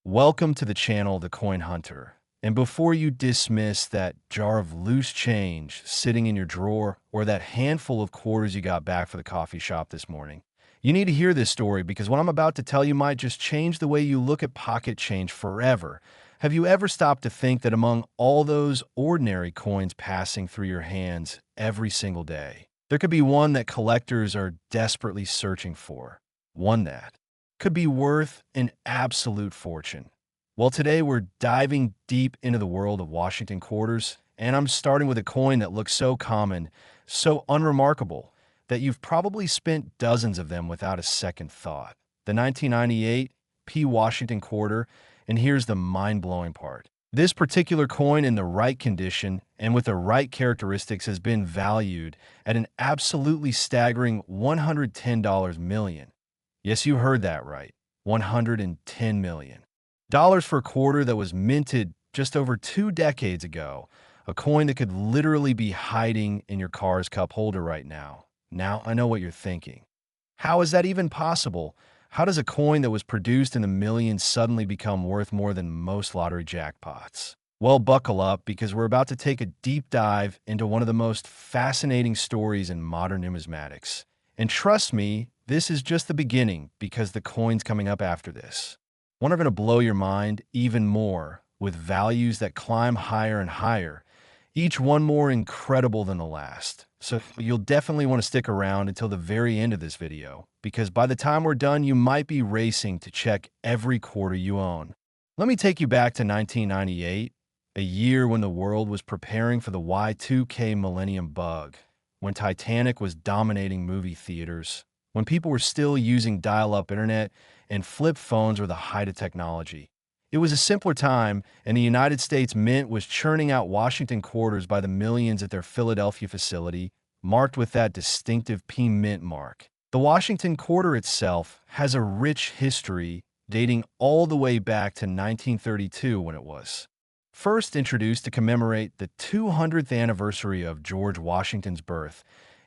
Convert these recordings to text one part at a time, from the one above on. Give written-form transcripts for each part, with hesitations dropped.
Welcome to the channel, The Coin Hunter. And before you dismiss that jar of loose change sitting in your drawer or that handful of quarters you got back for the coffee shop this morning, you need to hear this story because what I'm about to tell you might just change the way you look at pocket change forever. Have you ever stopped to think that among all those ordinary coins passing through your hands every single day, there could be one that collectors are desperately searching for? One that could be worth an absolute fortune. Well, today we're diving deep into the world of Washington quarters, and I'm starting with a coin that looks so common, so unremarkable, that you've probably spent dozens of them without a second thought. The 1998 P. Washington quarter, and here's the mind-blowing part. This particular coin in the right condition and with the right characteristics has been valued at an absolutely staggering $110 million. Yes, you heard that right. $110 million. Dollars for a quarter that was minted just over 2 decades ago. A coin that could literally be hiding in your car's cup holder right now. Now, I know what you're thinking. How is that even possible? How does a coin that was produced in the millions suddenly become worth more than most lottery jackpots? Well, buckle up because we're about to take a deep dive into one of the most fascinating stories in modern numismatics. And trust me, this is just the beginning because the coins coming up after this one are going to blow your mind even more with values that climb higher and higher, each one more incredible than the last. So you'll definitely want to stick around until the very end of this video because by the time we're done, you might be racing to check every quarter you own. Let me take you back to 1998, a year when the world was preparing for the Y2K millennium bug, when Titanic was dominating movie theaters, when people were still using dial-up internet and flip phones were the height of technology. It was a simpler time, and the United States Mint was churning out Washington quarters by the millions at their Philadelphia facility, marked with that distinctive P Mint mark. The Washington quarter itself has a rich history dating all the way back to 1932 when it was first introduced to commemorate the 200th anniversary of George Washington's birth.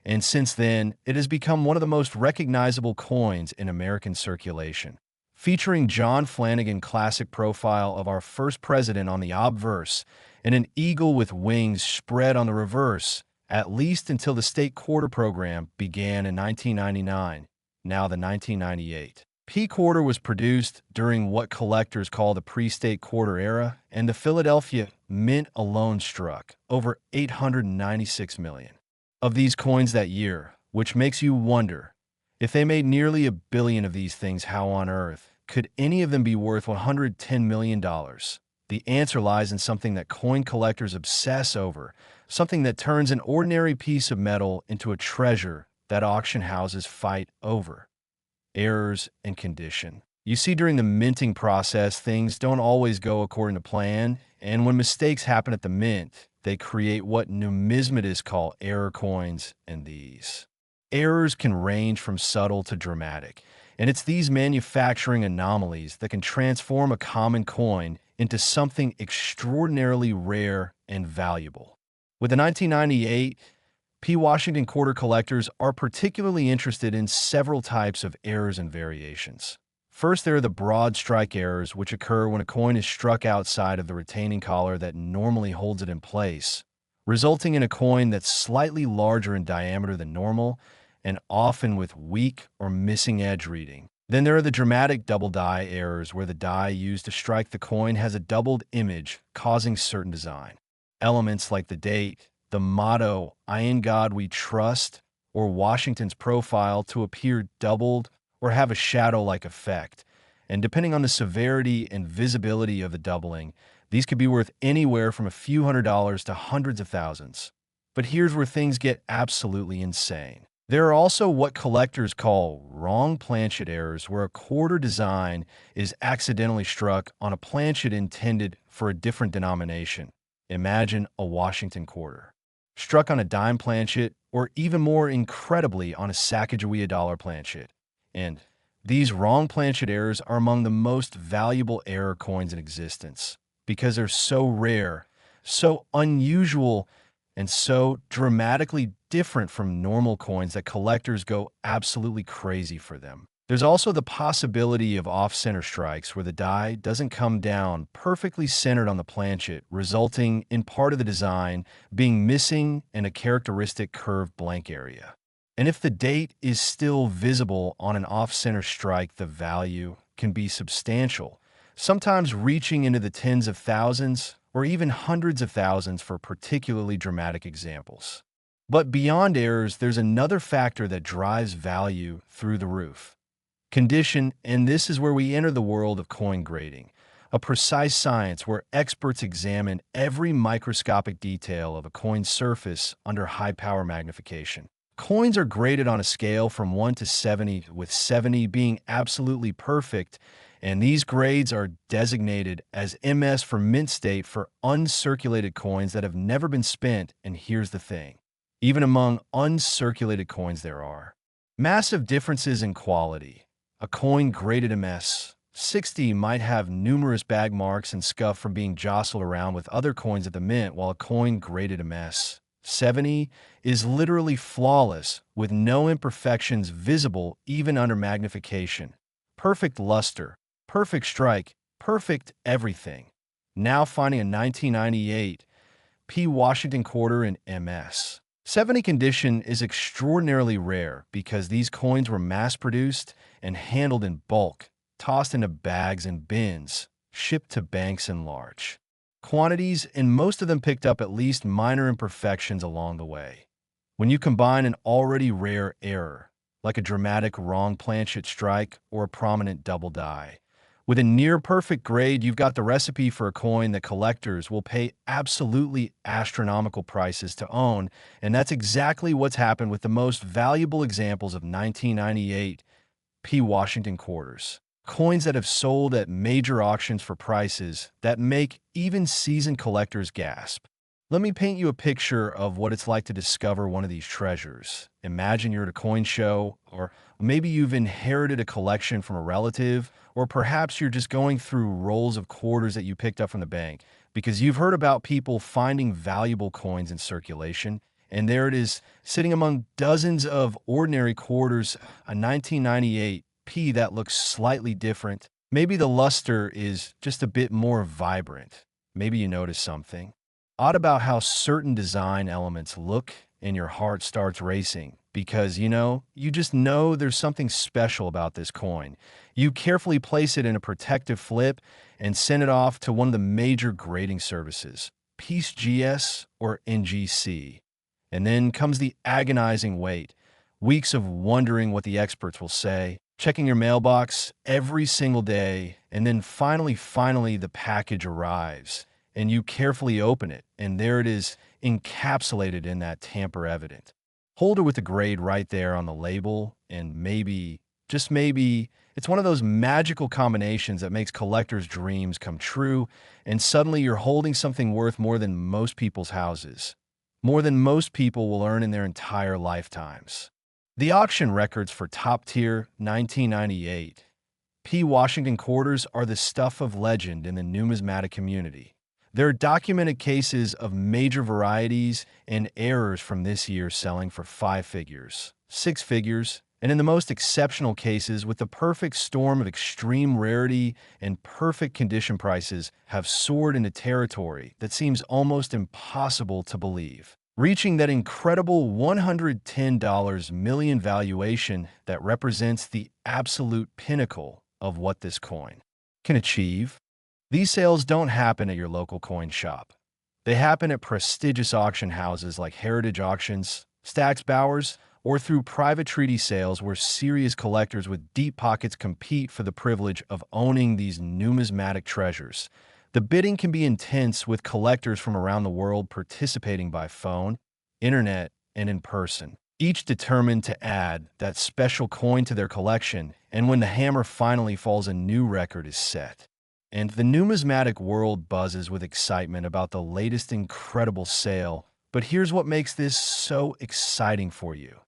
And since then, it has become one of the most recognizable coins in American circulation. Featuring John Flanagan classic profile of our first president on the obverse and an eagle with wings spread on the reverse, at least until the state quarter program began in 1999, now the 1998. P quarter was produced during what collectors call the pre-state quarter era, and the Philadelphia Mint alone struck over $896 million of these coins that year, which makes you wonder, if they made nearly $1 billion of these things, how on earth could any of them be worth $110 million? The answer lies in something that coin collectors obsess over, something that turns an ordinary piece of metal into a treasure that auction houses fight over: errors and condition. You see, during the minting process, things don't always go according to plan, and when mistakes happen at the mint, they create what numismatists call error coins, and these errors can range from subtle to dramatic. And it's these manufacturing anomalies that can transform a common coin into something extraordinarily rare and valuable. With the 1998 P. Washington quarter collectors are particularly interested in several types of errors and variations. First, there are the broad strike errors, which occur when a coin is struck outside of the retaining collar that normally holds it in place, resulting in a coin that's slightly larger in diameter than normal and often with weak or missing edge reading. Then there are the dramatic double die errors, where the die used to strike the coin has a doubled image, causing certain design elements like the date, the motto, "I in God We Trust," or Washington's profile to appear doubled or have a shadow-like effect. And depending on the severity and visibility of the doubling, these could be worth anywhere from a few $100s to hundreds of thousands. But here's where things get absolutely insane. There are also what collectors call wrong planchet errors, where a quarter design is accidentally struck on a planchet intended for a different denomination. Imagine a Washington quarter struck on a dime planchet, or even more incredibly on a Sacagawea dollar planchet. And these wrong planchet errors are among the most valuable error coins in existence because they're so rare, so unusual, and so dramatically different from normal coins that collectors go absolutely crazy for them. There's also the possibility of off-center strikes where the die doesn't come down perfectly centered on the planchet, resulting in part of the design being missing and a characteristic curved blank area. And if the date is still visible on an off-center strike, the value can be substantial, sometimes reaching into the tens of thousands or even hundreds of thousands for particularly dramatic examples. But beyond errors, there's another factor that drives value through the roof: condition, and this is where we enter the world of coin grading, a precise science where experts examine every microscopic detail of a coin's surface under high-power magnification. Coins are graded on a scale from 1 to 70, with 70 being absolutely perfect, and these grades are designated as MS for mint state for uncirculated coins that have never been spent. And here's the thing: even among uncirculated coins, there are massive differences in quality. A coin graded MS 60 might have numerous bag marks and scuff from being jostled around with other coins at the mint, while a coin graded MS 70 is literally flawless, with no imperfections visible even under magnification. Perfect luster, perfect strike, perfect everything. Now finding a 1998 P. Washington quarter in MS 70 condition is extraordinarily rare because these coins were mass-produced and handled in bulk, tossed into bags and bins, shipped to banks in large quantities, and most of them picked up at least minor imperfections along the way. When you combine an already rare error, like a dramatic wrong planchet strike or a prominent double die, with a near-perfect grade, you've got the recipe for a coin that collectors will pay absolutely astronomical prices to own, and that's exactly what's happened with the most valuable examples of 1998 P. Washington quarters. Coins that have sold at major auctions for prices that make even seasoned collectors gasp. Let me paint you a picture of what it's like to discover one of these treasures. Imagine you're at a coin show, or maybe you've inherited a collection from a relative, or perhaps you're just going through rolls of quarters that you picked up from the bank because you've heard about people finding valuable coins in circulation. And there it is, sitting among dozens of ordinary quarters, a 1998 P that looks slightly different. Maybe the luster is just a bit more vibrant. Maybe you notice something odd about how certain design elements look, and your heart starts racing because, you just know there's something special about this coin. You carefully place it in a protective flip and send it off to one of the major grading services, Piece GS or NGC. And then comes the agonizing wait, weeks of wondering what the experts will say, checking your mailbox every single day, and then finally the package arrives, and you carefully open it, and there it is, encapsulated in that tamper-evident holder with the grade right there on the label, and maybe, just maybe, it's one of those magical combinations that makes collectors' dreams come true, and suddenly you're holding something worth more than most people's houses, more than most people will earn in their entire lifetimes. The auction records for top-tier 1998 P. Washington quarters are the stuff of legend in the numismatic community. There are documented cases of major varieties and errors from this year selling for 5 figures, 6 figures, and in the most exceptional cases, with the perfect storm of extreme rarity and perfect condition, prices have soared into territory that seems almost impossible to believe, reaching that incredible $110 million valuation that represents the absolute pinnacle of what this coin can achieve. These sales don't happen at your local coin shop. They happen at prestigious auction houses like Heritage Auctions, Stack's Bowers, or through private treaty sales where serious collectors with deep pockets compete for the privilege of owning these numismatic treasures. The bidding can be intense, with collectors from around the world participating by phone, internet, and in person, each determined to add that special coin to their collection, and when the hammer finally falls, a new record is set. And the numismatic world buzzes with excitement about the latest incredible sale. But here's what makes this so exciting for you.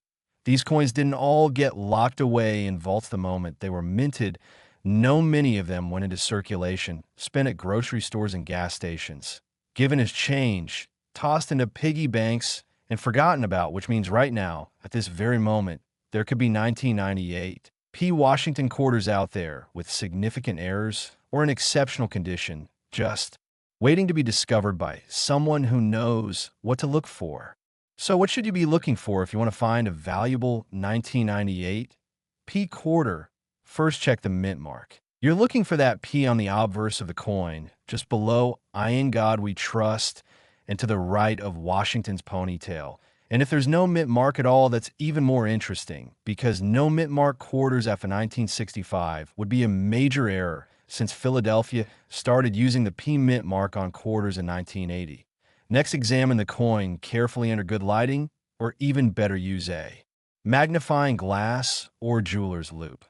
These coins didn't all get locked away in vaults the moment they were minted. Many of them went into circulation, spent at grocery stores and gas stations, given as change, tossed into piggy banks, and forgotten about, which means right now, at this very moment, there could be 1998 P. Washington quarters out there with significant errors or in exceptional condition, just waiting to be discovered by someone who knows what to look for. So what should you be looking for if you want to find a valuable 1998 P quarter? First, check the mint mark. You're looking for that P on the obverse of the coin, just below "I in God We Trust" and to the right of Washington's ponytail. And if there's no mint mark at all, that's even more interesting, because no mint mark quarters after 1965 would be a major error since Philadelphia started using the P mint mark on quarters in 1980. Next, examine the coin carefully under good lighting, or even better, use a magnifying glass or jeweler's loupe.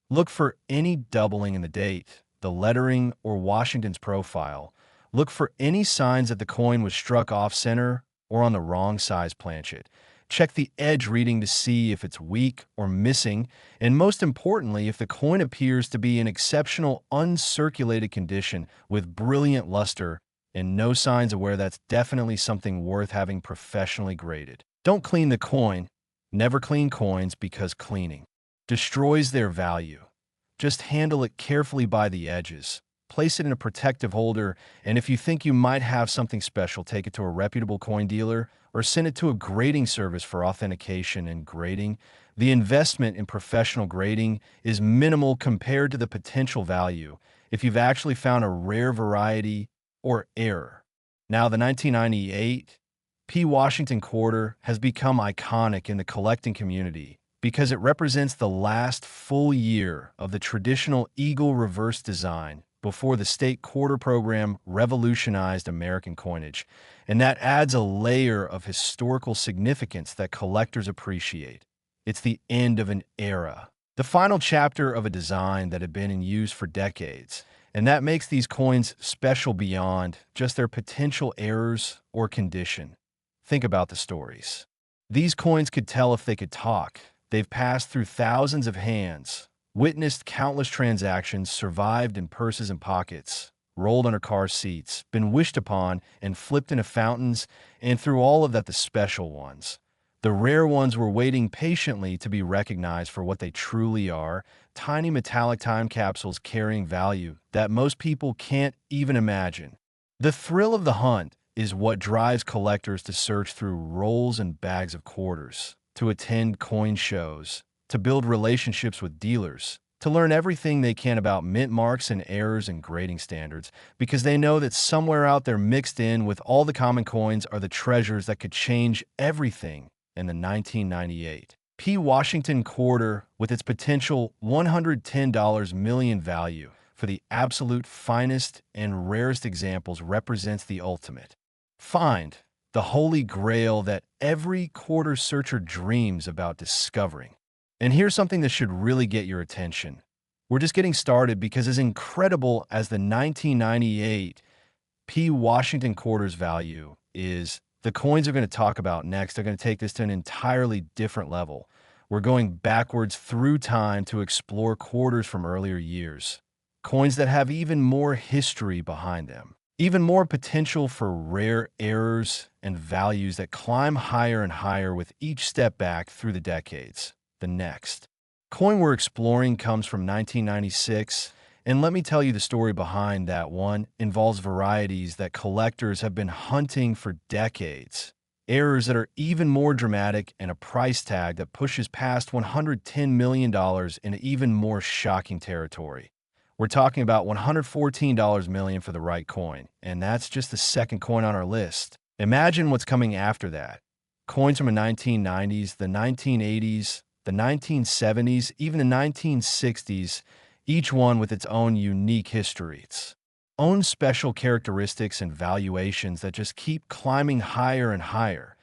Look for any doubling in the date, the lettering, or Washington's profile. Look for any signs that the coin was struck off-center or on the wrong size planchet. Check the edge reading to see if it's weak or missing, and most importantly, if the coin appears to be in exceptional uncirculated condition with brilliant luster and no signs of wear. That's definitely something worth having professionally graded. Don't clean the coin. Never clean coins, because cleaning destroys their value. Just handle it carefully by the edges. Place it in a protective holder, and if you think you might have something special, take it to a reputable coin dealer or send it to a grading service for authentication and grading. The investment in professional grading is minimal compared to the potential value if you've actually found a rare variety or error. Now, the 1998 P. Washington quarter has become iconic in the collecting community because it represents the last full year of the traditional eagle reverse design before the state quarter program revolutionized American coinage, and that adds a layer of historical significance that collectors appreciate. It's the end of an era, the final chapter of a design that had been in use for decades, and that makes these coins special beyond just their potential errors or condition. Think about the stories. These coins could tell if they could talk. They've passed through thousands of hands, witnessed countless transactions, survived in purses and pockets, rolled under car seats, been wished upon and flipped into fountains, and through all of that, the special ones, the rare ones, were waiting patiently to be recognized for what they truly are: tiny metallic time capsules carrying value that most people can't even imagine. The thrill of the hunt is what drives collectors to search through rolls and bags of quarters, to attend coin shows, to build relationships with dealers, to learn everything they can about mint marks and errors and grading standards, because they know that somewhere out there mixed in with all the common coins are the treasures that could change everything in the 1998 P. Washington quarter, with its potential $110 million value for the absolute finest and rarest examples, represents the ultimate find, the holy grail that every quarter searcher dreams about discovering. And here's something that should really get your attention. We're just getting started, because as incredible as the 1998 P. Washington quarter's value is, the coins we're going to talk about next are going to take this to an entirely different level. We're going backwards through time to explore quarters from earlier years, coins that have even more history behind them, even more potential for rare errors and values that climb higher and higher with each step back through the decades. The next coin we're exploring comes from 1996, and let me tell you, the story behind that one involves varieties that collectors have been hunting for decades, errors that are even more dramatic, and a price tag that pushes past $110 million in even more shocking territory. We're talking about $114 million for the right coin, and that's just the second coin on our list. Imagine what's coming after that. Coins from the 1990s, the 1980s, the 1970s, even the 1960s, each one with its own unique history, its own special characteristics and valuations that just keep climbing higher and higher,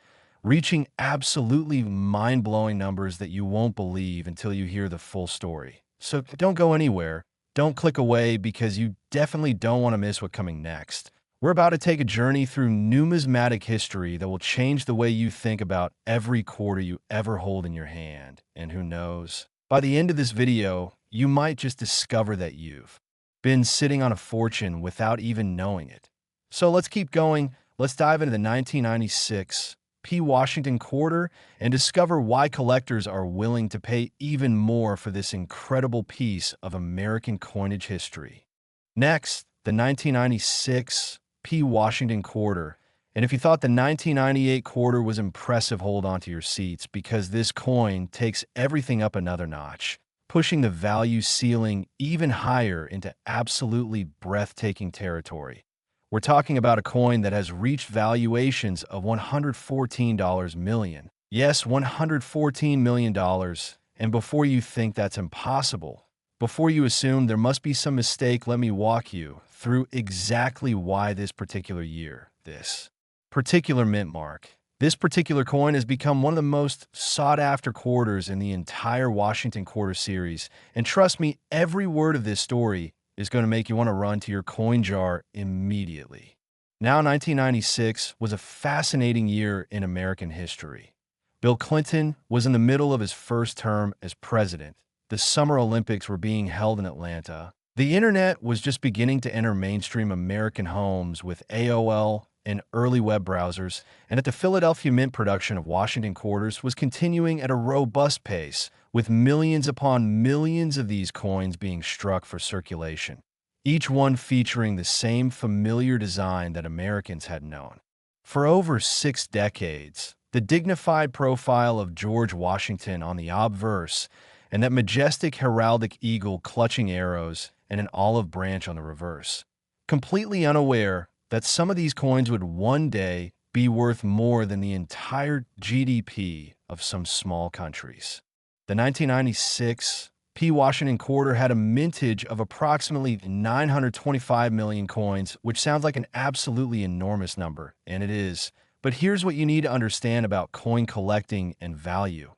reaching absolutely mind-blowing numbers that you won't believe until you hear the full story. So don't go anywhere. Don't click away, because you definitely don't want to miss what's coming next. We're about to take a journey through numismatic history that will change the way you think about every quarter you ever hold in your hand. And who knows, by the end of this video, you might just discover that you've been sitting on a fortune without even knowing it. So let's keep going. Let's dive into the 1996 P. Washington quarter, and discover why collectors are willing to pay even more for this incredible piece of American coinage history. Next, the 1996 P. Washington quarter. And if you thought the 1998 quarter was impressive, hold on to your seats because this coin takes everything up another notch, pushing the value ceiling even higher into absolutely breathtaking territory. We're talking about a coin that has reached valuations of $114 million. Yes, $114 million. And before you think that's impossible, before you assume there must be some mistake, let me walk you through exactly why this particular year, this particular mint mark. This particular coin has become one of the most sought-after quarters in the entire Washington quarter series, and trust me, every word of this story is going to make you want to run to your coin jar immediately. Now, 1996 was a fascinating year in American history. Bill Clinton was in the middle of his first term as president. The Summer Olympics were being held in Atlanta. The internet was just beginning to enter mainstream American homes with AOL and early web browsers, and at the Philadelphia Mint production of Washington quarters was continuing at a robust pace, with millions upon millions of these coins being struck for circulation, each one featuring the same familiar design that Americans had known. For over 6 decades, the dignified profile of George Washington on the obverse and that majestic heraldic eagle clutching arrows and an olive branch on the reverse, completely unaware that some of these coins would one day be worth more than the entire GDP of some small countries. The 1996 P. Washington quarter had a mintage of approximately 925 million coins, which sounds like an absolutely enormous number, and it is. But here's what you need to understand about coin collecting and value.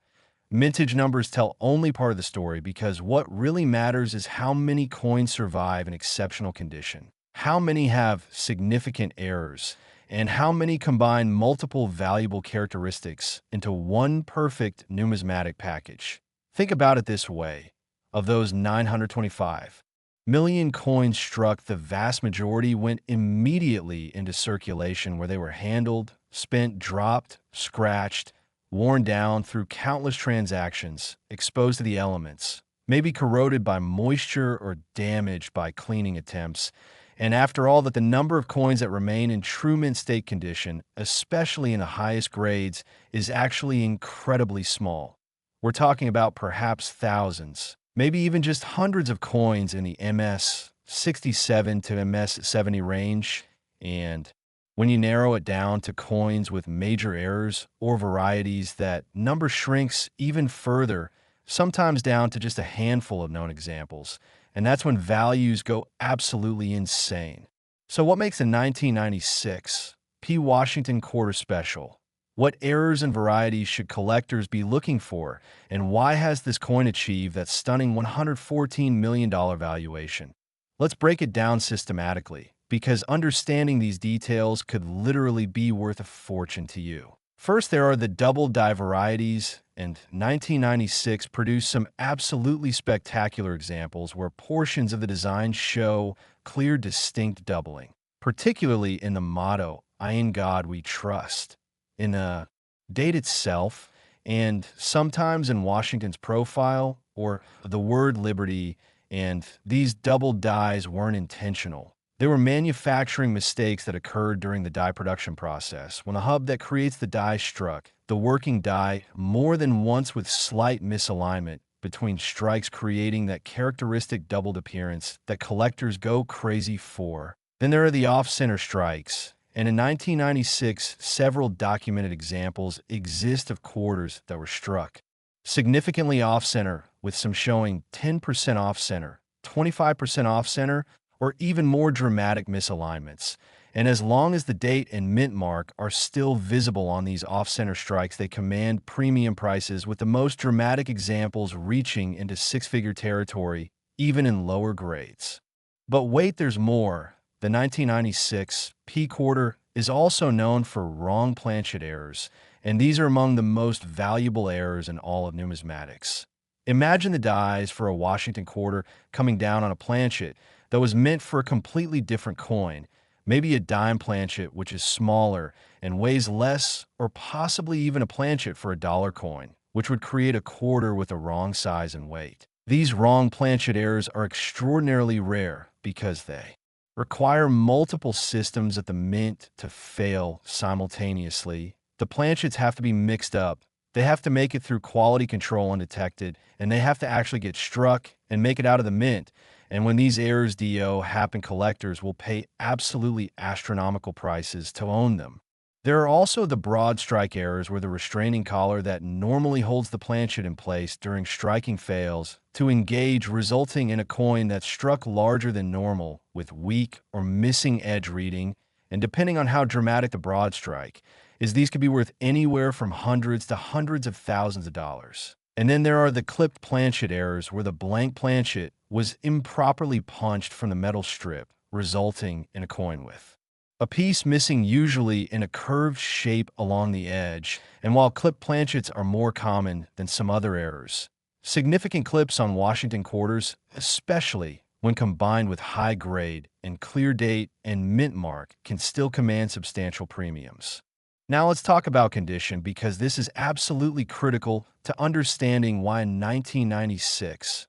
Mintage numbers tell only part of the story because what really matters is how many coins survive in exceptional condition, how many have significant errors, and how many combine multiple valuable characteristics into one perfect numismatic package. Think about it this way. Of those 925 million coins struck, the vast majority went immediately into circulation where they were handled, spent, dropped, scratched, worn down through countless transactions, exposed to the elements, maybe corroded by moisture or damaged by cleaning attempts. And after all, that the number of coins that remain in true mint state condition, especially in the highest grades, is actually incredibly small. We're talking about perhaps thousands, maybe even just hundreds of coins in the MS 67 to MS 70 range. And when you narrow it down to coins with major errors or varieties, that number shrinks even further, sometimes down to just a handful of known examples. And that's when values go absolutely insane. So what makes a 1996 P. Washington quarter special? What errors and varieties should collectors be looking for? And why has this coin achieved that stunning $114 million valuation? Let's break it down systematically, because understanding these details could literally be worth a fortune to you. First, there are the double die varieties, and 1996 produced some absolutely spectacular examples where portions of the design show clear, distinct doubling, particularly in the motto, "In God We Trust," in the date itself, and sometimes in Washington's profile, or the word liberty, and these double dies weren't intentional. They were manufacturing mistakes that occurred during the die production process when the hub that creates the die struck the working die more than once with slight misalignment between strikes, creating that characteristic doubled appearance that collectors go crazy for. Then there are the off-center strikes, and in 1996, several documented examples exist of quarters that were struck significantly off-center, with some showing 10% off-center, 25% off-center, or even more dramatic misalignments. And as long as the date and mint mark are still visible on these off-center strikes, they command premium prices, with the most dramatic examples reaching into 6-figure territory, even in lower grades. But wait, there's more. The 1996 P quarter is also known for wrong planchet errors, and these are among the most valuable errors in all of numismatics. Imagine the dies for a Washington quarter coming down on a planchet that was meant for a completely different coin, Maybe a dime planchet, which is smaller and weighs less, or possibly even a planchet for a dollar coin, which would create a quarter with a wrong size and weight. These wrong planchet errors are extraordinarily rare because they require multiple systems at the mint to fail simultaneously. The planchets have to be mixed up. They have to make it through quality control undetected, and they have to actually get struck and make it out of the mint. And when these errors happen, collectors will pay absolutely astronomical prices to own them. There are also the broad strike errors where the restraining collar that normally holds the planchet in place during striking fails to engage, resulting in a coin that's struck larger than normal with weak or missing edge reading, and depending on how dramatic the broad strike is, these could be worth anywhere from hundreds to hundreds of thousands of dollars. And then there are the clipped planchet errors where the blank planchet was improperly punched from the metal strip, resulting in a coin with a piece missing, usually in a curved shape along the edge. And while clipped planchets are more common than some other errors, significant clips on Washington quarters, especially when combined with high grade and clear date and mint mark, can still command substantial premiums. Now let's talk about condition, because this is absolutely critical to understanding why in 1996,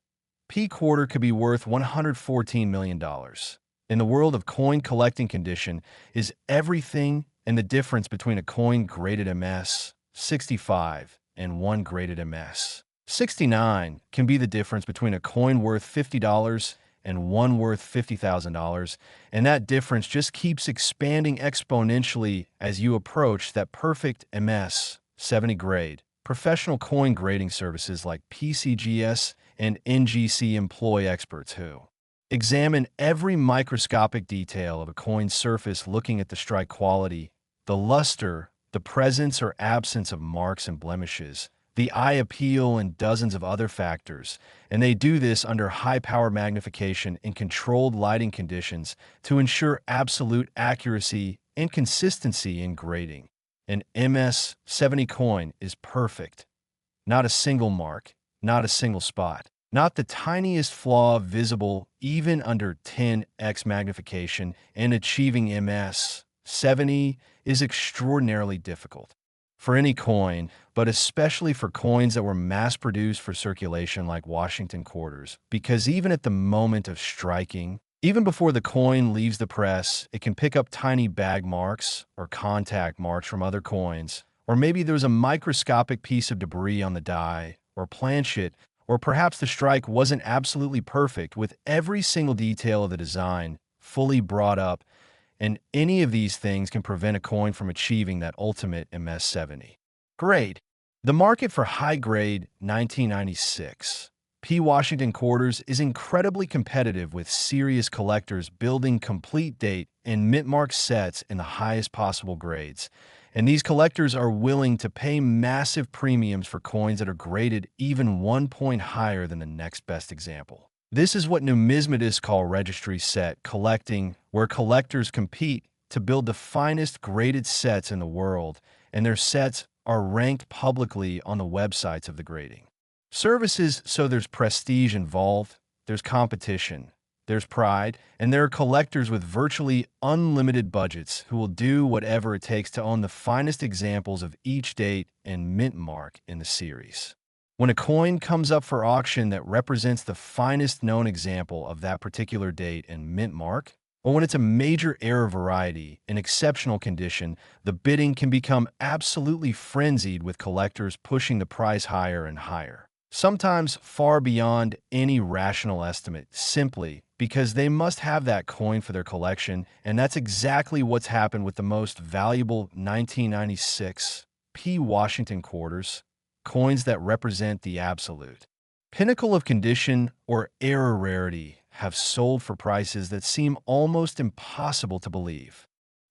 P quarter could be worth $114 million. In the world of coin collecting, condition is everything, and the difference between a coin graded MS 65 and one graded MS 69 can be the difference between a coin worth $50 and one worth $50,000, and that difference just keeps expanding exponentially as you approach that perfect MS 70 grade. Professional coin grading services like PCGS and NGC employ experts who examine every microscopic detail of a coin's surface, looking at the strike quality, the luster, the presence or absence of marks and blemishes, the eye appeal, and dozens of other factors. And they do this under high-power magnification in controlled lighting conditions to ensure absolute accuracy and consistency in grading. An MS 70 coin is perfect. Not a single mark, not a single spot, not the tiniest flaw visible even under 10x magnification, and achieving MS 70 is extraordinarily difficult for any coin, but especially for coins that were mass-produced for circulation like Washington quarters, because even at the moment of striking, even before the coin leaves the press, it can pick up tiny bag marks or contact marks from other coins, or maybe there's a microscopic piece of debris on the die or planchet, or perhaps the strike wasn't absolutely perfect with every single detail of the design fully brought up, and any of these things can prevent a coin from achieving that ultimate MS 70 grade. The market for high-grade 1996 P Washington quarters is incredibly competitive, with serious collectors building complete date and mint mark sets in the highest possible grades. And these collectors are willing to pay massive premiums for coins that are graded even 1 point higher than the next best example. This is what numismatists call registry set collecting, where collectors compete to build the finest graded sets in the world, and their sets are ranked publicly on the websites of the grading services. So there's prestige involved, there's competition, there's pride, and there are collectors with virtually unlimited budgets who will do whatever it takes to own the finest examples of each date and mint mark in the series. When a coin comes up for auction that represents the finest known example of that particular date and mint mark, or when it's a major error variety in exceptional condition, the bidding can become absolutely frenzied, with collectors pushing the price higher and higher, sometimes far beyond any rational estimate, simply because they must have that coin for their collection. And that's exactly what's happened with the most valuable 1996 P Washington quarters, coins that represent the absolute pinnacle of condition or error rarity, have sold for prices that seem almost impossible to believe.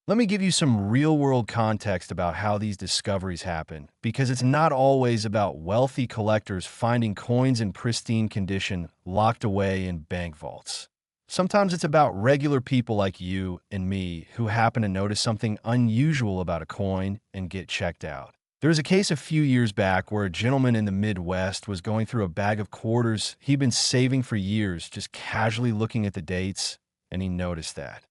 Let me give you some real-world context about how these discoveries happen, because it's not always about wealthy collectors finding coins in pristine condition locked away in bank vaults. Sometimes it's about regular people like you and me who happen to notice something unusual about a coin and get checked out. There was a case a few years back where a gentleman in the Midwest was going through a bag of quarters he'd been saving for years, just casually looking at the dates, and he noticed that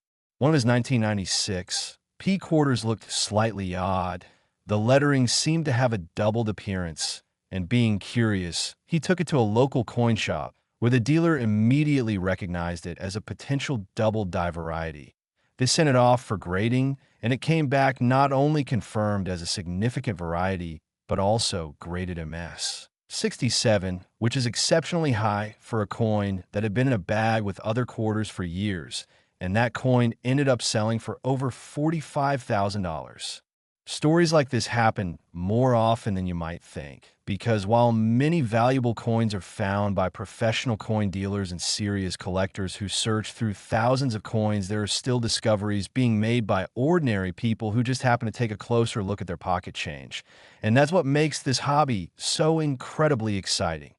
One of his 1996 P quarters looked slightly odd. The lettering seemed to have a doubled appearance, and being curious, he took it to a local coin shop, where the dealer immediately recognized it as a potential double die variety. They sent it off for grading, and it came back not only confirmed as a significant variety, but also graded MS 67, which is exceptionally high for a coin that had been in a bag with other quarters for years, and that coin ended up selling for over $45,000. Stories like this happen more often than you might think, because while many valuable coins are found by professional coin dealers and serious collectors who search through thousands of coins, there are still discoveries being made by ordinary people who just happen to take a closer look at their pocket change. And that's what makes this hobby so incredibly exciting.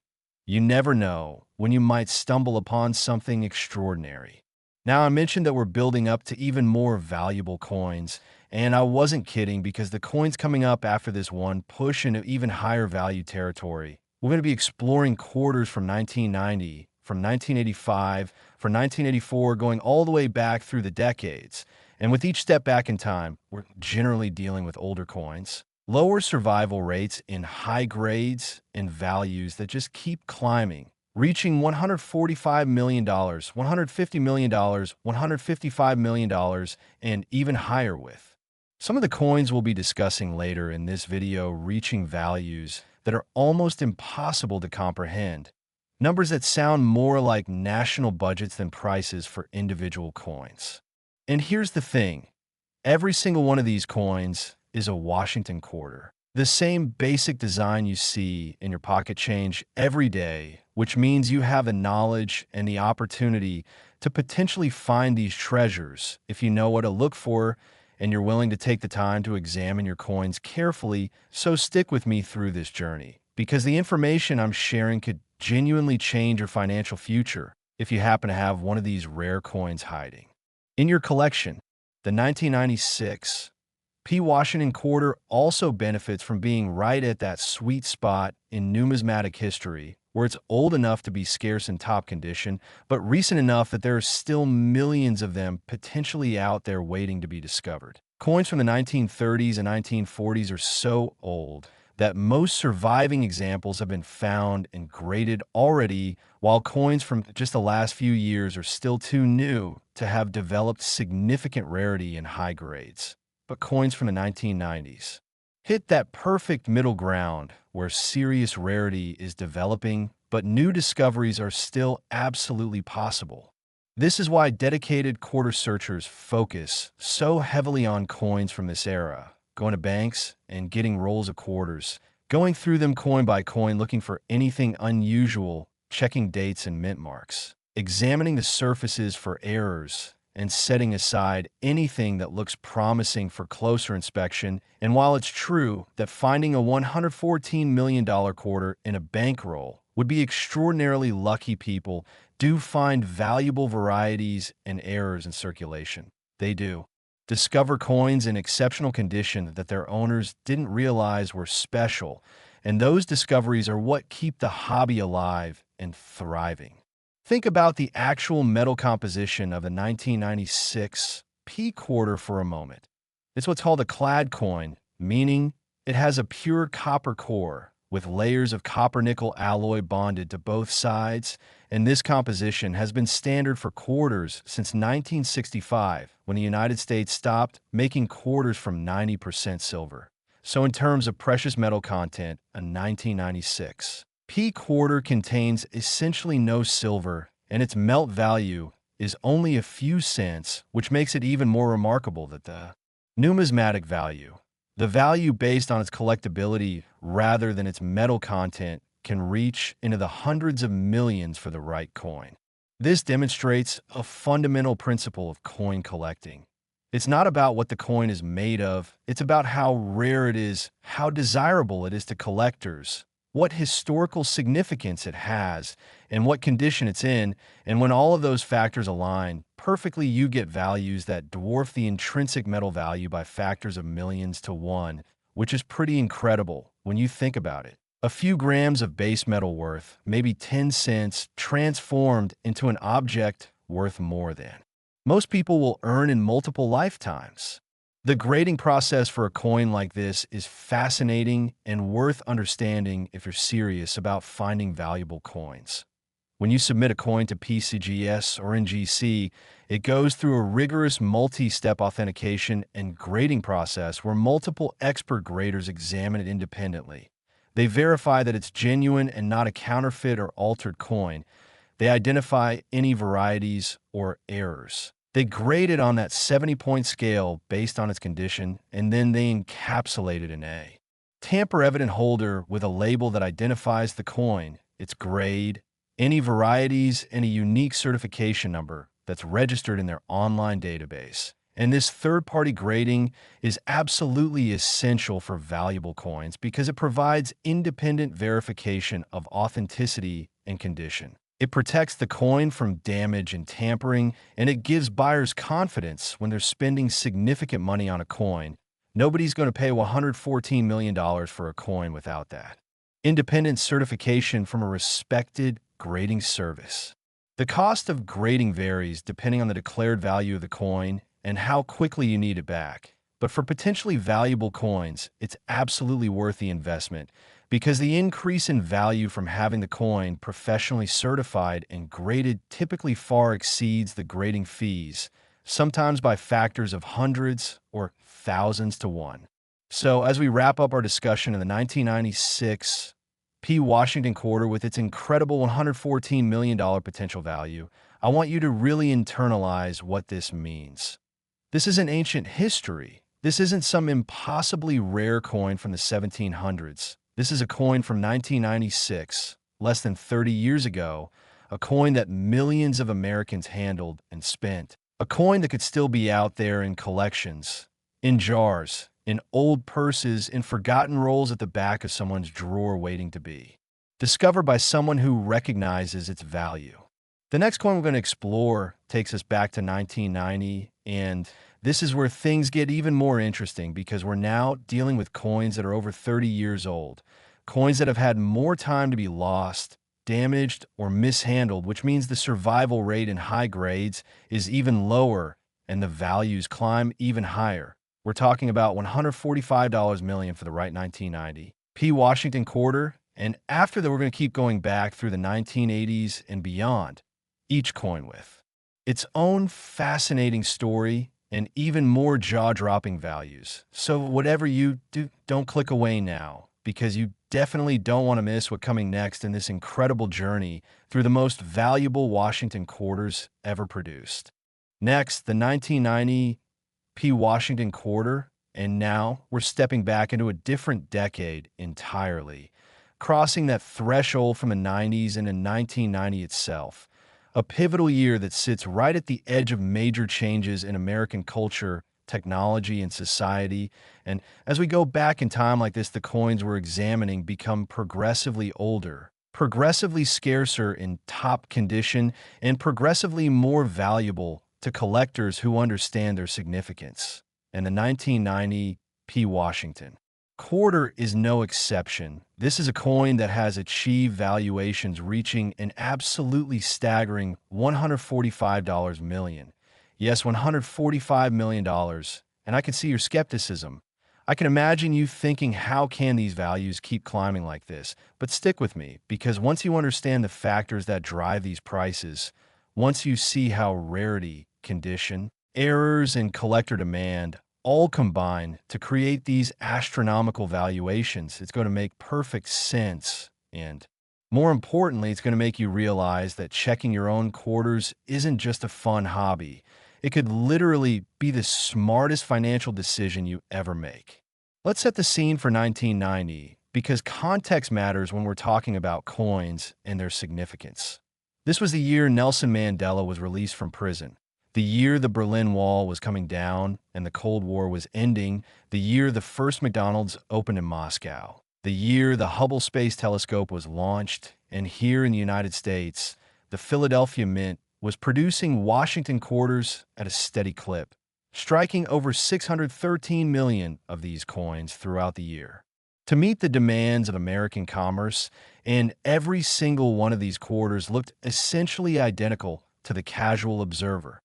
You never know when you might stumble upon something extraordinary. Now, I mentioned that we're building up to even more valuable coins, and I wasn't kidding, because the coins coming up after this one push into even higher value territory. We're going to be exploring quarters from 1990, from 1985, from 1984, going all the way back through the decades. And with each step back in time, we're generally dealing with older coins, lower survival rates in high grades, and values that just keep climbing, reaching $145 million, $150 million, $155 million, and even higher with some of the coins we'll be discussing later in this video reaching values that are almost impossible to comprehend. Numbers that sound more like national budgets than prices for individual coins. And here's the thing. Every single one of these coins is a Washington quarter. The same basic design you see in your pocket change every day, which means you have the knowledge and the opportunity to potentially find these treasures if you know what to look for and you're willing to take the time to examine your coins carefully. So stick with me through this journey, because the information I'm sharing could genuinely change your financial future if you happen to have one of these rare coins hiding in your collection. The 1996 P. Washington quarter also benefits from being right at that sweet spot in numismatic history, where it's old enough to be scarce in top condition, but recent enough that there are still millions of them potentially out there waiting to be discovered. Coins from the 1930s and 1940s are so old that most surviving examples have been found and graded already, while coins from just the last few years are still too new to have developed significant rarity in high grades. But coins from the 1990s hit that perfect middle ground where serious rarity is developing, but new discoveries are still absolutely possible. This is why dedicated quarter searchers focus so heavily on coins from this era, going to banks and getting rolls of quarters, going through them coin by coin looking for anything unusual, checking dates and mint marks, examining the surfaces for errors, and setting aside anything that looks promising for closer inspection. And while it's true that finding a $114 million quarter in a bankroll would be extraordinarily lucky, people do find valuable varieties and errors in circulation. They do discover coins in exceptional condition that their owners didn't realize were special, and those discoveries are what keep the hobby alive and thriving. Think about the actual metal composition of the 1996 P quarter for a moment. It's what's called a clad coin, meaning it has a pure copper core with layers of copper-nickel alloy bonded to both sides, and this composition has been standard for quarters since 1965, when the United States stopped making quarters from 90% silver. So in terms of precious metal content, a 1996 P quarter contains essentially no silver, and its melt value is only a few cents, which makes it even more remarkable that the numismatic value, the value based on its collectability rather than its metal content, can reach into the hundreds of millions for the right coin. This demonstrates a fundamental principle of coin collecting. It's not about what the coin is made of, it's about how rare it is, how desirable it is to collectors, what historical significance it has, and what condition it's in. And when all of those factors align perfectly, you get values that dwarf the intrinsic metal value by factors of millions to one, which is pretty incredible when you think about it. A few grams of base metal worth maybe 10 cents transformed into an object worth more than most people will earn in multiple lifetimes. The grading process for a coin like this is fascinating and worth understanding if you're serious about finding valuable coins. When you submit a coin to PCGS or NGC, it goes through a rigorous multi-step authentication and grading process where multiple expert graders examine it independently. They verify that it's genuine and not a counterfeit or altered coin. They identify any varieties or errors. They grade it on that 70-point scale based on its condition, and then they encapsulate it in A. Tamper-evident holder with a label that identifies the coin, its grade, any varieties, and a unique certification number that's registered in their online database. And this third-party grading is absolutely essential for valuable coins because it provides independent verification of authenticity and condition. It protects the coin from damage and tampering, and it gives buyers confidence when they're spending significant money on a coin. Nobody's going to pay $114 million for a coin without that. Independent certification from a respected grading service. The cost of grading varies depending on the declared value of the coin and how quickly you need it back. But for potentially valuable coins, it's absolutely worth the investment because the increase in value from having the coin professionally certified and graded typically far exceeds the grading fees, sometimes by factors of hundreds or thousands to one. So as we wrap up our discussion of the 1996 P. Washington quarter with its incredible $114 million potential value, I want you to really internalize what this means. This isn't ancient history. This isn't some impossibly rare coin from the 1700s. This is a coin from 1996, less than 30 years ago, a coin that millions of Americans handled and spent, a coin that could still be out there in collections, in jars, in old purses, in forgotten rolls at the back of someone's drawer waiting to be discovered by someone who recognizes its value. The next coin we're going to explore takes us back to 1990, and this is where things get even more interesting because we're now dealing with coins that are over 30 years old, coins that have had more time to be lost, damaged, or mishandled, which means the survival rate in high grades is even lower and the values climb even higher. We're talking about $145 million for the right 1990 P. Washington quarter, and after that we're going to keep going back through the 1980s and beyond, each coin with its own fascinating story and even more jaw-dropping values. So whatever you do, don't click away now, because you definitely don't want to miss what's coming next in this incredible journey through the most valuable Washington quarters ever produced. Next, the 1990 P. Washington quarter, and now we're stepping back into a different decade entirely, crossing that threshold from the 90s into 1990 itself, a pivotal year that sits right at the edge of major changes in American culture, technology, and society. And as we go back in time like this, the coins we're examining become progressively older, progressively scarcer in top condition, and progressively more valuable to collectors who understand their significance. And the 1990 P. Washington quarter is no exception. This is a coin that has achieved valuations reaching an absolutely staggering $145 million. Yes, $145 million. And I can see your skepticism. I can imagine you thinking, how can these values keep climbing like this? But stick with me, because once you understand the factors that drive these prices, once you see how rarity, condition, errors, and collector demand all combine to create these astronomical valuations, it's going to make perfect sense. And more importantly, it's going to make you realize that checking your own quarters isn't just a fun hobby. It could literally be the smartest financial decision you ever make. Let's set the scene for 1990, because context matters when we're talking about coins and their significance. This was the year Nelson Mandela was released from prison, the year the Berlin Wall was coming down and the Cold War was ending, the year the first McDonald's opened in Moscow, the year the Hubble Space Telescope was launched, and here in the United States, the Philadelphia Mint was producing Washington quarters at a steady clip, striking over 613 million of these coins throughout the year. To meet the demands of American commerce, and every single one of these quarters looked essentially identical to the casual observer.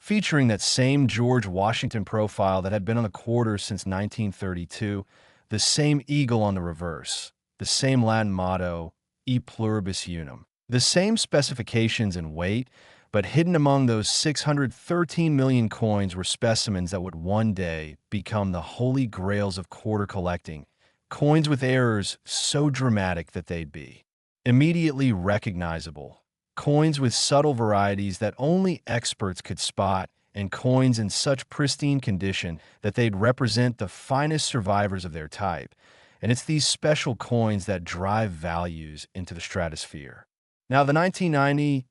featuring that same George Washington profile that had been on the quarter since 1932, the same eagle on the reverse, the same Latin motto, E pluribus unum, the same specifications and weight, but hidden among those 613 million coins were specimens that would one day become the holy grails of quarter collecting, coins with errors so dramatic that they'd be immediately recognizable, coins with subtle varieties that only experts could spot, and coins in such pristine condition that they'd represent the finest survivors of their type. And it's these special coins that drive values into the stratosphere. Now, the 1990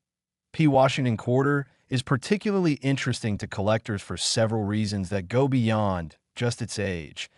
P. Washington quarter is particularly interesting to collectors for several reasons that go beyond just its age.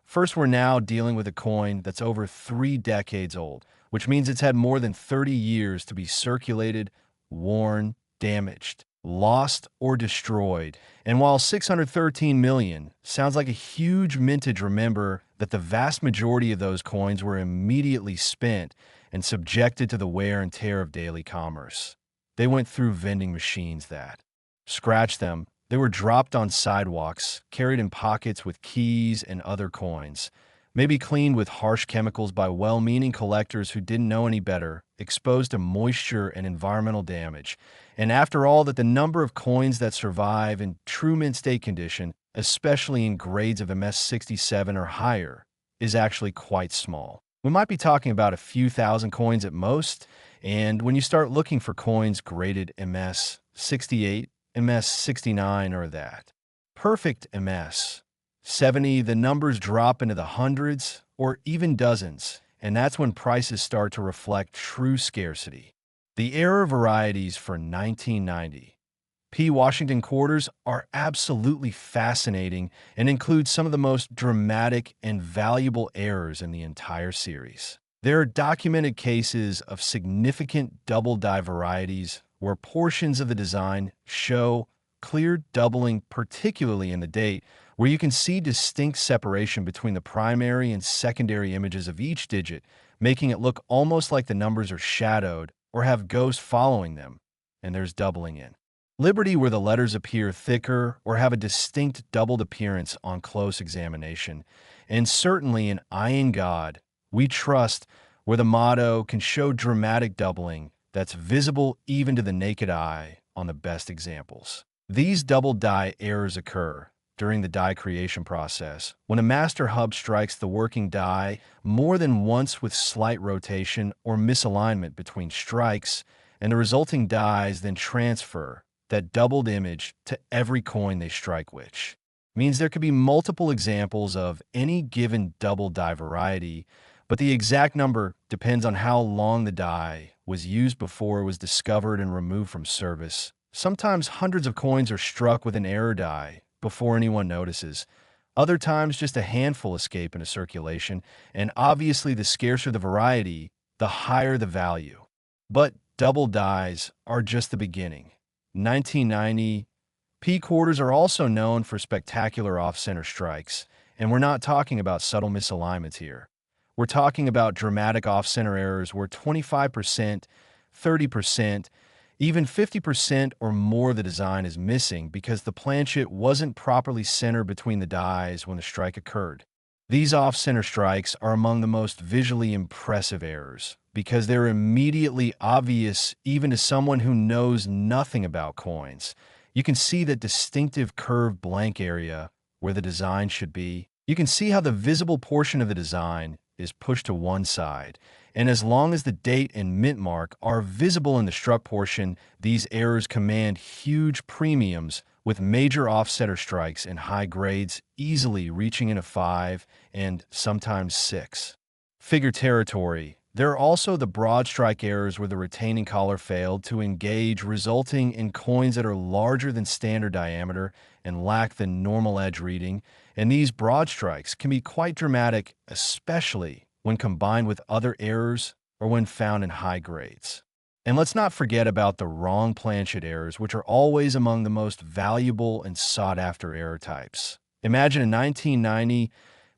First, we're now dealing with a coin that's over 3 decades old, which means it's had more than 30 years to be circulated, worn, damaged, lost, or destroyed. And while 613 million sounds like a huge mintage, remember that the vast majority of those coins were immediately spent and subjected to the wear and tear of daily commerce. They went through vending machines that scratched them. They were dropped on sidewalks, carried in pockets with keys and other coins, maybe cleaned with harsh chemicals by well-meaning collectors who didn't know any better, exposed to moisture and environmental damage. And after all, that the number of coins that survive in true mint state condition, especially in grades of MS 67 or higher, is actually quite small. We might be talking about a few thousand coins at most, and when you start looking for coins graded MS 68, MS 69, or that perfect MS 70, the numbers drop into the hundreds or even dozens, and that's when prices start to reflect true scarcity. The error varieties for 1990 P. Washington quarters are absolutely fascinating and include some of the most dramatic and valuable errors in the entire series. There are documented cases of significant double die varieties where portions of the design show clear doubling, particularly in the date, where you can see distinct separation between the primary and secondary images of each digit, making it look almost like the numbers are shadowed or have ghosts following them, and there's doubling in Liberty, where the letters appear thicker or have a distinct doubled appearance on close examination, and certainly in I in God, we trust, where the motto can show dramatic doubling that's visible even to the naked eye on the best examples. These double die errors occur during the die creation process when a master hub strikes the working die more than once with slight rotation or misalignment between strikes, and the resulting dies then transfer that doubled image to every coin they strike, which means there could be multiple examples of any given double die variety, but the exact number depends on how long the die was used before it was discovered and removed from service. Sometimes hundreds of coins are struck with an error die before anyone notices. Other times, just a handful escape into circulation, and obviously the scarcer the variety, the higher the value. But double dies are just the beginning. 1990 P quarters are also known for spectacular off-center strikes, and we're not talking about subtle misalignments here. We're talking about dramatic off-center errors where 25%, 30%, even 50% or more of the design is missing because the planchet wasn't properly centered between the dies when the strike occurred. These off-center strikes are among the most visually impressive errors because they're immediately obvious even to someone who knows nothing about coins. You can see that distinctive curved blank area where the design should be. You can see how the visible portion of the design is pushed to one side, and as long as the date and mint mark are visible in the struck portion, these errors command huge premiums, with major offsetter strikes in high grades easily reaching into 5 and sometimes 6 figure territory. There are also the broad strike errors where the retaining collar failed to engage, resulting in coins that are larger than standard diameter and lack the normal edge reading, and these broad strikes can be quite dramatic, especially when combined with other errors or when found in high grades. And let's not forget about the wrong planchet errors, which are always among the most valuable and sought-after error types. Imagine a 1990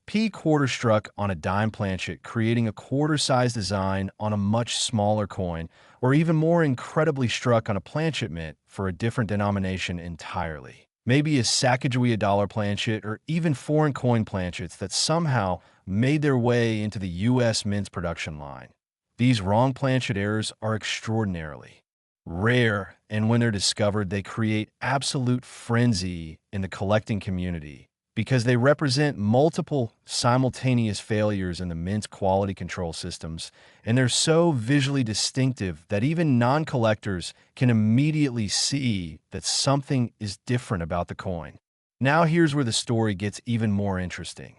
P quarter struck on a dime planchet, creating a quarter-sized design on a much smaller coin, or even more incredibly struck on a planchet mint for a different denomination entirely. Maybe a Sacagawea dollar planchet or even foreign coin planchets that somehow made their way into the U.S. mint's production line. These wrong planchet errors are extraordinarily rare, and when they're discovered, they create absolute frenzy in the collecting community because they represent multiple simultaneous failures in the mint's quality control systems, and they're so visually distinctive that even non-collectors can immediately see that something is different about the coin. Now here's where the story gets even more interesting.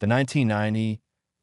The 1990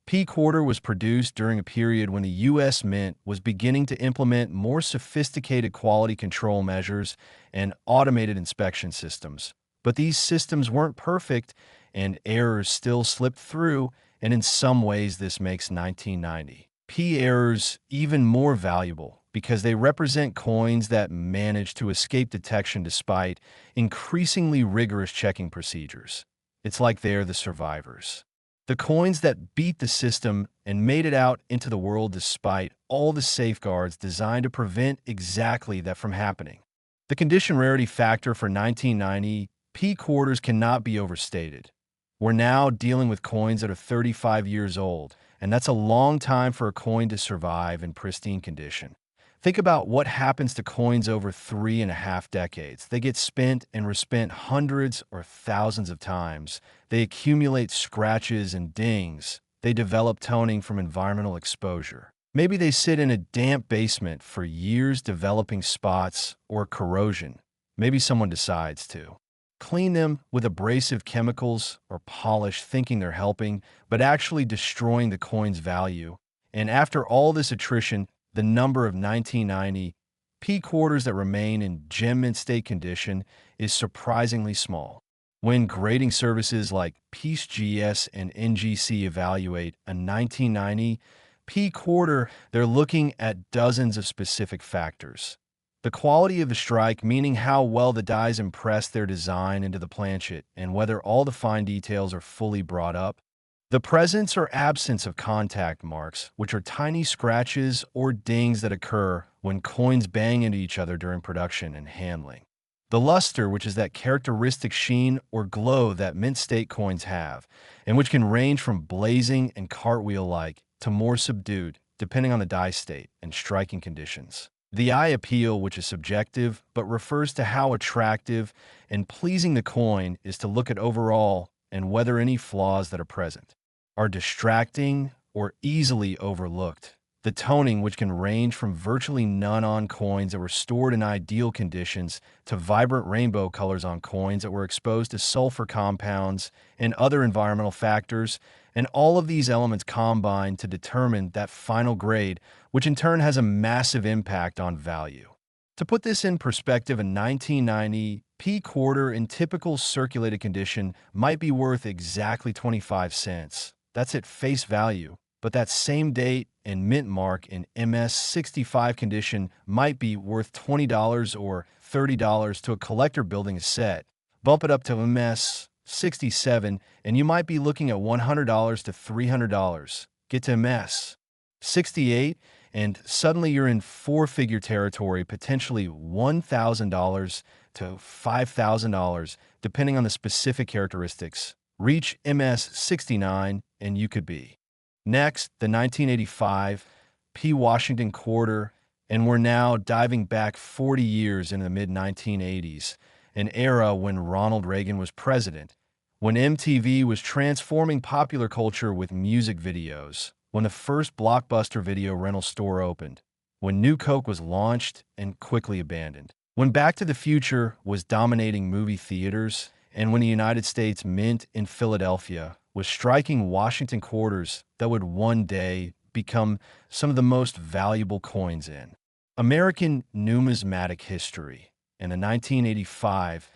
P quarter was produced during a period when the U.S. Mint was beginning to implement more sophisticated quality control measures and automated inspection systems. But these systems weren't perfect, and errors still slipped through, and in some ways this makes 1990 P errors even more valuable because they represent coins that manage to escape detection despite increasingly rigorous checking procedures. It's like they're the survivors. The coins that beat the system and made it out into the world despite all the safeguards designed to prevent exactly that from happening. The condition rarity factor for 1990 P quarters cannot be overstated. We're now dealing with coins that are 35 years old, and that's a long time for a coin to survive in pristine condition. Think about what happens to coins over 3.5 decades. They get spent and respent hundreds or thousands of times. They accumulate scratches and dings. They develop toning from environmental exposure. Maybe they sit in a damp basement for years developing spots or corrosion. Maybe someone decides to clean them with abrasive chemicals or polish, thinking they're helping, but actually destroying the coin's value. And after all this attrition, the number of 1990 P quarters that remain in gem mint state condition is surprisingly small. When grading services like PeaceGS and NGC evaluate a 1990 P quarter, they're looking at dozens of specific factors. The quality of the strike, meaning how well the dies impress their design into the planchet and whether all the fine details are fully brought up. The presence or absence of contact marks, which are tiny scratches or dings that occur when coins bang into each other during production and handling. The luster, which is that characteristic sheen or glow that mint state coins have, and which can range from blazing and cartwheel-like to more subdued, depending on the die state and striking conditions. The eye appeal, which is subjective, but refers to how attractive and pleasing the coin is to look at overall and whether any flaws that are present are distracting or easily overlooked. The toning, which can range from virtually none on coins that were stored in ideal conditions to vibrant rainbow colors on coins that were exposed to sulfur compounds and other environmental factors, and all of these elements combine to determine that final grade, which in turn has a massive impact on value. To put this in perspective, a 1990 P quarter in typical circulated condition might be worth exactly 25 cents. That's at face value. But that same date and mint mark in MS65 condition might be worth $20 or $30 to a collector building a set. Bump it up to MS67, and you might be looking at $100 to $300. Get to MS68, and suddenly you're in four-figure territory, potentially $1,000 to $5,000, depending on the specific characteristics. Reach MS69, and you could be. Next, the 1985 P. Washington quarter, and we're now diving back 40 years into the mid-1980s, an era when Ronald Reagan was president, when MTV was transforming popular culture with music videos, when the first Blockbuster video rental store opened, when New Coke was launched and quickly abandoned, when Back to the Future was dominating movie theaters, and when the United States Mint in Philadelphia was striking Washington quarters that would one day become some of the most valuable coins in American numismatic history. And the 1985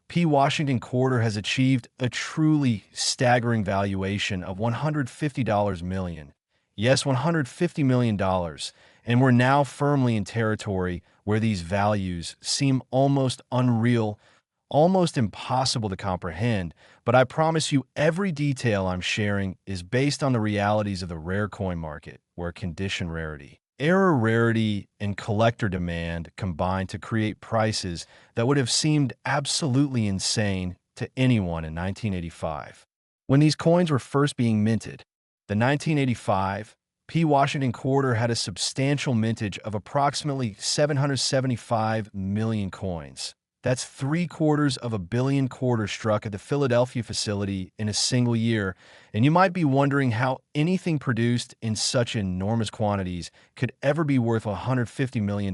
P. Washington quarter has achieved a truly staggering valuation of $150 million. Yes, $150 million. And we're now firmly in territory where these values seem almost unreal almost impossible to comprehend, but I promise you every detail I'm sharing is based on the realities of the rare coin market, where condition rarity, error rarity, and collector demand combine to create prices that would have seemed absolutely insane to anyone in 1985. When these coins were first being minted, the 1985 P. Washington quarter had a substantial mintage of approximately 775 million coins. That's 750 million quarters struck at the Philadelphia facility in a single year, and you might be wondering how anything produced in such enormous quantities could ever be worth $150 million,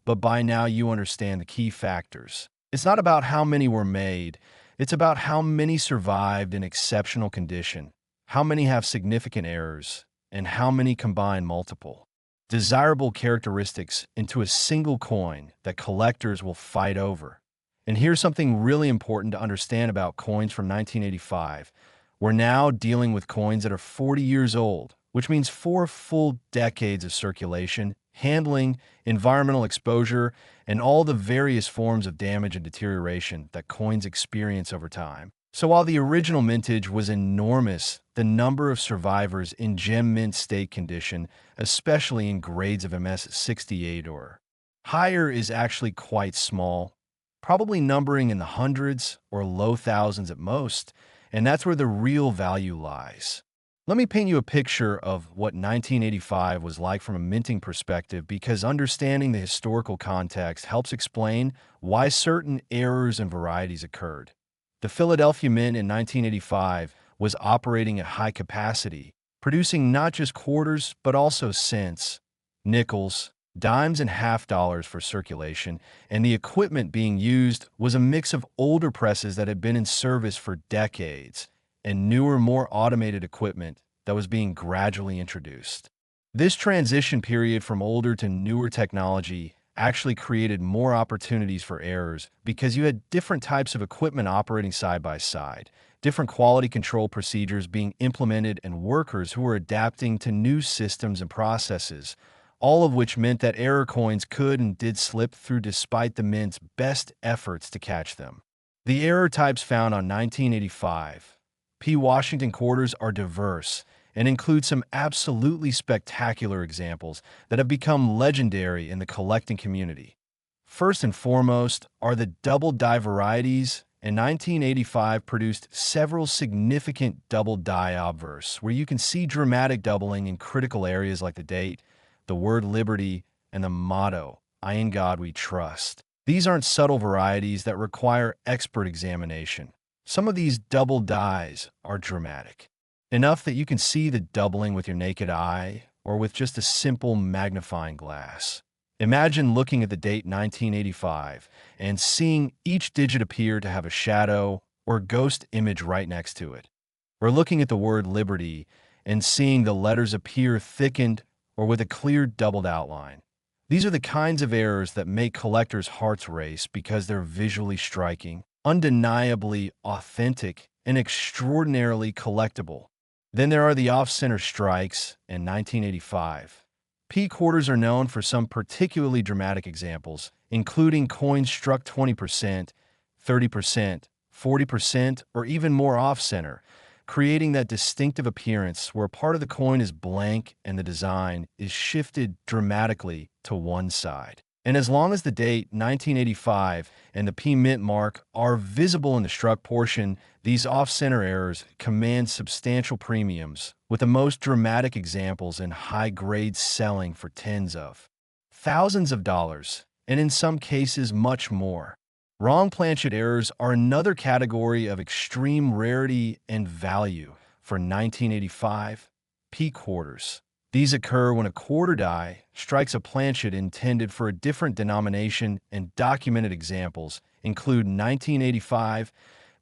but by now you understand the key factors. It's not about how many were made, it's about how many survived in exceptional condition, how many have significant errors, and how many combine multiple desirable characteristics into a single coin that collectors will fight over. And here's something really important to understand about coins from 1985. We're now dealing with coins that are 40 years old, which means 4 full decades of circulation, handling, environmental exposure, and all the various forms of damage and deterioration that coins experience over time. So while the original mintage was enormous, the number of survivors in gem mint state condition, especially in grades of MS68 or higher, is actually quite small, probably numbering in the hundreds or low thousands at most, and that's where the real value lies. Let me paint you a picture of what 1985 was like from a minting perspective, because understanding the historical context helps explain why certain errors and varieties occurred. The Philadelphia Mint in 1985 was operating at high capacity, producing not just quarters but also cents, nickels, dimes, and half dollars for circulation, and the equipment being used was a mix of older presses that had been in service for decades and newer, more automated equipment that was being gradually introduced. This transition period from older to newer technology actually created more opportunities for errors because you had different types of equipment operating side by side, different quality control procedures being implemented, and workers who were adapting to new systems and processes, all of which meant that error coins could and did slip through despite the mint's best efforts to catch them. The error types found on 1985 P. Washington quarters are diverse and include some absolutely spectacular examples that have become legendary in the collecting community. First and foremost are the double die varieties, and 1985 produced several significant double die obverse, where you can see dramatic doubling in critical areas like the date, the word liberty, and the motto, "I in God we trust." These aren't subtle varieties that require expert examination. Some of these double dies are dramatic, enough that you can see the doubling with your naked eye or with just a simple magnifying glass. Imagine looking at the date 1985 and seeing each digit appear to have a shadow or ghost image right next to it. Or looking at the word liberty and seeing the letters appear thickened or with a clear doubled outline. These are the kinds of errors that make collectors' hearts race because they're visually striking, undeniably authentic, and extraordinarily collectible. Then there are the off-center strikes in 1985. P quarters are known for some particularly dramatic examples, including coins struck 20%, 30%, 40%, or even more off-center, creating that distinctive appearance where part of the coin is blank and the design is shifted dramatically to one side. And as long as the date 1985 and the P mint mark are visible in the struck portion, these off-center errors command substantial premiums, with the most dramatic examples in high-grade selling for tens of thousands of dollars, and in some cases much more. Wrong planchet errors are another category of extreme rarity and value for 1985 P quarters. These occur when a quarter die strikes a planchet intended for a different denomination, and documented examples include 1985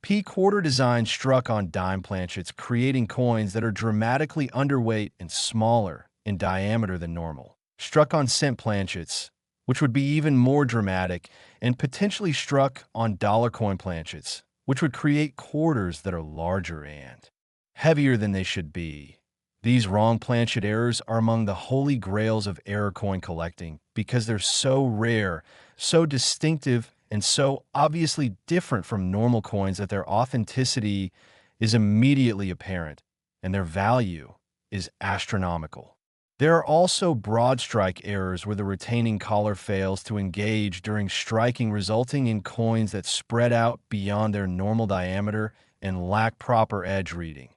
P quarter design struck on dime planchets, creating coins that are dramatically underweight and smaller in diameter than normal. Struck on cent planchets, which would be even more dramatic, and potentially struck on dollar coin planchets, which would create quarters that are larger and heavier than they should be. These wrong planchet errors are among the holy grails of error coin collecting because they're so rare, so distinctive, and so obviously different from normal coins that their authenticity is immediately apparent, and their value is astronomical. There are also broad strike errors where the retaining collar fails to engage during striking, resulting in coins that spread out beyond their normal diameter and lack proper edge reading.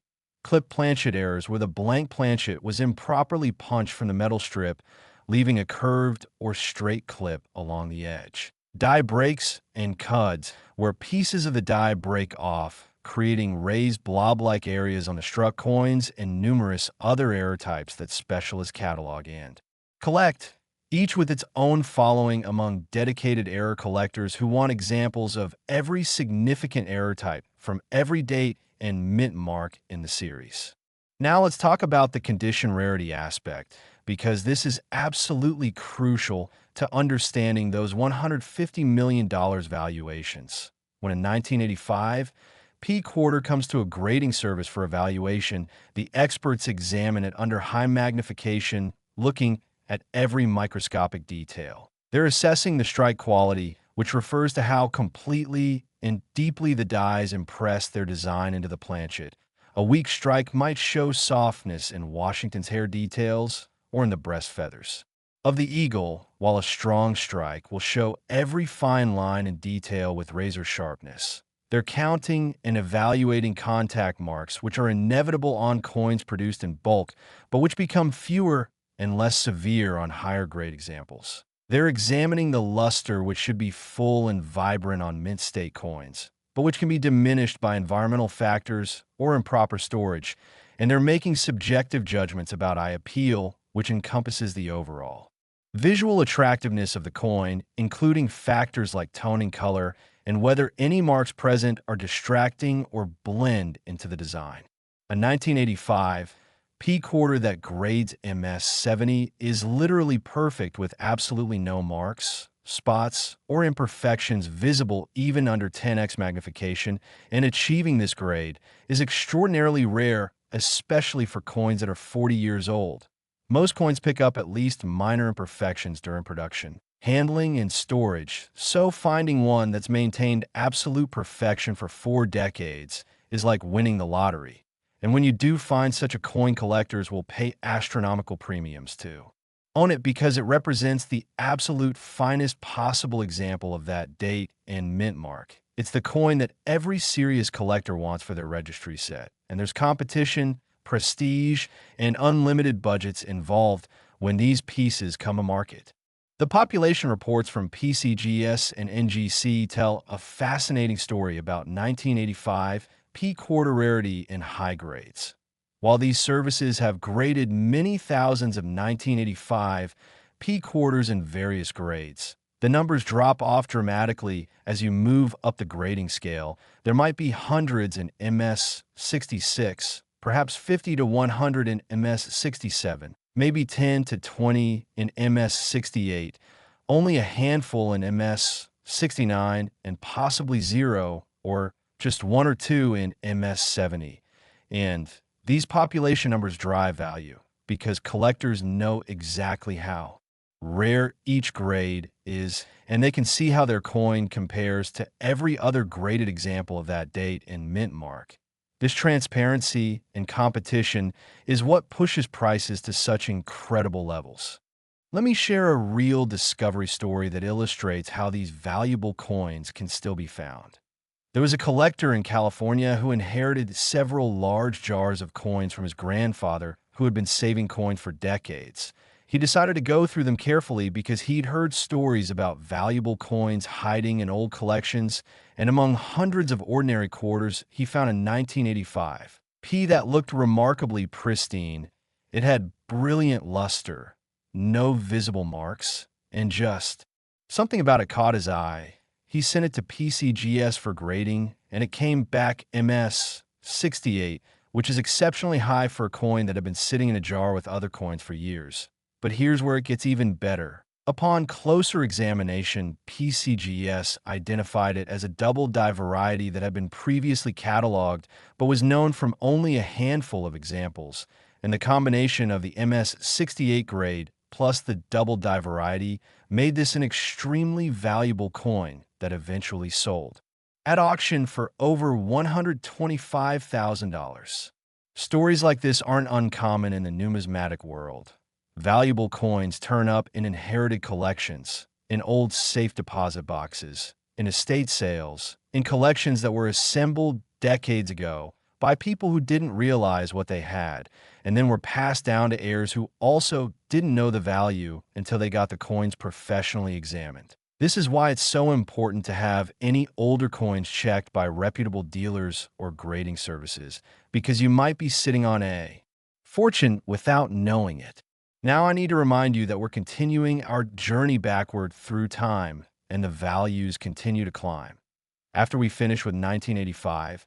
Clip planchet errors where the blank planchet was improperly punched from the metal strip, leaving a curved or straight clip along the edge. Die breaks and cuds where pieces of the die break off, creating raised blob-like areas on the struck coins, and numerous other error types that specialists catalog and collect, each with its own following among dedicated error collectors who want examples of every significant error type from every date and mint mark in the series. Now let's talk about the condition rarity aspect, because this is absolutely crucial to understanding those $150 million valuations. When in 1985, P quarter comes to a grading service for evaluation, the experts examine it under high magnification, looking at every microscopic detail. They're assessing the strike quality, which refers to how completely and deeply the dies impress their design into the planchet. A weak strike might show softness in Washington's hair details or in the breast feathers of the eagle, while a strong strike will show every fine line and detail with razor sharpness. They're counting and evaluating contact marks, which are inevitable on coins produced in bulk, but which become fewer and less severe on higher grade examples. They're examining the luster, which should be full and vibrant on mint state coins, but which can be diminished by environmental factors or improper storage. And they're making subjective judgments about eye appeal, which encompasses the overall visual attractiveness of the coin, including factors like tone and color, and whether any marks present are distracting or blend into the design. A 1985 P quarter that grades MS 70 is literally perfect with absolutely no marks, spots, or imperfections visible even under 10x magnification, and achieving this grade is extraordinarily rare, especially for coins that are 40 years old. Most coins pick up at least minor imperfections during production, handling, and storage, so finding one that's maintained absolute perfection for 4 decades is like winning the lottery. And when you do find such a coin, collectors will pay astronomical premiums to own it because it represents the absolute finest possible example of that date and mint mark. It's the coin that every serious collector wants for their registry set, and there's competition, prestige, and unlimited budgets involved when these pieces come to market. The population reports from PCGS and NGC tell a fascinating story about 1985 P quarter rarity in high grades. While these services have graded many thousands of 1985 P quarters in various grades, the numbers drop off dramatically as you move up the grading scale. There might be hundreds in MS 66, perhaps 50 to 100 in MS 67, maybe 10 to 20 in MS 68, only a handful in MS 69, and possibly 0 or just 1 or 2 in MS 70. And these population numbers drive value because collectors know exactly how rare each grade is, and they can see how their coin compares to every other graded example of that date and mint mark. This transparency and competition is what pushes prices to such incredible levels. Let me share a real discovery story that illustrates how these valuable coins can still be found. There was a collector in California who inherited several large jars of coins from his grandfather, who had been saving coins for decades. He decided to go through them carefully because he'd heard stories about valuable coins hiding in old collections, and among hundreds of ordinary quarters, he found a 1985 P that looked remarkably pristine. It had brilliant luster, no visible marks, and just something about it caught his eye. He sent it to PCGS for grading, and it came back MS 68, which is exceptionally high for a coin that had been sitting in a jar with other coins for years. But here's where it gets even better. Upon closer examination, PCGS identified it as a double die variety that had been previously cataloged but was known from only a handful of examples, and the combination of the MS 68 grade plus the double die variety made this an extremely valuable coin that eventually sold at auction for over $125,000. Stories like this aren't uncommon in the numismatic world. Valuable coins turn up in inherited collections, in old safe deposit boxes, in estate sales, in collections that were assembled decades ago by people who didn't realize what they had, and then were passed down to heirs who also didn't know the value until they got the coins professionally examined. This is why it's so important to have any older coins checked by reputable dealers or grading services, because you might be sitting on a fortune without knowing it. Now I need to remind you that we're continuing our journey backward through time, and the values continue to climb. After we finish with 1985,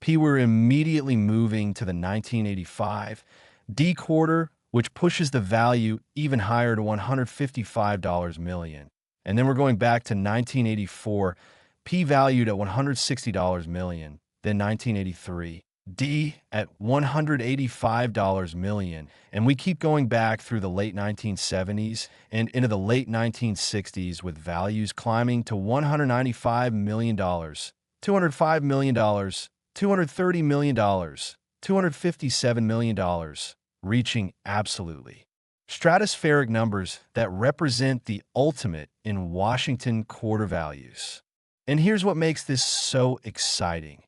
we're immediately moving to the 1985 D quarter, which pushes the value even higher to $155 million. And then we're going back to 1984, P valued at $160 million, then 1983, D at $185 million, and we keep going back through the late 1970s and into the late 1960s with values climbing to $195 million, $205 million, $230 million, $257 million, reaching absolutely stratospheric numbers that represent the ultimate in Washington quarter values. And here's what makes this so exciting.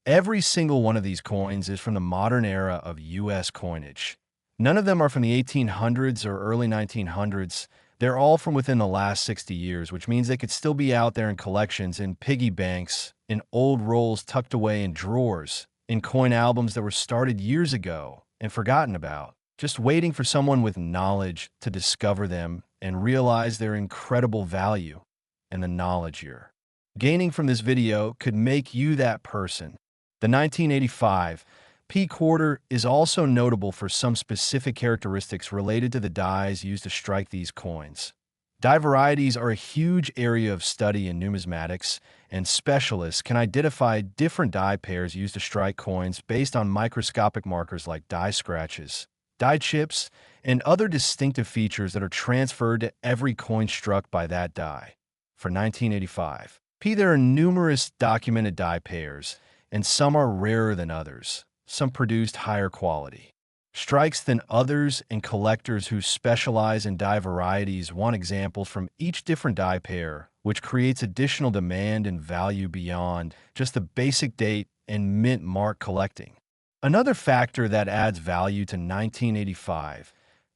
Every single one of these coins is from the modern era of U.S. coinage. None of them are from the 1800s or early 1900s. They're all from within the last 60 years, which means they could still be out there in collections, in piggy banks, in old rolls tucked away in drawers, in coin albums that were started years ago and forgotten about, just waiting for someone with knowledge to discover them and realize their incredible value. And the knowledge you're gaining from this video could make you that person. The 1985 P quarter is also notable for some specific characteristics related to the dies used to strike these coins. Die varieties are a huge area of study in numismatics, and specialists can identify different die pairs used to strike coins based on microscopic markers like die scratches, die chips, and other distinctive features that are transferred to every coin struck by that die. For 1985 P, there are numerous documented die pairs, and some are rarer than others. Some produced higher quality strikes than others, and collectors who specialize in die varieties want examples from each different die pair, which creates additional demand and value beyond just the basic date and mint mark collecting. Another factor that adds value to 1985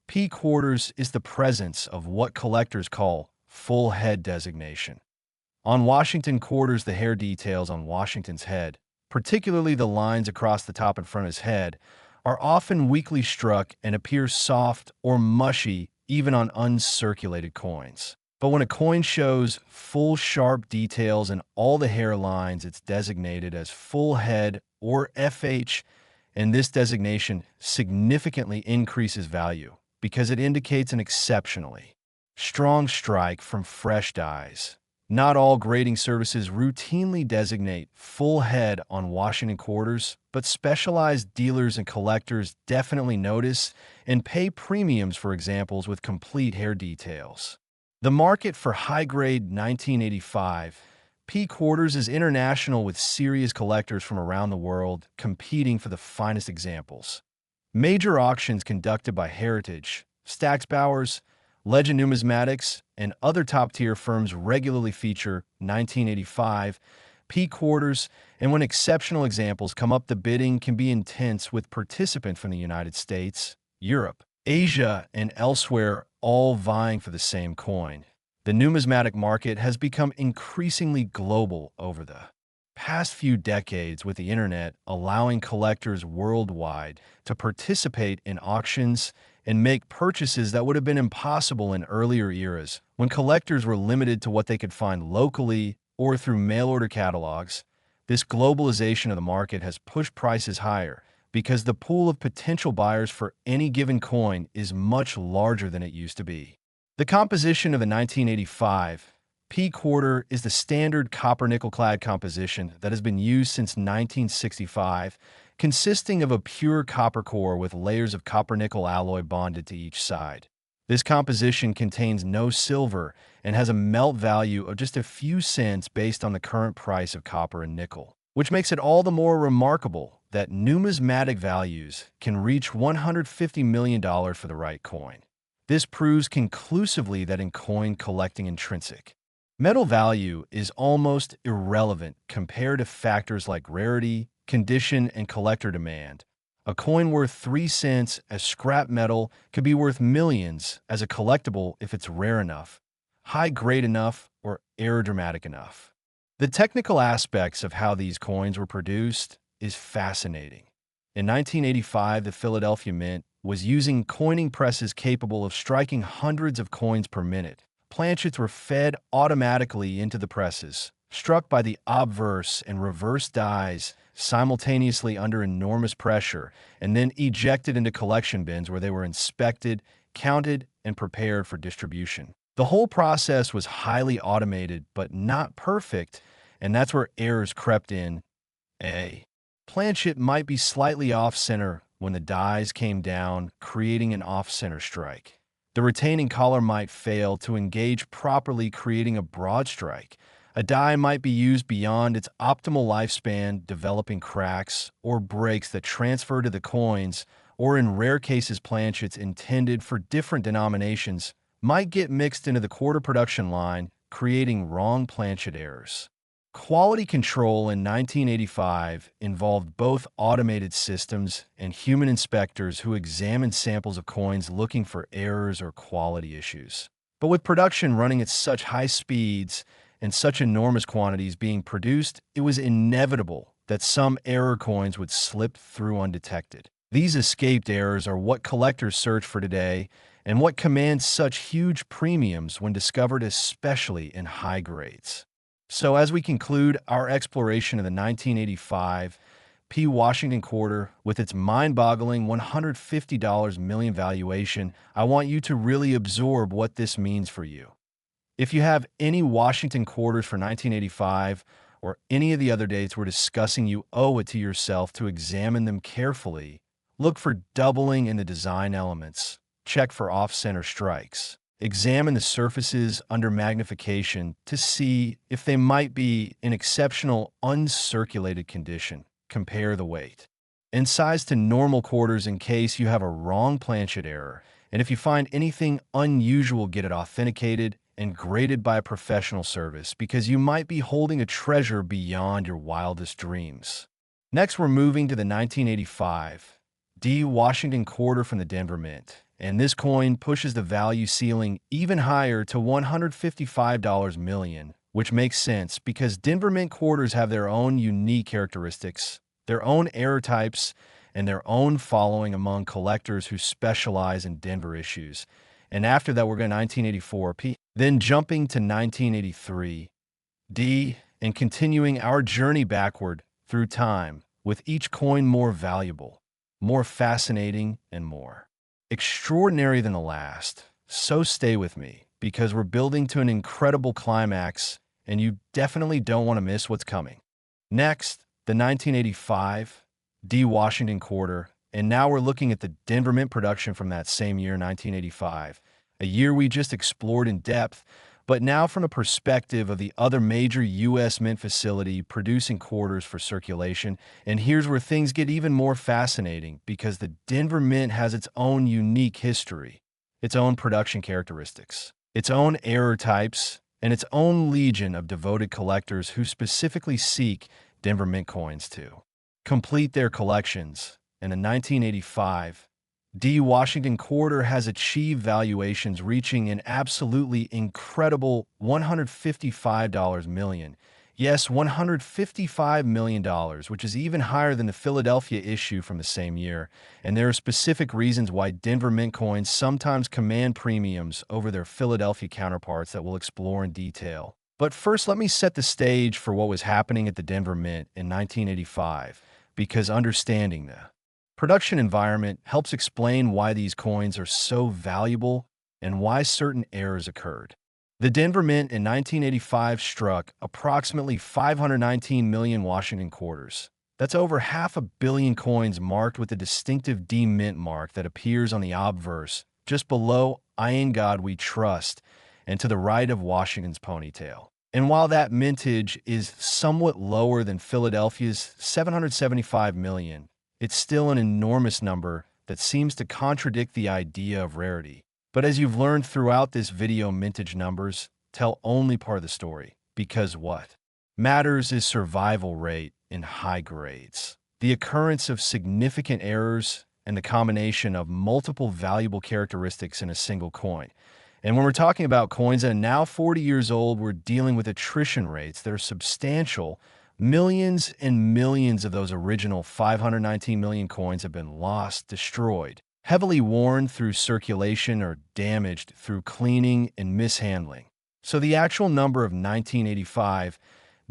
P quarters is the presence of what collectors call full head designation. On Washington quarters, the hair details on Washington's head, particularly the lines across the top and front of his head, are often weakly struck and appear soft or mushy even on uncirculated coins. But when a coin shows full sharp details in all the hairlines, it's designated as full head or FH, and this designation significantly increases value because it indicates an exceptionally strong strike from fresh dies. Not all grading services routinely designate full head on Washington quarters, but specialized dealers and collectors definitely notice and pay premiums for examples with complete hair details. The market for high-grade 1985 P quarters is international, with serious collectors from around the world competing for the finest examples. Major auctions conducted by Heritage, Stack's Bowers, Legend Numismatics, and other top-tier firms regularly feature 1985 P quarters, and when exceptional examples come up, the bidding can be intense, with participants from the United States, Europe, Asia, and elsewhere all vying for the same coin. The numismatic market has become increasingly global over the past few decades, with the internet allowing collectors worldwide to participate in auctions and make purchases that would have been impossible in earlier eras, when collectors were limited to what they could find locally or through mail-order catalogs. This globalization of the market has pushed prices higher because the pool of potential buyers for any given coin is much larger than it used to be. The composition of the 1985 P quarter is the standard copper-nickel-clad composition that has been used since 1965, consisting of a pure copper core with layers of copper-nickel alloy bonded to each side. This composition contains no silver and has a melt value of just a few cents based on the current price of copper and nickel, which makes it all the more remarkable that numismatic values can reach $150 million for the right coin. This proves conclusively that in coin collecting intrinsic metal value is almost irrelevant compared to factors like rarity, condition, and collector demand. A coin worth 3 cents as scrap metal could be worth millions as a collectible if it's rare enough, high grade enough, or aerodramatic enough. The technical aspects of how these coins were produced is fascinating. In 1985, the Philadelphia Mint was using coining presses capable of striking hundreds of coins per minute. Planchets were fed automatically into the presses, struck by the obverse and reverse dies simultaneously under enormous pressure, and then ejected into collection bins where they were inspected, counted, and prepared for distribution. The whole process was highly automated, but not perfect, and that's where errors crept in. A planchet might be slightly off-center when the dies came down, creating an off-center strike. The retaining collar might fail to engage properly, creating a broad strike. A die might be used beyond its optimal lifespan, developing cracks or breaks that transfer to the coins, or in rare cases, planchets intended for different denominations might get mixed into the quarter production line, creating wrong planchet errors. Quality control in 1985 involved both automated systems and human inspectors who examined samples of coins looking for errors or quality issues. But with production running at such high speeds and such enormous quantities being produced, it was inevitable that some error coins would slip through undetected. These escaped errors are what collectors search for today and what commands such huge premiums when discovered, especially in high grades. So as we conclude our exploration of the 1985 P. Washington quarter with its mind-boggling $150 million valuation, I want you to really absorb what this means for you. If you have any Washington quarters for 1985 or any of the other dates we're discussing, you owe it to yourself to examine them carefully. Look for doubling in the design elements. Check for off-center strikes. Examine the surfaces under magnification to see if they might be in exceptional uncirculated condition. Compare the weight and size to normal quarters in case you have a wrong planchet error. And if you find anything unusual, get it authenticated and graded by a professional service, because you might be holding a treasure beyond your wildest dreams. Next, we're moving to the 1985 D. Washington quarter from the Denver Mint. And this coin pushes the value ceiling even higher to $155 million, which makes sense because Denver Mint quarters have their own unique characteristics, their own error types, and their own following among collectors who specialize in Denver issues. And after that, we're going to 1984 P. Then jumping to 1983 D, and continuing our journey backward through time, with each coin more valuable, more fascinating, and more extraordinary than the last. So stay with me, because we're building to an incredible climax, and you definitely don't want to miss what's coming. Next, the 1985 D. Washington quarter, and now we're looking at the Denver Mint production from that same year, 1985, a year we just explored in depth, but now from a perspective of the other major U.S. mint facility producing quarters for circulation. And here's where things get even more fascinating, because the Denver Mint has its own unique history, its own production characteristics, its own error types, and its own legion of devoted collectors who specifically seek Denver Mint coins to complete their collections. And the 1985 D. Washington quarter has achieved valuations reaching an absolutely incredible $155 million. Yes, $155 million, which is even higher than the Philadelphia issue from the same year. And there are specific reasons why Denver Mint coins sometimes command premiums over their Philadelphia counterparts that we'll explore in detail. But first, let me set the stage for what was happening at the Denver Mint in 1985, because understanding the production environment helps explain why these coins are so valuable and why certain errors occurred. The Denver Mint in 1985 struck approximately 519 million Washington quarters. That's over 500 million coins marked with the distinctive D Mint mark that appears on the obverse just below "In God We Trust," and to the right of Washington's ponytail. And while that mintage is somewhat lower than Philadelphia's 775 million, it's still an enormous number that seems to contradict the idea of rarity. But as you've learned throughout this video, mintage numbers tell only part of the story. Because what matters is survival rate in high grades, the occurrence of significant errors, and the combination of multiple valuable characteristics in a single coin. And when we're talking about coins that are now 40 years old, we're dealing with attrition rates that are substantial. Millions and millions of those original 519 million coins have been lost, destroyed, heavily worn through circulation, or damaged through cleaning and mishandling. So the actual number of 1985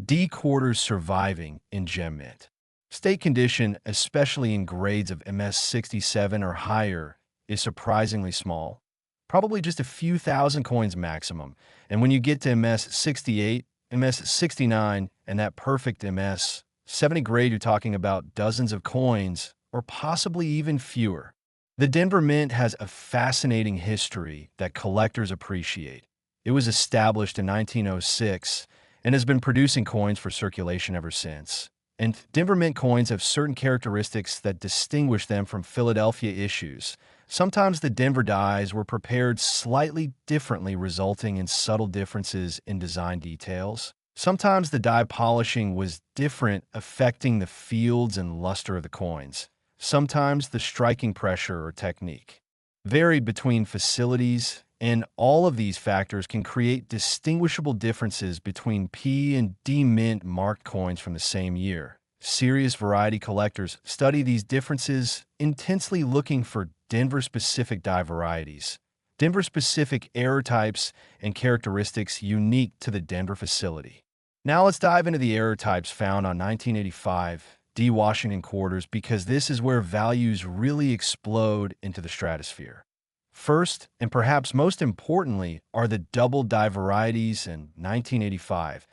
D quarters surviving in gem mint state condition, especially in grades of MS67 or higher, is surprisingly small. Probably just a few thousand coins maximum. And when you get to MS68, MS69, and that perfect MS70 grade, you're talking about dozens of coins, or possibly even fewer. The Denver Mint has a fascinating history that collectors appreciate. It was established in 1906 and has been producing coins for circulation ever since. And Denver Mint coins have certain characteristics that distinguish them from Philadelphia issues. Sometimes the Denver dies were prepared slightly differently, resulting in subtle differences in design details. Sometimes the die polishing was different, affecting the fields and luster of the coins. Sometimes the striking pressure or technique varied between facilities, and all of these factors can create distinguishable differences between P and D mint marked coins from the same year. Serious variety collectors study these differences intensely, looking for Denver-specific die varieties, Denver-specific error types, and characteristics unique to the Denver facility. Now let's dive into the error types found on 1985 D Washington quarters, because this is where values really explode into the stratosphere. First, and perhaps most importantly, are the double die varieties. In 1985,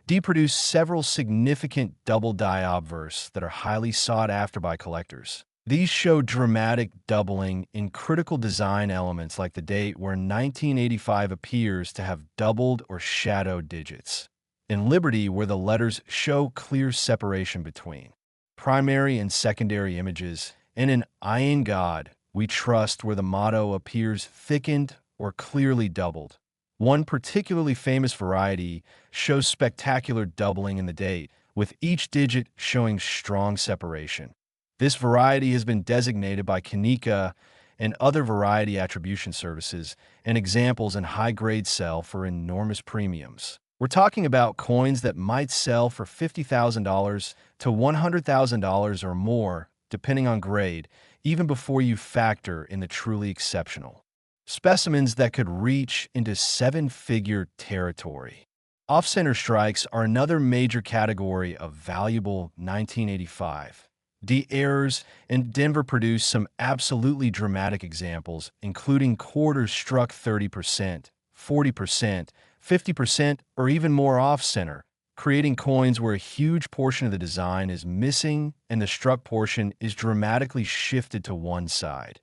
D produced several significant double die obverse that are highly sought after by collectors. These show dramatic doubling in critical design elements, like the date where 1985 appears to have doubled or shadowed digits. In Liberty, where the letters show clear separation between primary and secondary images, and in God We Trust, where the motto appears thickened or clearly doubled. One particularly famous variety shows spectacular doubling in the date, with each digit showing strong separation. This variety has been designated by Kanika and other variety attribution services, and examples in high-grade sell for enormous premiums. We're talking about coins that might sell for $50,000 to $100,000 or more, depending on grade, even before you factor in the truly exceptional specimens that could reach into seven-figure territory. Off-center strikes are another major category of valuable 1985 D errors, and Denver produced some absolutely dramatic examples, including quarters struck 30%, 40%, 50%, or even more off-center, creating coins where a huge portion of the design is missing and the struck portion is dramatically shifted to one side.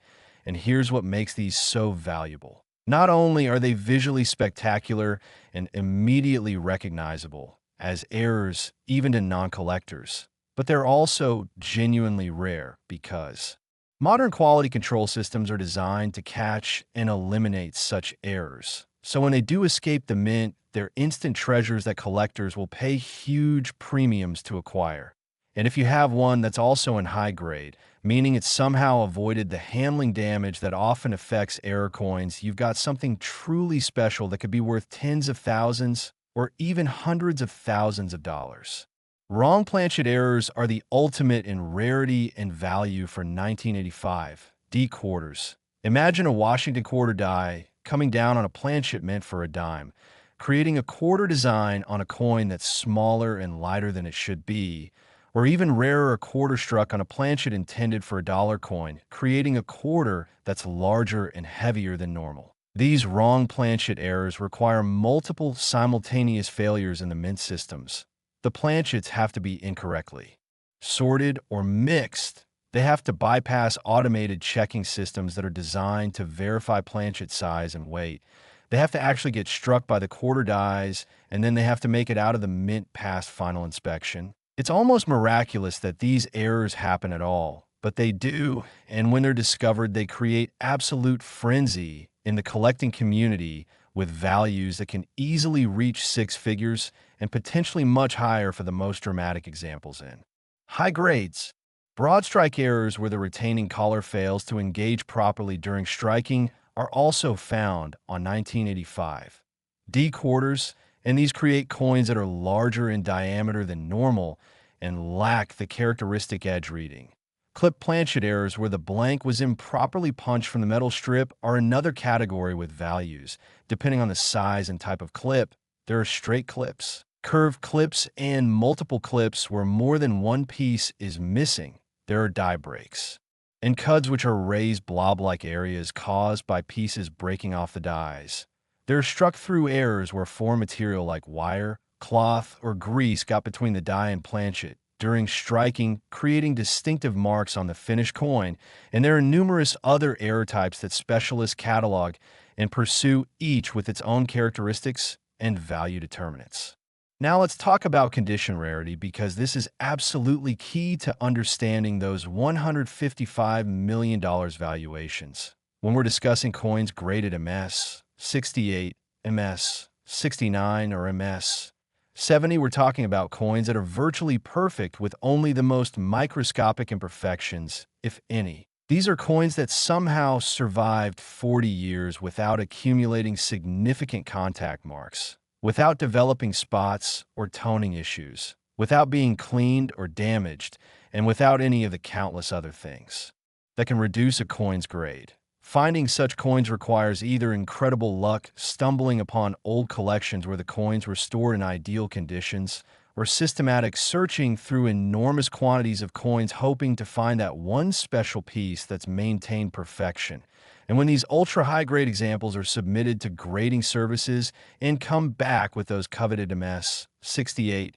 And here's what makes these so valuable. Not only are they visually spectacular and immediately recognizable as errors even to non-collectors, but they're also genuinely rare, because modern quality control systems are designed to catch and eliminate such errors. So when they do escape the mint, they're instant treasures that collectors will pay huge premiums to acquire. And if you have one that's also in high grade, meaning it's somehow avoided the handling damage that often affects error coins, you've got something truly special that could be worth tens of thousands or even hundreds of thousands of dollars. Wrong planchet errors are the ultimate in rarity and value for 1985 D quarters. Imagine a Washington quarter die coming down on a planchet meant for a dime, creating a quarter design on a coin that's smaller and lighter than it should be, or even rarer, a quarter struck on a planchet intended for a dollar coin, creating a quarter that's larger and heavier than normal. These wrong planchet errors require multiple simultaneous failures in the mint systems. The planchets have to be incorrectly sorted or mixed, They have to bypass automated checking systems that are designed to verify planchet size and weight. They have to actually get struck by the quarter dies, and then they have to make it out of the mint past final inspection. It's almost miraculous that these errors happen at all, but they do, and when they're discovered, they create absolute frenzy in the collecting community with values that can easily reach six figures and potentially much higher for the most dramatic examples in high grades. Broad strike errors where the retaining collar fails to engage properly during striking are also found on 1985 D quarters, and these create coins that are larger in diameter than normal and lack the characteristic edge reading. Clip planchet errors where the blank was improperly punched from the metal strip are another category with values. Depending on the size and type of clip, there are straight clips, curved clips, and multiple clips where more than one piece is missing. There are die breaks, and cuds, which are raised blob-like areas caused by pieces breaking off the dies. There are struck-through errors where foreign material like wire, cloth, or grease got between the die and planchet during striking, creating distinctive marks on the finished coin, and there are numerous other error types that specialists catalog and pursue, each with its own characteristics and value determinants. Now let's talk about condition rarity, because this is absolutely key to understanding those $155 million valuations. When we're discussing coins graded MS 68, MS 69, or MS 70, we're talking about coins that are virtually perfect with only the most microscopic imperfections, if any. These are coins that somehow survived 40 years without accumulating significant contact marks, without developing spots or toning issues, without being cleaned or damaged, and without any of the countless other things that can reduce a coin's grade. Finding such coins requires either incredible luck, stumbling upon old collections where the coins were stored in ideal conditions, or systematic searching through enormous quantities of coins hoping to find that one special piece that's maintained perfection. And when these ultra-high-grade examples are submitted to grading services and come back with those coveted MS 68,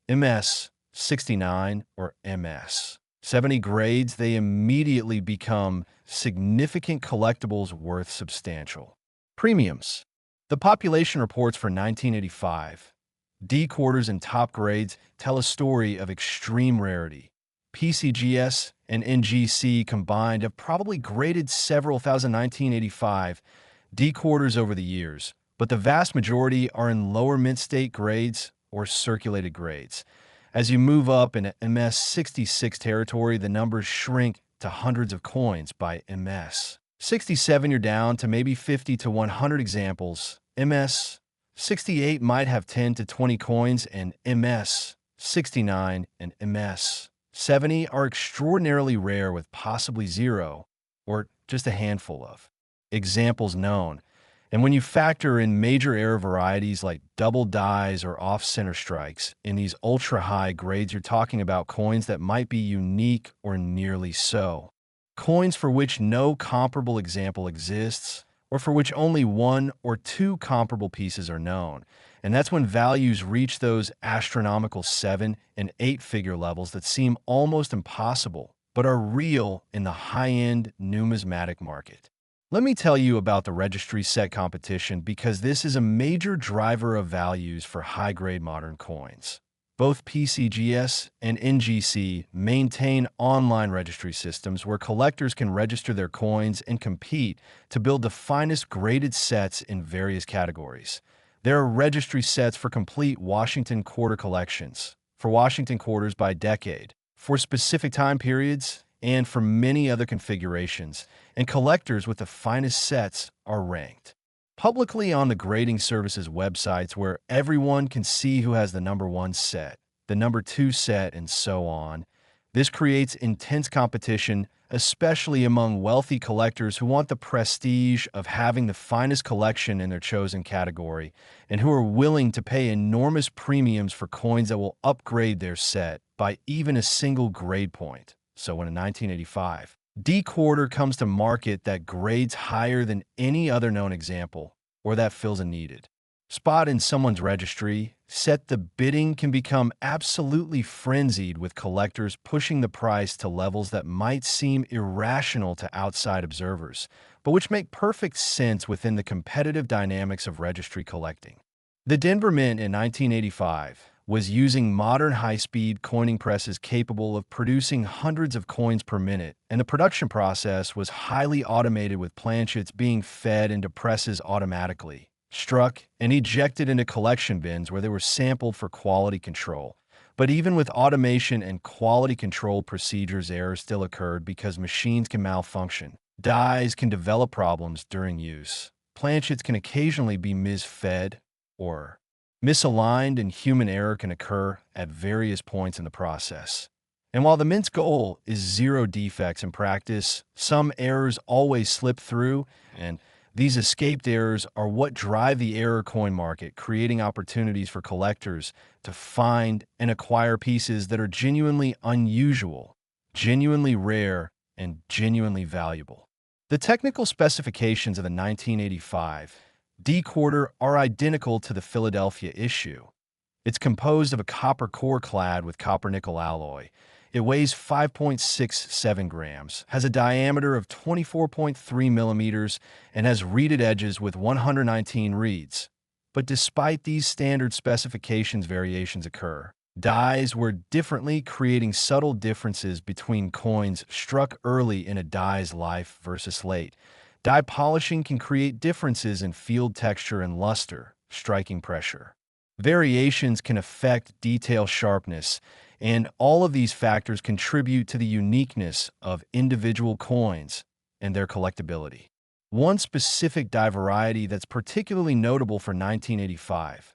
MS 69, or MS 70 grades, they immediately become significant collectibles worth substantial premiums. The population reports for 1985 D quarters and top grades tell a story of extreme rarity. PCGS and NGC combined have probably graded several thousand 1985 D quarters over the years, but the vast majority are in lower mint state grades or circulated grades. As you move up in MS 66 territory, the numbers shrink to hundreds of coins. By MS 67, you're down to maybe 50 to 100 examples. MS 68 might have 10 to 20 coins, and MS 69 and MS 70 are extraordinarily rare with possibly zero or just a handful of examples known. And when you factor in major error varieties like double dies or off-center strikes, in these ultra-high grades, you're talking about coins that might be unique or nearly so. Coins for which no comparable example exists, or for which only one or two comparable pieces are known. And that's when values reach those astronomical 7- and 8-figure levels that seem almost impossible, but are real in the high-end numismatic market. Let me tell you about the registry set competition, because this is a major driver of values for high-grade modern coins. Both PCGS and NGC maintain online registry systems where collectors can register their coins and compete to build the finest graded sets in various categories. There are registry sets for complete Washington quarter collections, for Washington quarters by decade, for specific time periods, and for many other configurations, and collectors with the finest sets are ranked publicly on the grading services websites, where everyone can see who has the number 1 set, the number 2 set, and so on. This creates intense competition, especially among wealthy collectors who want the prestige of having the finest collection in their chosen category, and who are willing to pay enormous premiums for coins that will upgrade their set by even a single grade point. So when in 1985, D quarter comes to market that grades higher than any other known example, or that fills a needed spot in someone's registry, set, the bidding can become absolutely frenzied, with collectors pushing the price to levels that might seem irrational to outside observers, but which make perfect sense within the competitive dynamics of registry collecting. The Denver Mint in 1985 was using modern high-speed coining presses capable of producing hundreds of coins per minute, and the production process was highly automated, with planchets being fed into presses automatically, struck, and ejected into collection bins where they were sampled for quality control. But even with automation and quality control procedures, errors still occurred because machines can malfunction. Dies can develop problems during use. Planchets can occasionally be misfed or misaligned, and human error can occur at various points in the process. And while the Mint's goal is zero defects in practice, some errors always slip through, and these escaped errors are what drive the error coin market, creating opportunities for collectors to find and acquire pieces that are genuinely unusual, genuinely rare, and genuinely valuable. The technical specifications of the 1985 D quarter are identical to the Philadelphia issue. It's composed of a copper core clad with copper-nickel alloy. It weighs 5.67 grams, has a diameter of 24.3 millimeters, and has reeded edges with 119 reeds. But despite these standard specifications, variations occur. Dies were differently, creating subtle differences between coins struck early in a die's life versus late. Die polishing can create differences in field texture and luster, striking pressure. Variations can affect detail sharpness, and all of these factors contribute to the uniqueness of individual coins and their collectability. One specific die variety that's particularly notable for 1985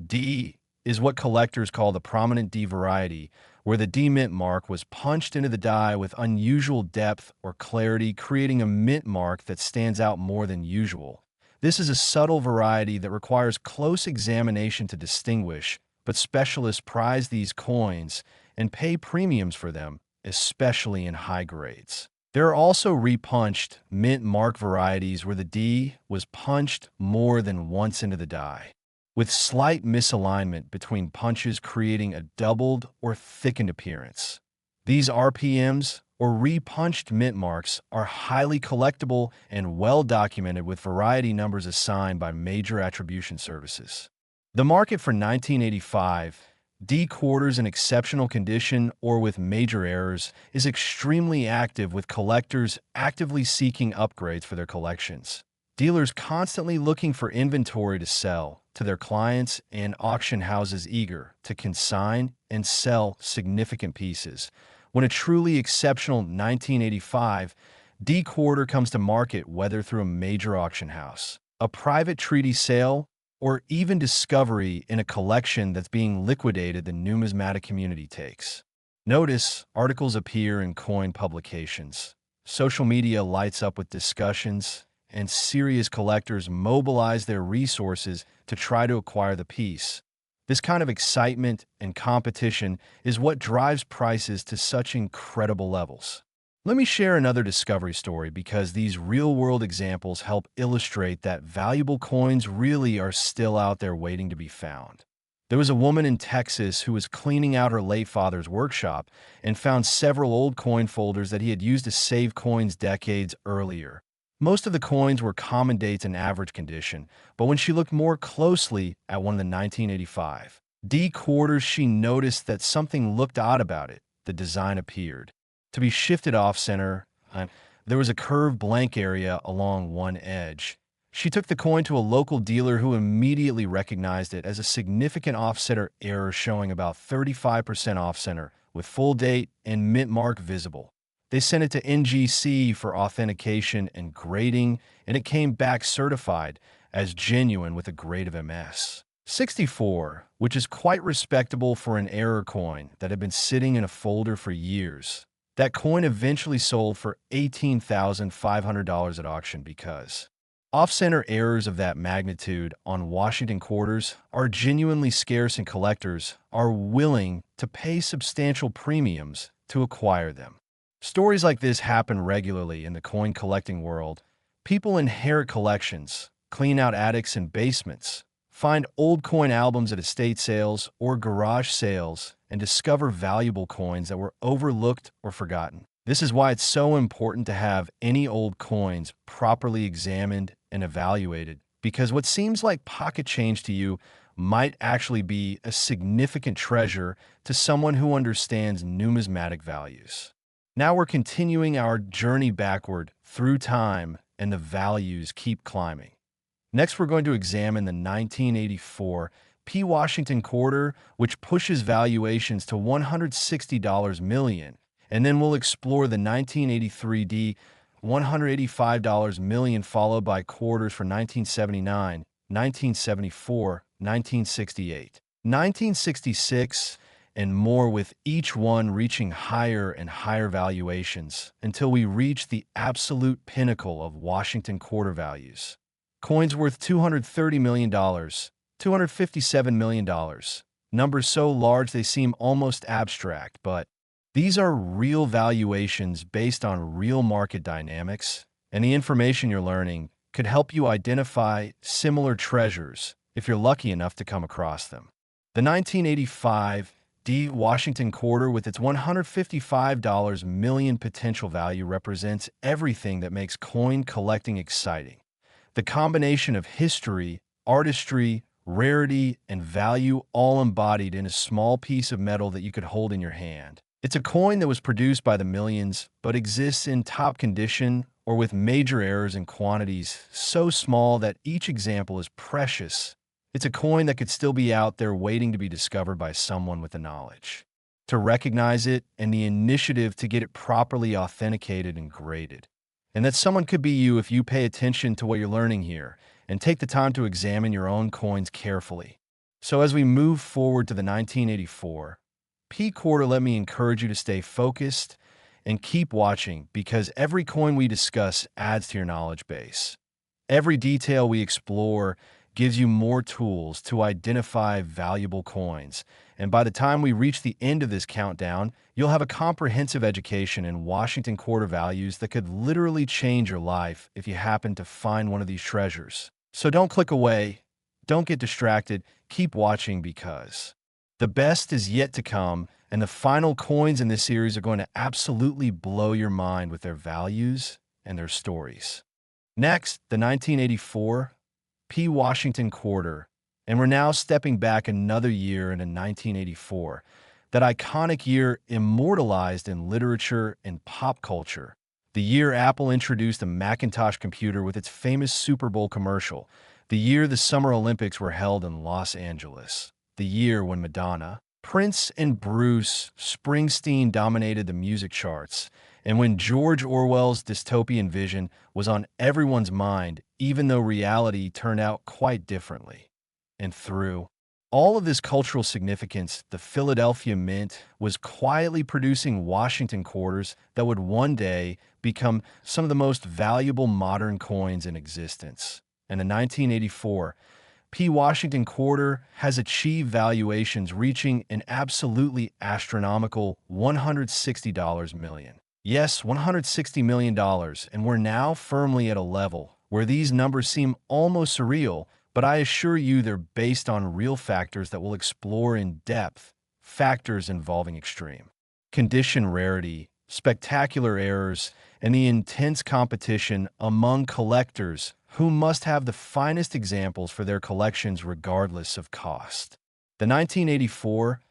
D is what collectors call the prominent D variety, where the D mint mark was punched into the die with unusual depth or clarity, creating a mint mark that stands out more than usual. This is a subtle variety that requires close examination to distinguish, but specialists prize these coins and pay premiums for them, especially in high grades. There are also repunched mint mark varieties where the D was punched more than once into the die, with slight misalignment between punches creating a doubled or thickened appearance. These RPMs, or repunched mint marks, are highly collectible and well documented, with variety numbers assigned by major attribution services. The market for 1985 D quarters in exceptional condition or with major errors is extremely active, with collectors actively seeking upgrades for their collections. Dealers constantly looking for inventory to sell to their clients, and auction houses eager to consign and sell significant pieces. When a truly exceptional 1985 D quarter comes to market, whether through a major auction house, a private treaty sale, or even discovery in a collection that's being liquidated, the numismatic community takes notice. Articles appear in coin publications. Social media lights up with discussions, and serious collectors mobilize their resources to try to acquire the piece. This kind of excitement and competition is what drives prices to such incredible levels. Let me share another discovery story, because these real-world examples help illustrate that valuable coins really are still out there waiting to be found. There was a woman in Texas who was cleaning out her late father's workshop and found several old coin folders that he had used to save coins decades earlier. Most of the coins were common dates and average condition, but when she looked more closely at one of the 1985 D quarters, she noticed that something looked odd about it. The design appeared to be shifted off-center. There was a curved blank area along one edge. She took the coin to a local dealer who immediately recognized it as a significant off-center error, showing about 35% off-center, with full date and mint mark visible. They sent it to NGC for authentication and grading, and it came back certified as genuine with a grade of MS 64, which is quite respectable for an error coin that had been sitting in a folder for years. That coin eventually sold for $18,500 at auction, because off-center errors of that magnitude on Washington quarters are genuinely scarce, and collectors are willing to pay substantial premiums to acquire them. Stories like this happen regularly in the coin collecting world. People inherit collections, clean out attics and basements, Find old coin albums at estate sales or garage sales and discover valuable coins that were overlooked or forgotten. This is why it's so important to have any old coins properly examined and evaluated, because what seems like pocket change to you might actually be a significant treasure to someone who understands numismatic values. Now we're continuing our journey backward through time, and the values keep climbing. Next, we're going to examine the 1984 P. Washington quarter, which pushes valuations to $160 million. And then we'll explore the 1983 D, $185 million, followed by quarters for 1979, 1974, 1968, 1966, and more, with each one reaching higher and higher valuations until we reach the absolute pinnacle of Washington quarter values. Coins worth $230 million, $257 million. Numbers so large they seem almost abstract, but these are real valuations based on real market dynamics, and the information you're learning could help you identify similar treasures if you're lucky enough to come across them. The 1985 D. Washington quarter, with its $155 million potential value, represents everything that makes coin collecting exciting. The combination of history, artistry, rarity, and value, all embodied in a small piece of metal that you could hold in your hand. It's a coin that was produced by the millions, but exists in top condition or with major errors in quantities so small that each example is precious. It's a coin that could still be out there waiting to be discovered by someone with the knowledge to recognize it and the initiative to get it properly authenticated and graded. And that someone could be you if you pay attention to what you're learning here and take the time to examine your own coins carefully. So as we move forward to the 1984 P quarter, let me encourage you to stay focused and keep watching, because every coin we discuss adds to your knowledge base. Every detail we explore gives you more tools to identify valuable coins. And by the time we reach the end of this countdown, you'll have a comprehensive education in Washington quarter values that could literally change your life if you happen to find one of these treasures. So don't click away, don't get distracted, keep watching, because the best is yet to come, and the final coins in this series are going to absolutely blow your mind with their values and their stories. Next, the 1984 P. Washington quarter, and we're now stepping back another year into 1984, that iconic year immortalized in literature and pop culture. The year Apple introduced the Macintosh computer with its famous Super Bowl commercial. The year the Summer Olympics were held in Los Angeles. The year when Madonna, Prince, and Bruce Springsteen dominated the music charts, and when George Orwell's dystopian vision was on everyone's mind, even though reality turned out quite differently. And through all of this cultural significance, the Philadelphia Mint was quietly producing Washington quarters that would one day become some of the most valuable modern coins in existence. And the 1984 P. Washington quarter has achieved valuations reaching an absolutely astronomical $160 million. Yes, $160 million, and we're now firmly at a level where these numbers seem almost surreal, but I assure you they're based on real factors that we'll explore in depth, factors involving extreme condition, rarity, spectacular errors, and the intense competition among collectors who must have the finest examples for their collections regardless of cost. The 1984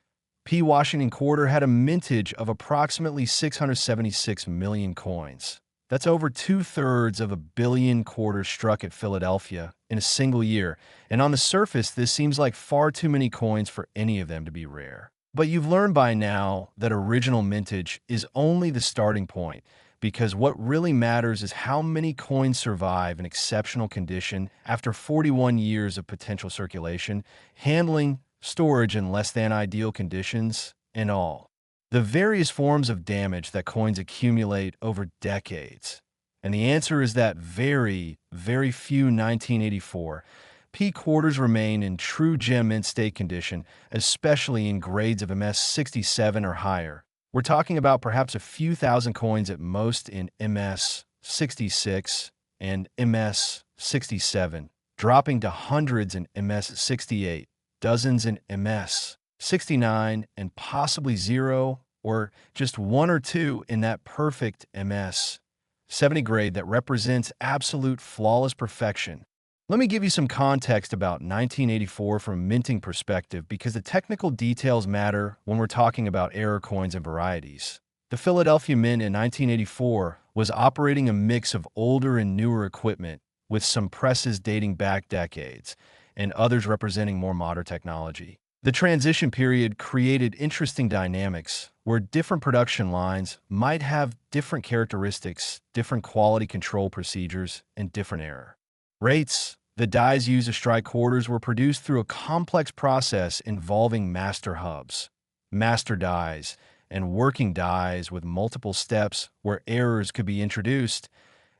P. Washington quarter had a mintage of approximately 676 million coins. That's over 2/3 of a billion quarters struck at Philadelphia in a single year, and on the surface this seems like far too many coins for any of them to be rare. But you've learned by now that original mintage is only the starting point, because what really matters is how many coins survive in exceptional condition after 41 years of potential circulation, handling, storage in less than ideal conditions, and all the various forms of damage that coins accumulate over decades. And the answer is that very, very few 1984 P quarters remain in true gem mint state condition, especially in grades of MS 67 or higher. We're talking about perhaps a few thousand coins at most in MS 66 and MS 67, dropping to hundreds in MS-68, dozens in MS-69, and possibly zero or just one or two in that perfect MS-70 grade that represents absolute flawless perfection. Let me give you some context about 1984 from a minting perspective because the technical details matter when we're talking about error coins and varieties. The Philadelphia Mint in 1984 was operating a mix of older and newer equipment, with some presses dating back decades and others representing more modern technology. The transition period created interesting dynamics where different production lines might have different characteristics, different quality control procedures, and different error rates. The dies used to strike quarters were produced through a complex process involving master hubs, master dies, and working dies with multiple steps where errors could be introduced.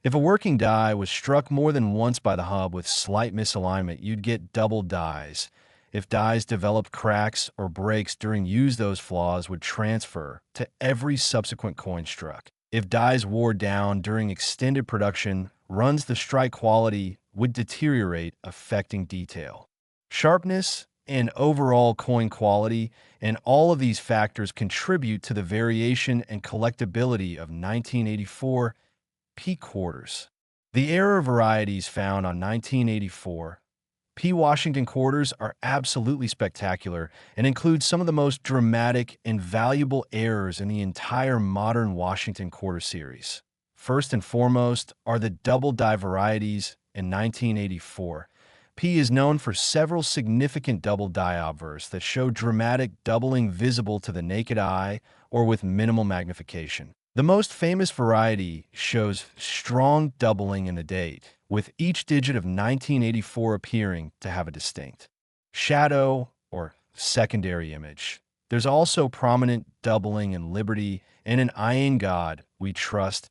If a working die was struck more than once by the hub with slight misalignment, you'd get double dies. If dies developed cracks or breaks during use, those flaws would transfer to every subsequent coin struck. If dies wore down during extended production runs, the strike quality would deteriorate, affecting detail, sharpness, and overall coin quality, and all of these factors contribute to the variation and collectability of 1984 P quarters. The error varieties found on 1984 P Washington quarters are absolutely spectacular and include some of the most dramatic and valuable errors in the entire modern Washington quarter series. First and foremost are the double die varieties in 1984. P is known for several significant double die obverse that show dramatic doubling visible to the naked eye or with minimal magnification. The most famous variety shows strong doubling in the date, with each digit of 1984 appearing to have a distinct shadow or secondary image. There's also prominent doubling in Liberty and in I in God We Trust,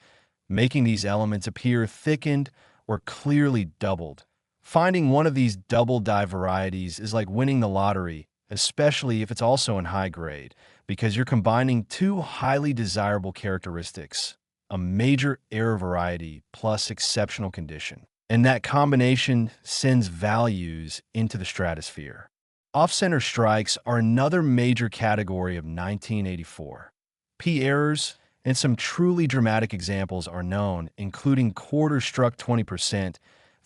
making these elements appear thickened or clearly doubled. Finding one of these double die varieties is like winning the lottery, especially if it's also in high grade, because you're combining two highly desirable characteristics, a major error variety plus exceptional condition. And that combination sends values into the stratosphere. Off-center strikes are another major category of 1984. P errors and some truly dramatic examples are known, including quarters struck 20%,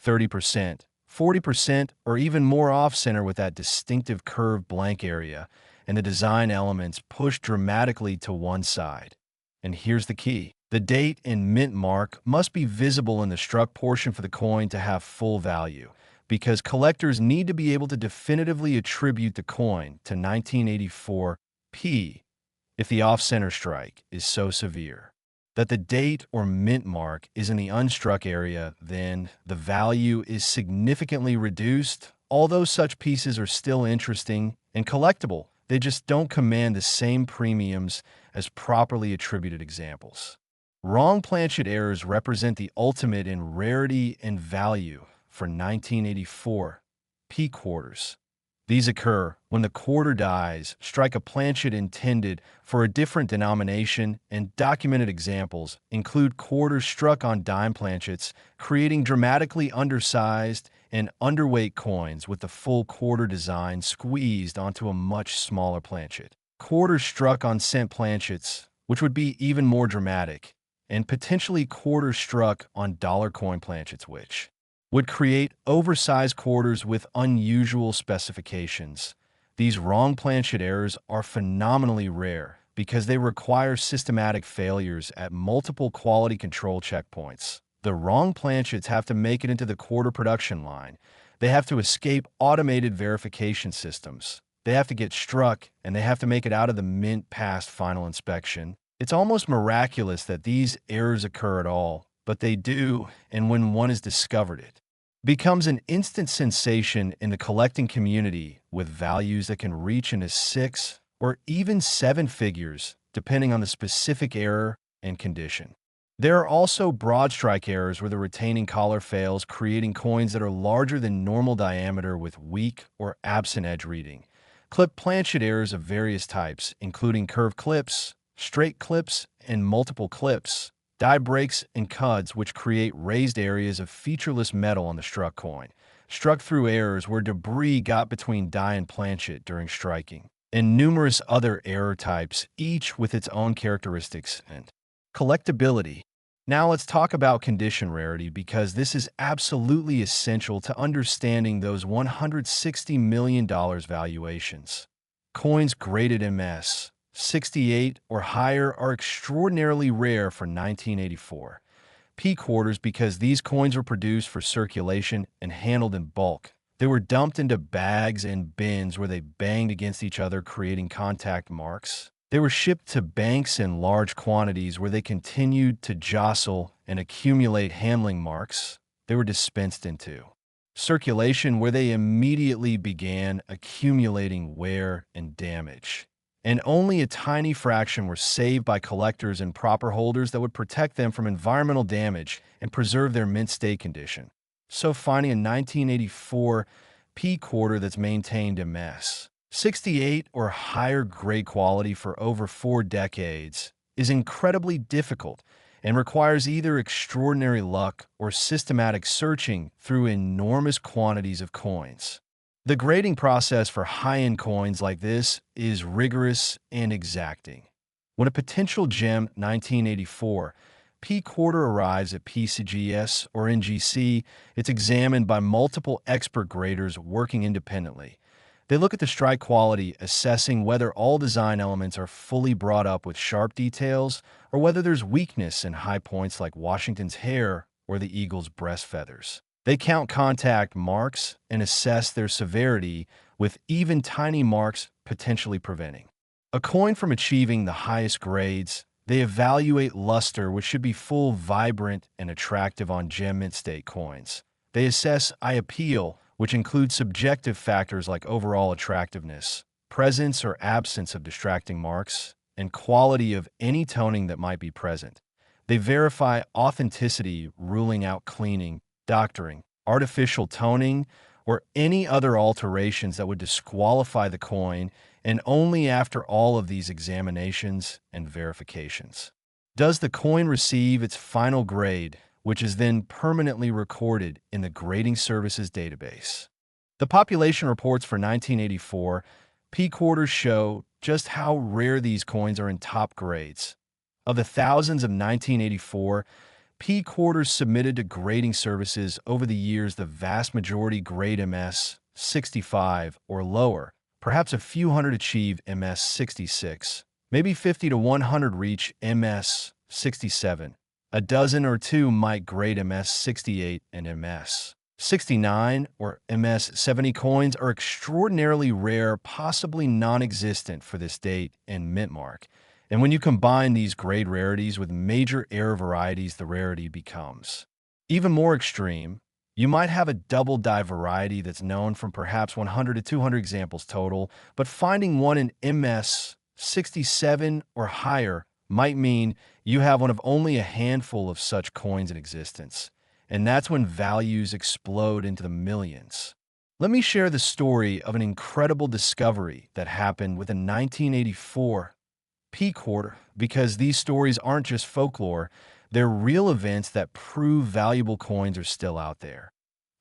30%, 40%, or even more off-center with that distinctive curved blank area, and the design elements pushed dramatically to one side. And here's the key. The date and mint mark must be visible in the struck portion for the coin to have full value, because collectors need to be able to definitively attribute the coin to 1984 P if the off-center strike is so severe that the date or mint mark is in the unstruck area, then the value is significantly reduced. Although such pieces are still interesting and collectible, they just don't command the same premiums as properly attributed examples. Wrong planchet errors represent the ultimate in rarity and value for 1984 P quarters. These occur when the quarter dies strike a planchet intended for a different denomination, and documented examples include quarters struck on dime planchets, creating dramatically undersized and underweight coins with the full quarter design squeezed onto a much smaller planchet. Quarters struck on cent planchets, which would be even more dramatic, and potentially quarters struck on dollar coin planchets, which would create oversized quarters with unusual specifications. These wrong planchet errors are phenomenally rare because they require systematic failures at multiple quality control checkpoints. The wrong planchets have to make it into the quarter production line. They have to escape automated verification systems. They have to get struck, and they have to make it out of the mint past final inspection. It's almost miraculous that these errors occur at all, but they do, and when one is discovered, it becomes an instant sensation in the collecting community with values that can reach into 6 or even 7 figures, depending on the specific error and condition. There are also broad strike errors where the retaining collar fails, creating coins that are larger than normal diameter with weak or absent edge reading. Clip planchet errors of various types, including curved clips, straight clips, and multiple clips, die breaks and cuds which create raised areas of featureless metal on the struck coin, struck through errors where debris got between die and planchet during striking, and numerous other error types, each with its own characteristics and collectability. Now let's talk about condition rarity because this is absolutely essential to understanding those $160 million valuations. Coins graded MS 68 or higher are extraordinarily rare for 1984 P quarters because these coins were produced for circulation and handled in bulk. They were dumped into bags and bins where they banged against each other, creating contact marks. They were shipped to banks in large quantities where they continued to jostle and accumulate handling marks. They were dispensed into circulation where they immediately began accumulating wear and damage. And only a tiny fraction were saved by collectors and proper holders that would protect them from environmental damage and preserve their mint state condition. So finding a 1984 P quarter that's maintained MS 68 or higher grade quality for over 4 decades is incredibly difficult and requires either extraordinary luck or systematic searching through enormous quantities of coins. The grading process for high-end coins like this is rigorous and exacting. When a potential gem 1984 P quarter arrives at PCGS or NGC, it's examined by multiple expert graders working independently. They look at the strike quality, assessing whether all design elements are fully brought up with sharp details or whether there's weakness in high points like Washington's hair or the eagle's breast feathers. They count contact marks and assess their severity, with even tiny marks potentially preventing a coin from achieving the highest grades. They evaluate luster, which should be full, vibrant, and attractive on gem mint state coins. They assess eye appeal, which includes subjective factors like overall attractiveness, presence or absence of distracting marks, and quality of any toning that might be present. They verify authenticity, ruling out cleaning, doctoring, artificial toning, or any other alterations that would disqualify the coin, and only after all of these examinations and verifications does the coin receive its final grade, which is then permanently recorded in the grading services database. The population reports for 1984 P quarters show just how rare these coins are in top grades. Of the thousands of 1984 P quarters submitted to grading services over the years, the vast majority grade MS 65 or lower. Perhaps a few hundred achieve MS 66. Maybe 50 to 100 reach MS 67. A dozen or two might grade MS 68 and MS 69 or MS 70 coins are extraordinarily rare, possibly non-existent for this date and mint mark. And when you combine these grade rarities with major error varieties, the rarity becomes even more extreme. You might have a double die variety that's known from perhaps 100 to 200 examples total, but finding one in MS 67 or higher might mean you have one of only a handful of such coins in existence. And that's when values explode into the millions. Let me share the story of an incredible discovery that happened with a 1984 P quarter, because these stories aren't just folklore, they're real events that prove valuable coins are still out there.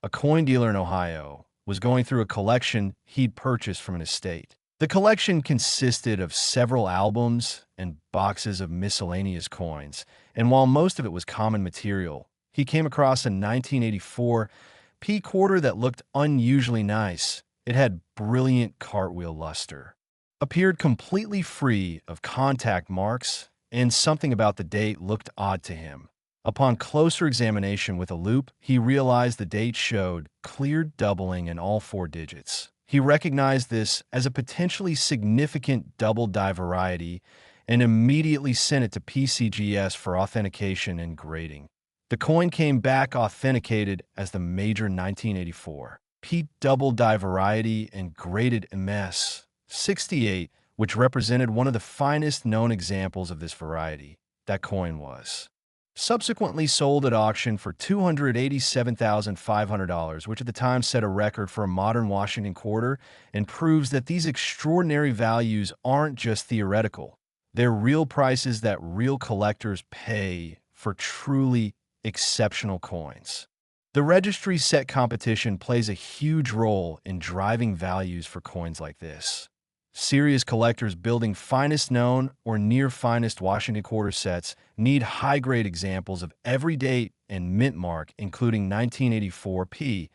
A coin dealer in Ohio was going through a collection he'd purchased from an estate. The collection consisted of several albums and boxes of miscellaneous coins, and while most of it was common material, he came across a 1984 P quarter that looked unusually nice. It had brilliant cartwheel luster, appeared completely free of contact marks, and something about the date looked odd to him. Upon closer examination with a loupe, he realized the date showed clear doubling in all 4 digits. He recognized this as a potentially significant double die variety and immediately sent it to PCGS for authentication and grading. The coin came back authenticated as the major 1984 P double die variety and graded MS 68, which represented one of the finest known examples of this variety. That coin was subsequently sold at auction for $287,500, which at the time set a record for a modern Washington quarter and proves that these extraordinary values aren't just theoretical. They're real prices that real collectors pay for truly exceptional coins. The registry set competition plays a huge role in driving values for coins like this. Serious collectors building finest known or near finest Washington quarter sets need high-grade examples of every date and mint mark, including 1984 P,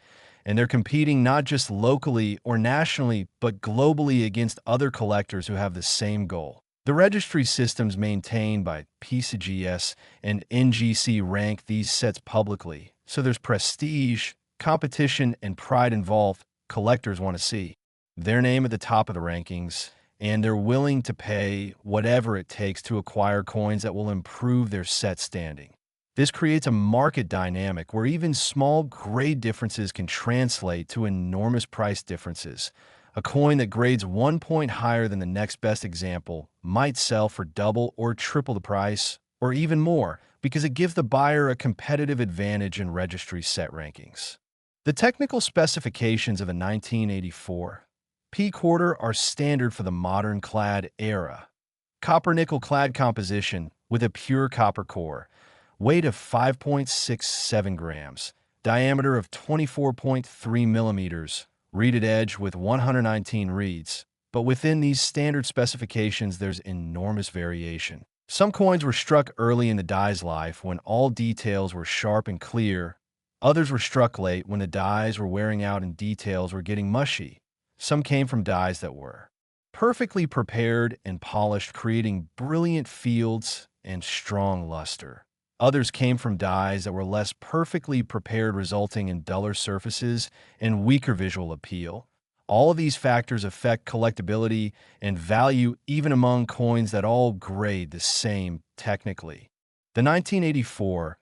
and they're competing not just locally or nationally, but globally against other collectors who have the same goal. The registry systems maintained by PCGS and NGC rank these sets publicly, so there's prestige, competition, and pride involved collectors want to see. Their name at the top of the rankings, and they're willing to pay whatever it takes to acquire coins that will improve their set standing. This creates a market dynamic where even small grade differences can translate to enormous price differences. A coin that grades 1 point higher than the next best example might sell for double or triple the price, or even more, because it gives the buyer a competitive advantage in registry set rankings. The technical specifications of a 1984 P quarter are standard for the modern clad era. Copper nickel clad composition with a pure copper core, weight of 5.67 grams, diameter of 24.3 millimeters, reeded edge with 119 reeds. But within these standard specifications, there's enormous variation. Some coins were struck early in the die's life when all details were sharp and clear. Others were struck late when the dies were wearing out and details were getting mushy. Some came from dies that were perfectly prepared and polished, creating brilliant fields and strong luster. Others came from dies that were less perfectly prepared, resulting in duller surfaces and weaker visual appeal. All of these factors affect collectability and value even among coins that all grade the same technically. The 1984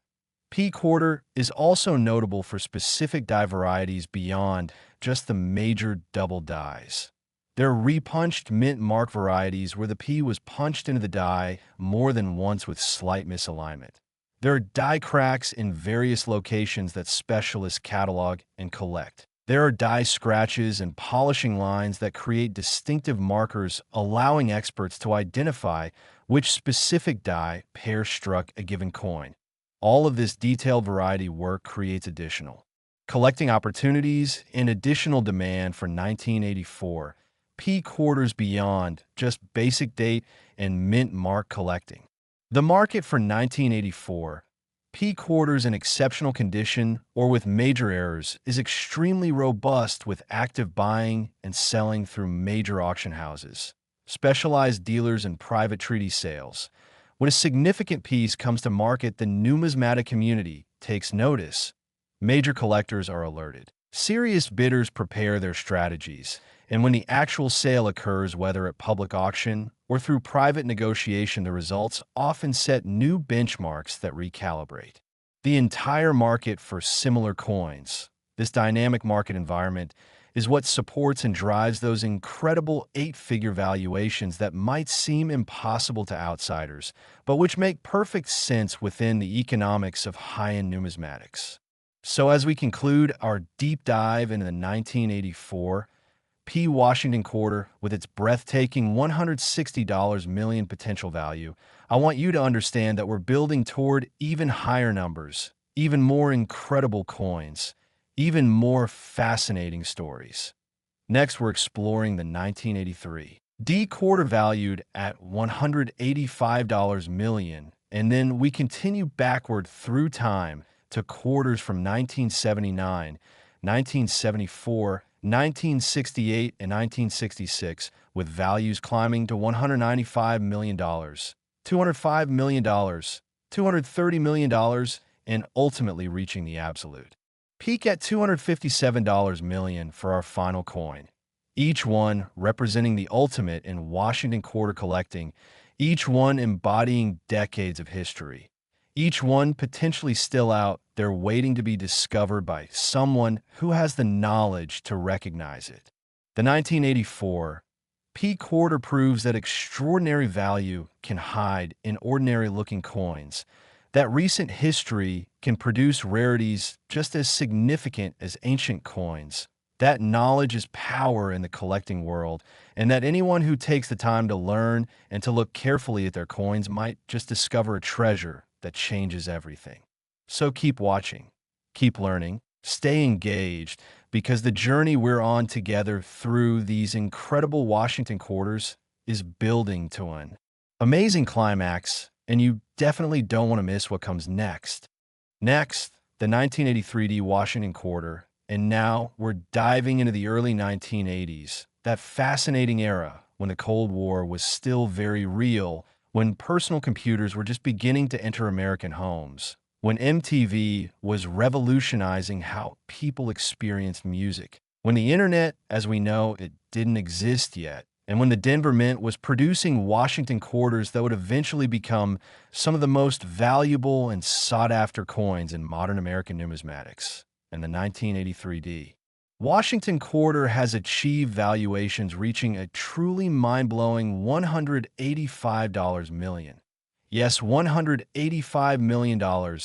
P quarter is also notable for specific die varieties beyond just the major double dies. There are repunched mint mark varieties where the P was punched into the die more than once with slight misalignment. There are die cracks in various locations that specialists catalog and collect. There are die scratches and polishing lines that create distinctive markers, allowing experts to identify which specific die pair struck a given coin. All of this detailed variety work creates additional collecting opportunities and additional demand for 1984 P quarters beyond just basic date and mint mark collecting. The market for 1984 P quarters in exceptional condition or with major errors is extremely robust, with active buying and selling through major auction houses, specialized dealers, and private treaty sales. When a significant piece comes to market, the numismatic community takes notice. Major collectors are alerted. Serious bidders prepare their strategies, and when the actual sale occurs, whether at public auction or through private negotiation, the results often set new benchmarks that recalibrate the entire market for similar coins. This dynamic market environment is what supports and drives those incredible 8-figure valuations that might seem impossible to outsiders, but which make perfect sense within the economics of high-end numismatics. So as we conclude our deep dive into the 1984 P Washington quarter with its breathtaking $160 million potential value, I want you to understand that we're building toward even higher numbers, even more incredible coins, even more fascinating stories. Next, we're exploring the 1983 D quarter valued at $185 million, and then we continue backward through time to quarters from 1979, 1974, 1968, and 1966, with values climbing to $195 million, $205 million, $230 million, and ultimately reaching the absolute peak at $257 million for our final coin. Each one representing the ultimate in Washington quarter collecting, each one embodying decades of history. Each one potentially still out there waiting to be discovered by someone who has the knowledge to recognize it. The 1984 P quarter proves that extraordinary value can hide in ordinary-looking coins, that recent history can produce rarities just as significant as ancient coins, that knowledge is power in the collecting world, and that anyone who takes the time to learn and to look carefully at their coins might just discover a treasure that changes everything. So keep watching, keep learning, stay engaged, because the journey we're on together through these incredible Washington quarters is building to an amazing climax, and you definitely don't want to miss what comes next. Next, the 1983 Washington quarter, and now we're diving into the early 1980s, that fascinating era when the Cold War was still very real, when personal computers were just beginning to enter American homes, when MTV was revolutionizing how people experienced music, when the internet, as we know it, didn't exist yet, and when the Denver Mint was producing Washington quarters that would eventually become some of the most valuable and sought-after coins in modern American numismatics, and the 1983 D. Washington quarter has achieved valuations reaching a truly mind-blowing $185 million. Yes, $185 million,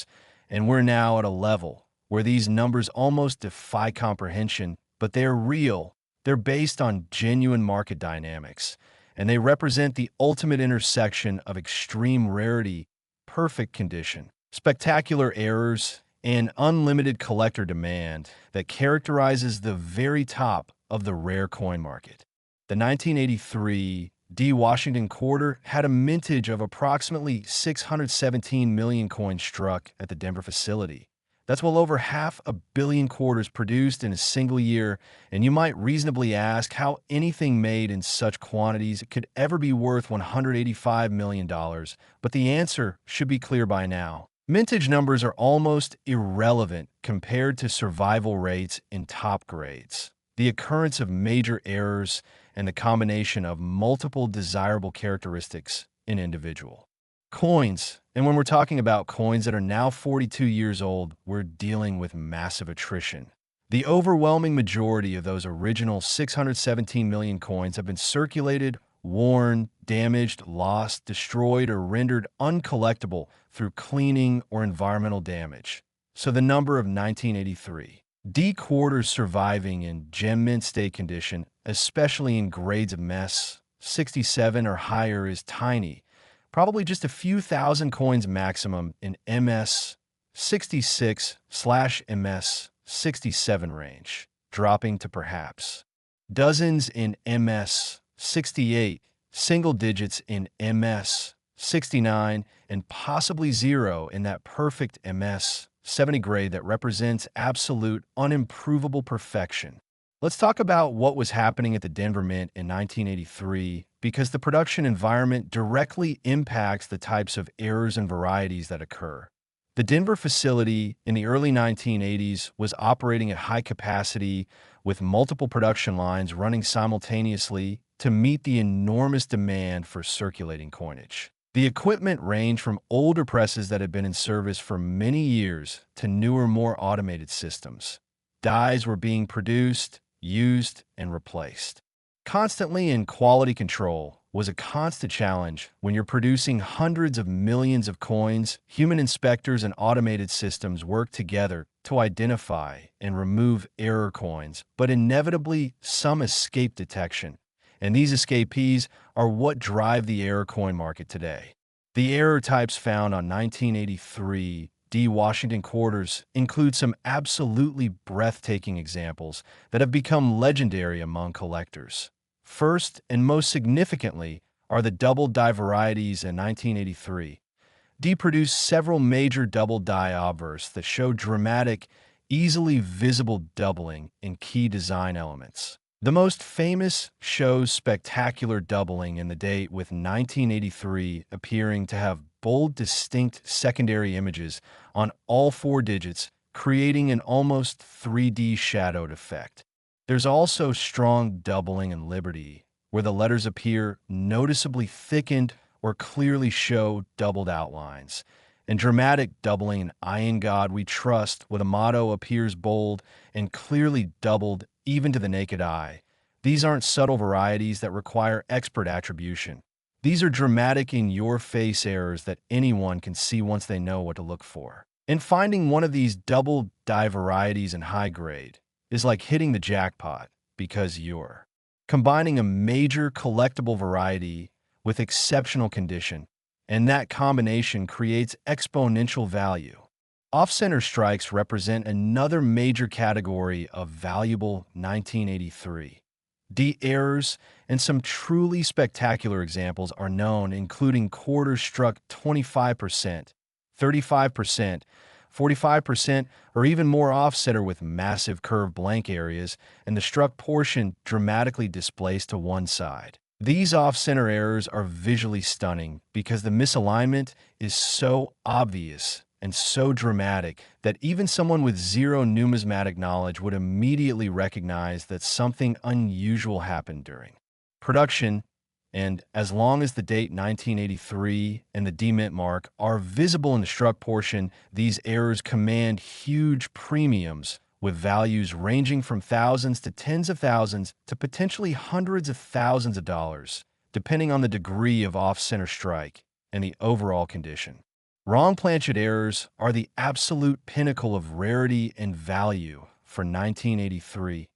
and we're now at a level where these numbers almost defy comprehension, but they're real. They're based on genuine market dynamics, and they represent the ultimate intersection of extreme rarity, perfect condition, spectacular errors, and unlimited collector demand that characterizes the very top of the rare coin market. The 1983 D. Washington quarter had a mintage of approximately 617 million coins struck at the Denver facility. That's well over 500 million quarters produced in a single year, and you might reasonably ask how anything made in such quantities could ever be worth $185 million, but the answer should be clear by now. Mintage numbers are almost irrelevant compared to survival rates in top grades. The occurrence of major errors and the combination of multiple desirable characteristics in individual coins. And when we're talking about coins that are now 42 years old, we're dealing with massive attrition. The overwhelming majority of those original 617 million coins have been circulated, worn, damaged, lost, destroyed, or rendered uncollectible through cleaning or environmental damage. So the number of 1983 D quarters surviving in gem mint state condition, especially in grades of mess 67 or higher, is tiny. Probably just a few thousand coins maximum in MS 66/MS 67 range, dropping to perhaps dozens in MS 68, single digits in MS 69, and possibly zero in that perfect MS 70 grade that represents absolute unimprovable perfection. Let's talk about what was happening at the Denver Mint in 1983, because the production environment directly impacts the types of errors and varieties that occur. The Denver facility in the early 1980s was operating at high capacity with multiple production lines running simultaneously to meet the enormous demand for circulating coinage. The equipment ranged from older presses that had been in service for many years to newer, more automated systems. Dies were being produced, used, and replaced. Constantly in quality control was a constant challenge when you're producing hundreds of millions of coins. Human inspectors and automated systems work together to identify and remove error coins, but inevitably some escape detection. And these escapees are what drive the error coin market today. The error types found on 1983 D. Washington quarters include some absolutely breathtaking examples that have become legendary among collectors. First, and most significantly, are the double die varieties in 1983. D produced several major double die obverse that show dramatic, easily visible doubling in key design elements. The most famous shows spectacular doubling in the date, with 1983 appearing to have bold, distinct secondary images on all four digits, creating an almost 3D shadowed effect. There's also strong doubling in Liberty, where the letters appear noticeably thickened or clearly show doubled outlines, and dramatic doubling in I in God We Trust, where the motto appears bold and clearly doubled even to the naked eye. These aren't subtle varieties that require expert attribution. These are dramatic, in-your-face errors that anyone can see once they know what to look for. And finding one of these double die varieties in high grade is like hitting the jackpot, because you're combining a major collectible variety with exceptional condition and that combination creates exponential value. Off-center strikes represent another major category of valuable 1983. D errors and some truly spectacular examples are known, including quarters struck 25%, 35%, 45%, or even more off-center with massive curved blank areas and the struck portion dramatically displaced to one side. These off-center errors are visually stunning because the misalignment is so obvious and so dramatic that even someone with zero numismatic knowledge would immediately recognize that something unusual happened during production. And as long as the date 1983 and the demint mark are visible in the struck portion, these errors command huge premiums, with values ranging from thousands to tens of thousands to potentially hundreds of thousands of dollars, depending on the degree of off-center strike and the overall condition. Wrong planchet errors are the absolute pinnacle of rarity and value for 1983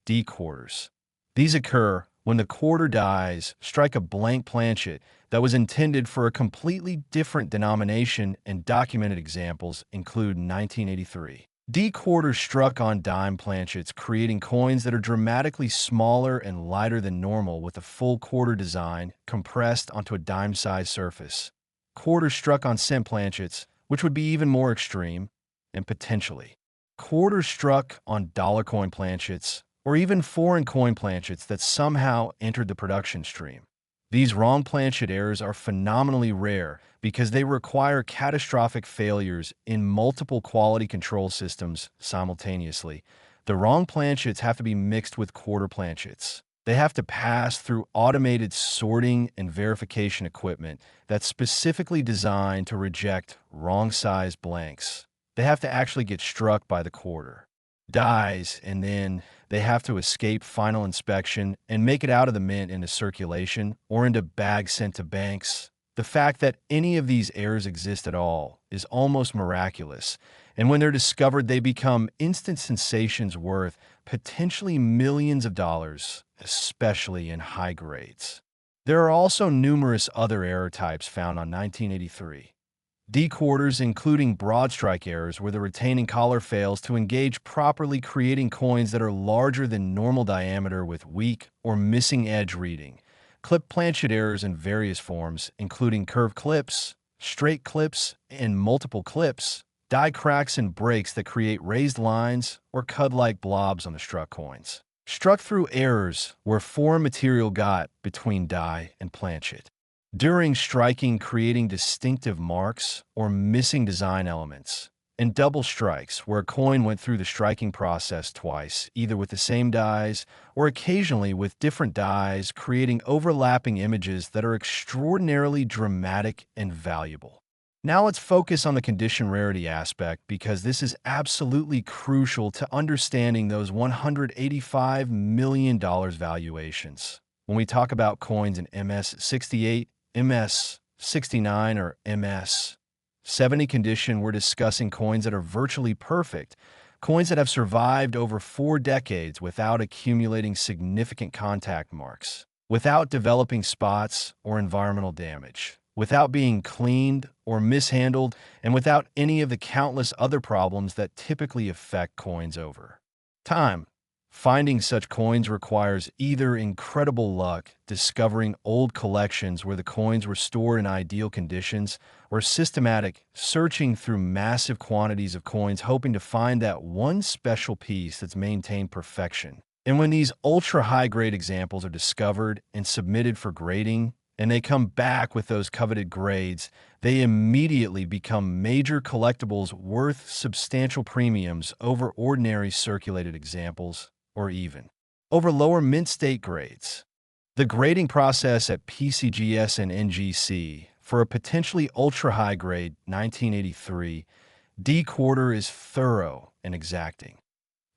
D quarters. These occur when the quarter dies strike a blank planchet that was intended for a completely different denomination, and documented examples include 1983 D quarters struck on dime planchets, creating coins that are dramatically smaller and lighter than normal with a full quarter design compressed onto a dime-sized surface. Quarters struck on cent planchets, which would be even more extreme, and potentially quarters struck on dollar coin planchets, or even foreign coin planchets that somehow entered the production stream. These wrong planchet errors are phenomenally rare because they require catastrophic failures in multiple quality control systems simultaneously. The wrong planchets have to be mixed with quarter planchets. They have to pass through automated sorting and verification equipment that's specifically designed to reject wrong-sized blanks. They have to actually get struck by the quarter dies, and then they have to escape final inspection and make it out of the mint into circulation or into bags sent to banks. The fact that any of these errors exist at all is almost miraculous, and when they're discovered, they become instant sensations worth potentially millions of dollars, especially in high grades. There are also numerous other error types found on 1983 D quarters, including broad strike errors where the retaining collar fails to engage properly, creating coins that are larger than normal diameter with weak or missing edge reading. Clip planchet errors in various forms, including curved clips, straight clips, and multiple clips. Die cracks and breaks that create raised lines or cud-like blobs on the struck coins. Struck through errors where foreign material got between die and planchet during striking, creating distinctive marks or missing design elements, and double strikes where a coin went through the striking process twice, either with the same dies or occasionally with different dies, creating overlapping images that are extraordinarily dramatic and valuable. Now let's focus on the condition rarity aspect, because this is absolutely crucial to understanding those $185 million valuations. When we talk about coins in MS-68, MS-69, or MS-70 condition, we're discussing coins that are virtually perfect, coins that have survived over 4 decades without accumulating significant contact marks, without developing spots or environmental damage, without being cleaned or mishandled, and without any of the countless other problems that typically affect coins over time. Finding such coins requires either incredible luck, discovering old collections where the coins were stored in ideal conditions, or systematic searching through massive quantities of coins hoping to find that one special piece that's maintained perfection. And when these ultra-high-grade examples are discovered and submitted for grading, and they come back with those coveted grades, they immediately become major collectibles worth substantial premiums over ordinary circulated examples, or even over lower mint state grades. The grading process at PCGS and NGC for a potentially ultra-high grade 1983 D quarter is thorough and exacting.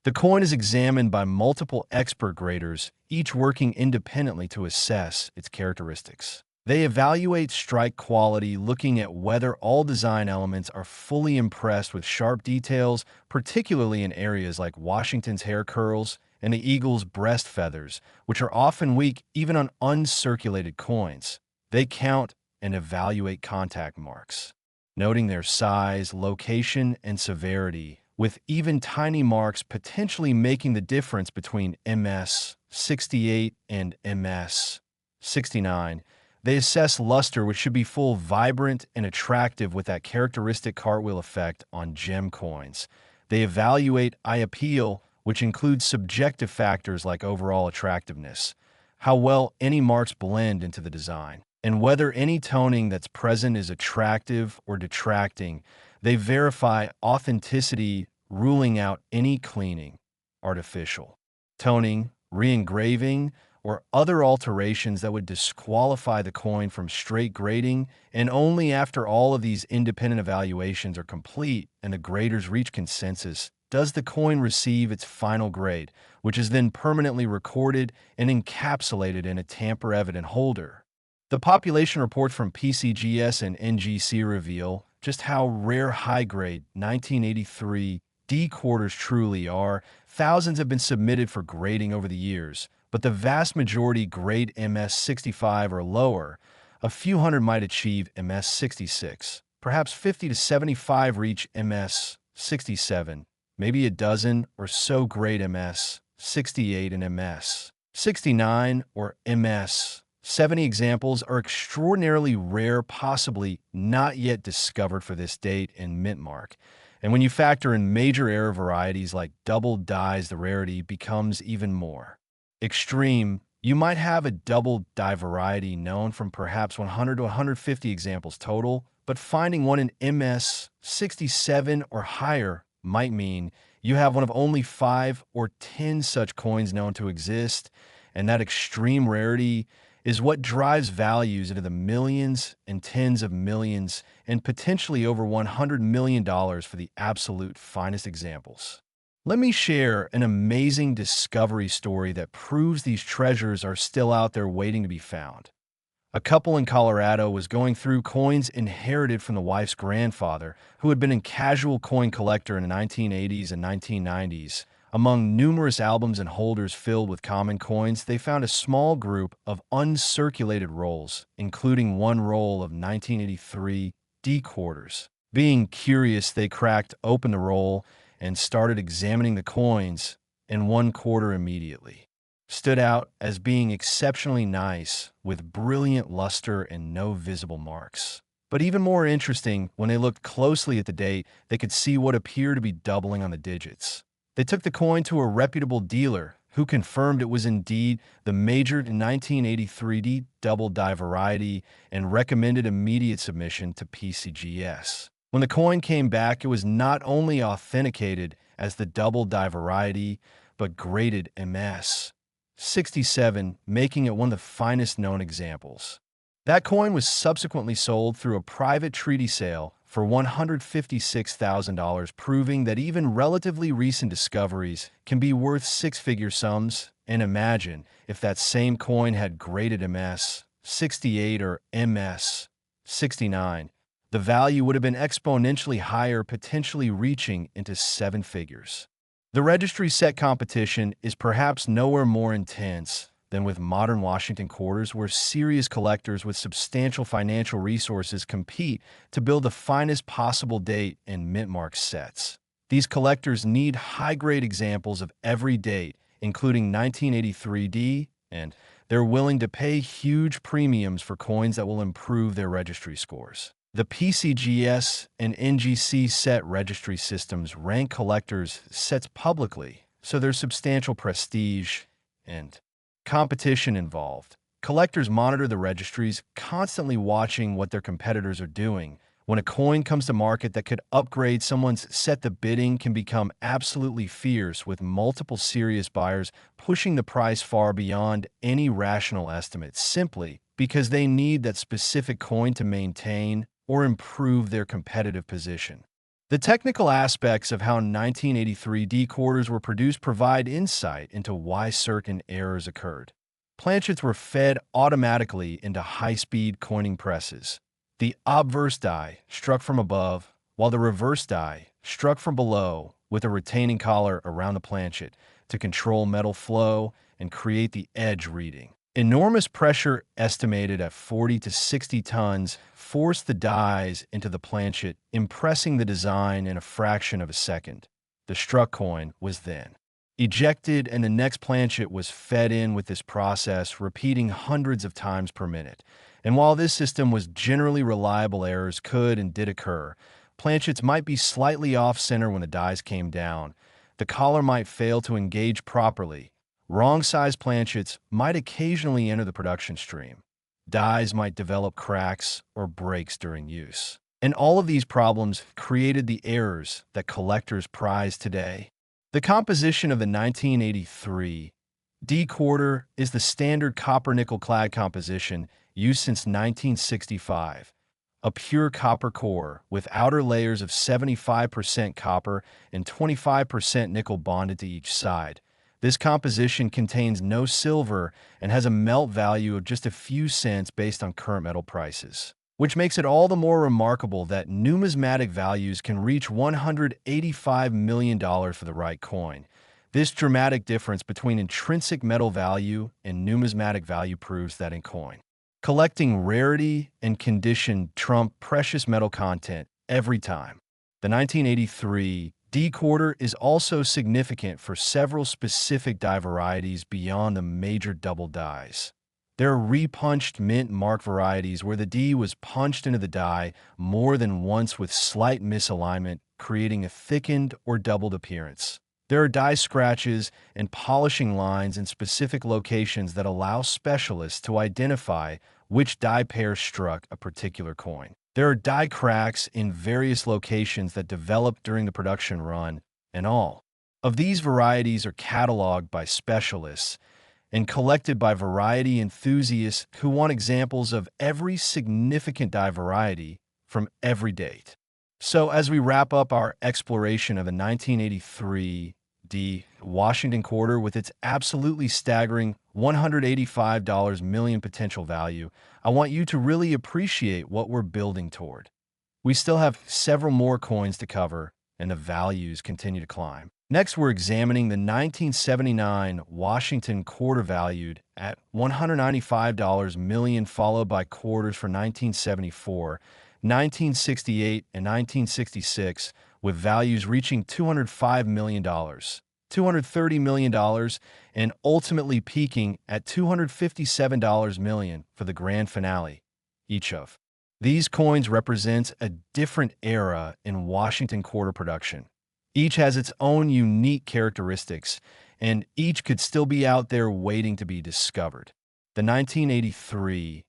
The coin is examined by multiple expert graders, each working independently to assess its characteristics. They evaluate strike quality, looking at whether all design elements are fully impressed with sharp details, particularly in areas like Washington's hair curls and the eagle's breast feathers, which are often weak even on uncirculated coins. They count and evaluate contact marks, noting their size, location, and severity, with even tiny marks potentially making the difference between MS 68 and MS 69. They assess luster, which should be full, vibrant, and attractive with that characteristic cartwheel effect on gem coins. They evaluate eye appeal, which includes subjective factors like overall attractiveness, how well any marks blend into the design, and whether any toning that's present is attractive or detracting. They verify authenticity, ruling out any cleaning, artificial toning, re-engraving, or other alterations that would disqualify the coin from straight grading. And only after all of these independent evaluations are complete and the graders reach consensus does the coin receive its final grade, which is then permanently recorded and encapsulated in a tamper-evident holder. The population reports from PCGS and NGC reveal just how rare high-grade 1983 D quarters truly are. Thousands have been submitted for grading over the years, but the vast majority grade MS 65 or lower. A few hundred might achieve MS 66. Perhaps 50 to 75 reach MS 67. Maybe a dozen or so grade MS 68 and MS 69 or MS 70 examples are extraordinarily rare, possibly not yet discovered for this date in mint mark. And when you factor in major error varieties like double dyes, the rarity becomes even more extreme. You might have a double dye variety known from perhaps 100 to 150 examples total, but finding one in MS 67 or higher might mean you have one of only 5 or 10 such coins known to exist, and that extreme rarity is what drives values into the millions and tens of millions and potentially over $100 million for the absolute finest examples. Let me share an amazing discovery story that proves these treasures are still out there waiting to be found. A couple in Colorado was going through coins inherited from the wife's grandfather, who had been a casual coin collector in the 1980s and 1990s. Among numerous albums and holders filled with common coins, they found a small group of uncirculated rolls, including one roll of 1983 D quarters. Being curious, they cracked open the roll and started examining the coins, and one quarter immediately stood out as being exceptionally nice, with brilliant luster and no visible marks. But even more interesting, when they looked closely at the date, they could see what appeared to be doubling on the digits. They took the coin to a reputable dealer, who confirmed it was indeed the major 1983 D double die variety and recommended immediate submission to PCGS. When the coin came back, it was not only authenticated as the double die variety, but graded MS 67, making it one of the finest known examples. That coin was subsequently sold through a private treaty sale for $156,000, proving that even relatively recent discoveries can be worth six-figure sums. And imagine if that same coin had graded MS 68 or MS 69. The value would have been exponentially higher, potentially reaching into seven figures. The registry set competition is perhaps nowhere more intense than with modern Washington quarters, where serious collectors with substantial financial resources compete to build the finest possible date and mint mark sets. These collectors need high-grade examples of every date, including 1983 D, and they're willing to pay huge premiums for coins that will improve their registry scores. The PCGS and NGC set registry systems rank collectors' sets publicly, so there's substantial prestige and competition involved. Collectors monitor the registries, constantly watching what their competitors are doing. When a coin comes to market that could upgrade someone's set, the bidding can become absolutely fierce, with multiple serious buyers pushing the price far beyond any rational estimate, simply because they need that specific coin to maintain or improve their competitive position. The technical aspects of how 1983 D quarters were produced provide insight into why certain errors occurred. Planchets were fed automatically into high-speed coining presses. The obverse die struck from above, while the reverse die struck from below, with a retaining collar around the planchet to control metal flow and create the edge reading. Enormous pressure, estimated at 40 to 60 tons, forced the dies into the planchet, impressing the design in a fraction of a second. The struck coin was then ejected, and the next planchet was fed in with this process, repeating hundreds of times per minute. And while this system was generally reliable, errors could and did occur. Planchets might be slightly off-center when the dies came down. The collar might fail to engage properly. Wrong-sized planchets might occasionally enter the production stream. Dies might develop cracks or breaks during use. And all of these problems created the errors that collectors prize today. The composition of the 1983 D quarter is the standard copper-nickel clad composition used since 1965. A pure copper core with outer layers of 75% copper and 25% nickel bonded to each side. This composition contains no silver and has a melt value of just a few cents based on current metal prices, which makes it all the more remarkable that numismatic values can reach $185 million for the right coin. This dramatic difference between intrinsic metal value and numismatic value proves that in coin collecting, rarity and condition trump precious metal content every time. The 1983 D quarter is also significant for several specific die varieties beyond the major double dies. There are repunched mint mark varieties where the D was punched into the die more than once with slight misalignment, creating a thickened or doubled appearance. There are die scratches and polishing lines in specific locations that allow specialists to identify which die pair struck a particular coin. There are die cracks in various locations that develop during the production run, and all of these varieties are cataloged by specialists and collected by variety enthusiasts who want examples of every significant die variety from every date. So as we wrap up our exploration of the 1983 D Washington quarter with its absolutely staggering $185 million potential value, I want you to really appreciate what we're building toward. We still have several more coins to cover, and the values continue to climb. Next, we're examining the 1979 Washington quarter valued at $195 million, followed by quarters for 1974, 1968, and 1966, with values reaching $205 million, $230 million, and ultimately peaking at $257 million for the grand finale. Each of these coins represents a different era in Washington quarter production. Each has its own unique characteristics, and each could still be out there waiting to be discovered. The 1983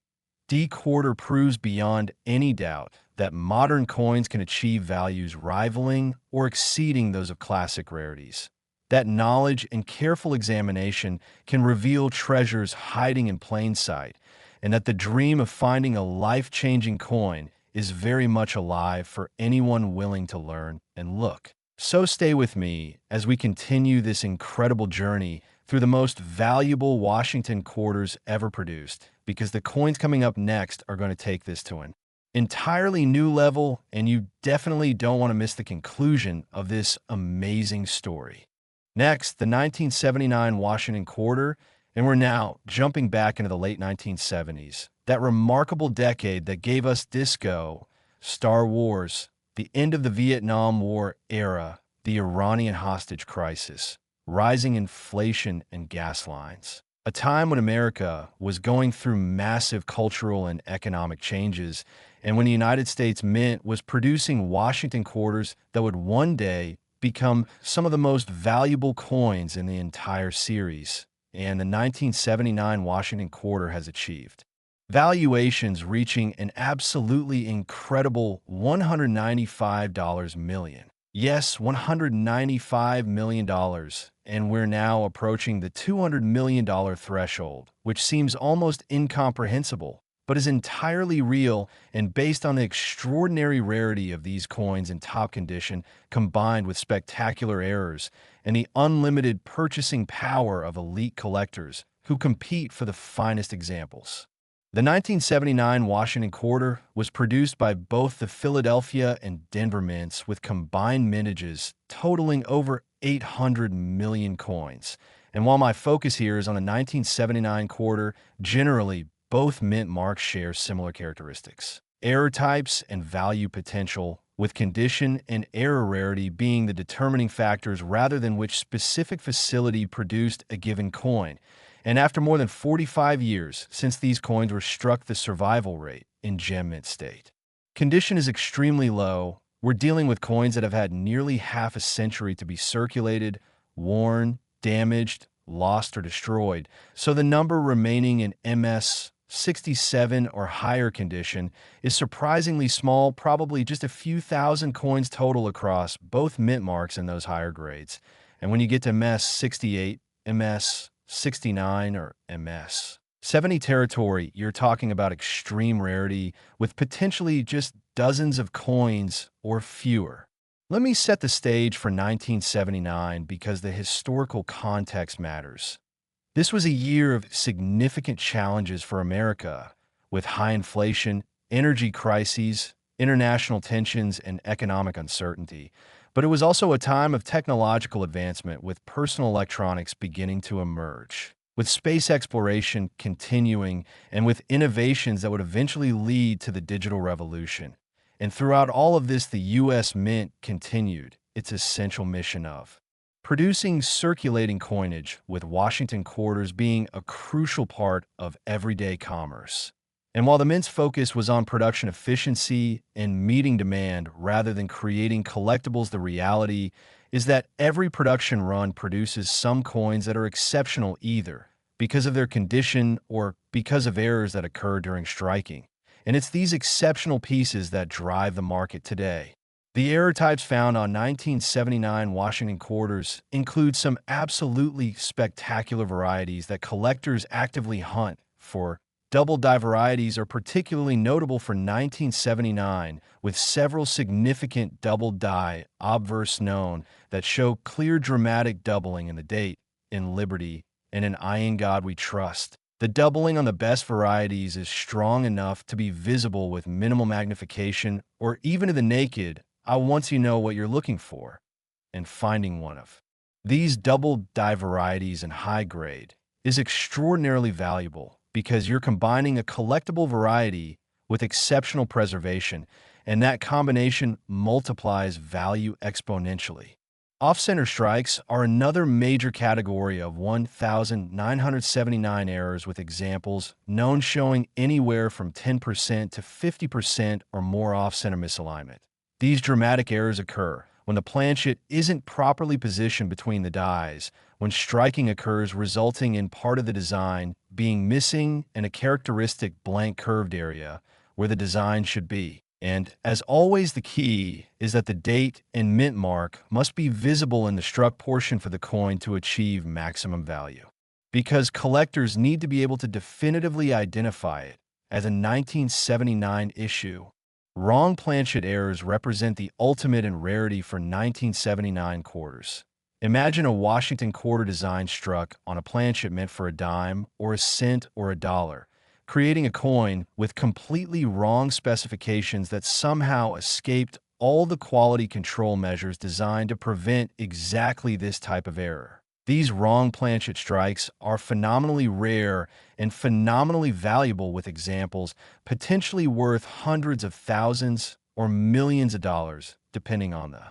D quarter proves beyond any doubt that modern coins can achieve values rivaling or exceeding those of classic rarities. That knowledge and careful examination can reveal treasures hiding in plain sight, and that the dream of finding a life-changing coin is very much alive for anyone willing to learn and look. So stay with me as we continue this incredible journey through the most valuable Washington quarters ever produced, because the coins coming up next are going to take this to an entirely new level, and you definitely don't want to miss the conclusion of this amazing story. Next, the 1979 Washington quarter, and we're now jumping back into the late 1970s, that remarkable decade that gave us disco, Star Wars, the end of the Vietnam War era, the Iranian hostage crisis, rising inflation and gas lines. A time when America was going through massive cultural and economic changes, and when the United States Mint was producing Washington quarters that would one day become some of the most valuable coins in the entire series, and the 1979 Washington quarter has achieved valuations reaching an absolutely incredible $195 million. Yes, $195 million, and we're now approaching the $200 million threshold, which seems almost incomprehensible, but is entirely real and based on the extraordinary rarity of these coins in top condition, combined with spectacular errors and the unlimited purchasing power of elite collectors who compete for the finest examples. The 1979 Washington quarter was produced by both the Philadelphia and Denver mints with combined mintages totaling over 800 million coins, And while my focus here is on the 1979 quarter, generally, both mint marks share similar characteristics. Error types and value potential, with condition and error rarity being the determining factors rather than which specific facility produced a given coin. And after more than 45 years since these coins were struck the survival rate in gem mint state. Condition is extremely low. We're dealing with coins that have had nearly half a century to be circulated, worn, damaged, lost, or destroyed, so the number remaining in MS 67 or higher condition is surprisingly small, probably just a few thousand coins total across both mint marks and those higher grades. And when you get to MS 68, MS 69, or MS 70 territory, you're talking about extreme rarity with potentially just dozens of coins or fewer. Let me set the stage for 1979 because the historical context matters. This was a year of significant challenges for America, with high inflation, energy crises, international tensions, and economic uncertainty. But it was also a time of technological advancement, with personal electronics beginning to emerge, with space exploration continuing, and with innovations that would eventually lead to the digital revolution. And throughout all of this, the U.S. Mint continued its essential mission of producing circulating coinage, with Washington quarters being a crucial part of everyday commerce. And while the Mint's focus was on production efficiency and meeting demand rather than creating collectibles, the reality is that every production run produces some coins that are exceptional either because of their condition or because of errors that occur during striking. And it's these exceptional pieces that drive the market today. The error types found on 1979 Washington quarters include some absolutely spectacular varieties that collectors actively hunt for. Double die varieties are particularly notable for 1979, with several significant double die obverse known that show clear dramatic doubling in the date, in Liberty, and in I In God We Trust. The doubling on the best varieties is strong enough to be visible with minimal magnification or even to the naked eye once you know what you're looking for and finding one of. These double die varieties in high grade is extraordinarily valuable because you're combining a collectible variety with exceptional preservation, and that combination multiplies value exponentially. Off-center strikes are another major category of 1,979 errors, with examples known showing anywhere from 10% to 50% or more off-center misalignment. These dramatic errors occur when the planchet isn't properly positioned between the dies, when striking occurs resulting in part of the design being missing and a characteristic blank curved area where the design should be. And, as always, the key is that the date and mint mark must be visible in the struck portion for the coin to achieve maximum value. Because collectors need to be able to definitively identify it as a 1979 issue. Wrong planchet errors represent the ultimate in rarity for 1979 quarters. Imagine a Washington quarter design struck on a planchet meant for a dime or a cent or a dollar, creating a coin with completely wrong specifications that somehow escaped all the quality control measures designed to prevent exactly this type of error. These wrong planchet strikes are phenomenally rare and phenomenally valuable, with examples potentially worth hundreds of thousands or millions of dollars, depending on the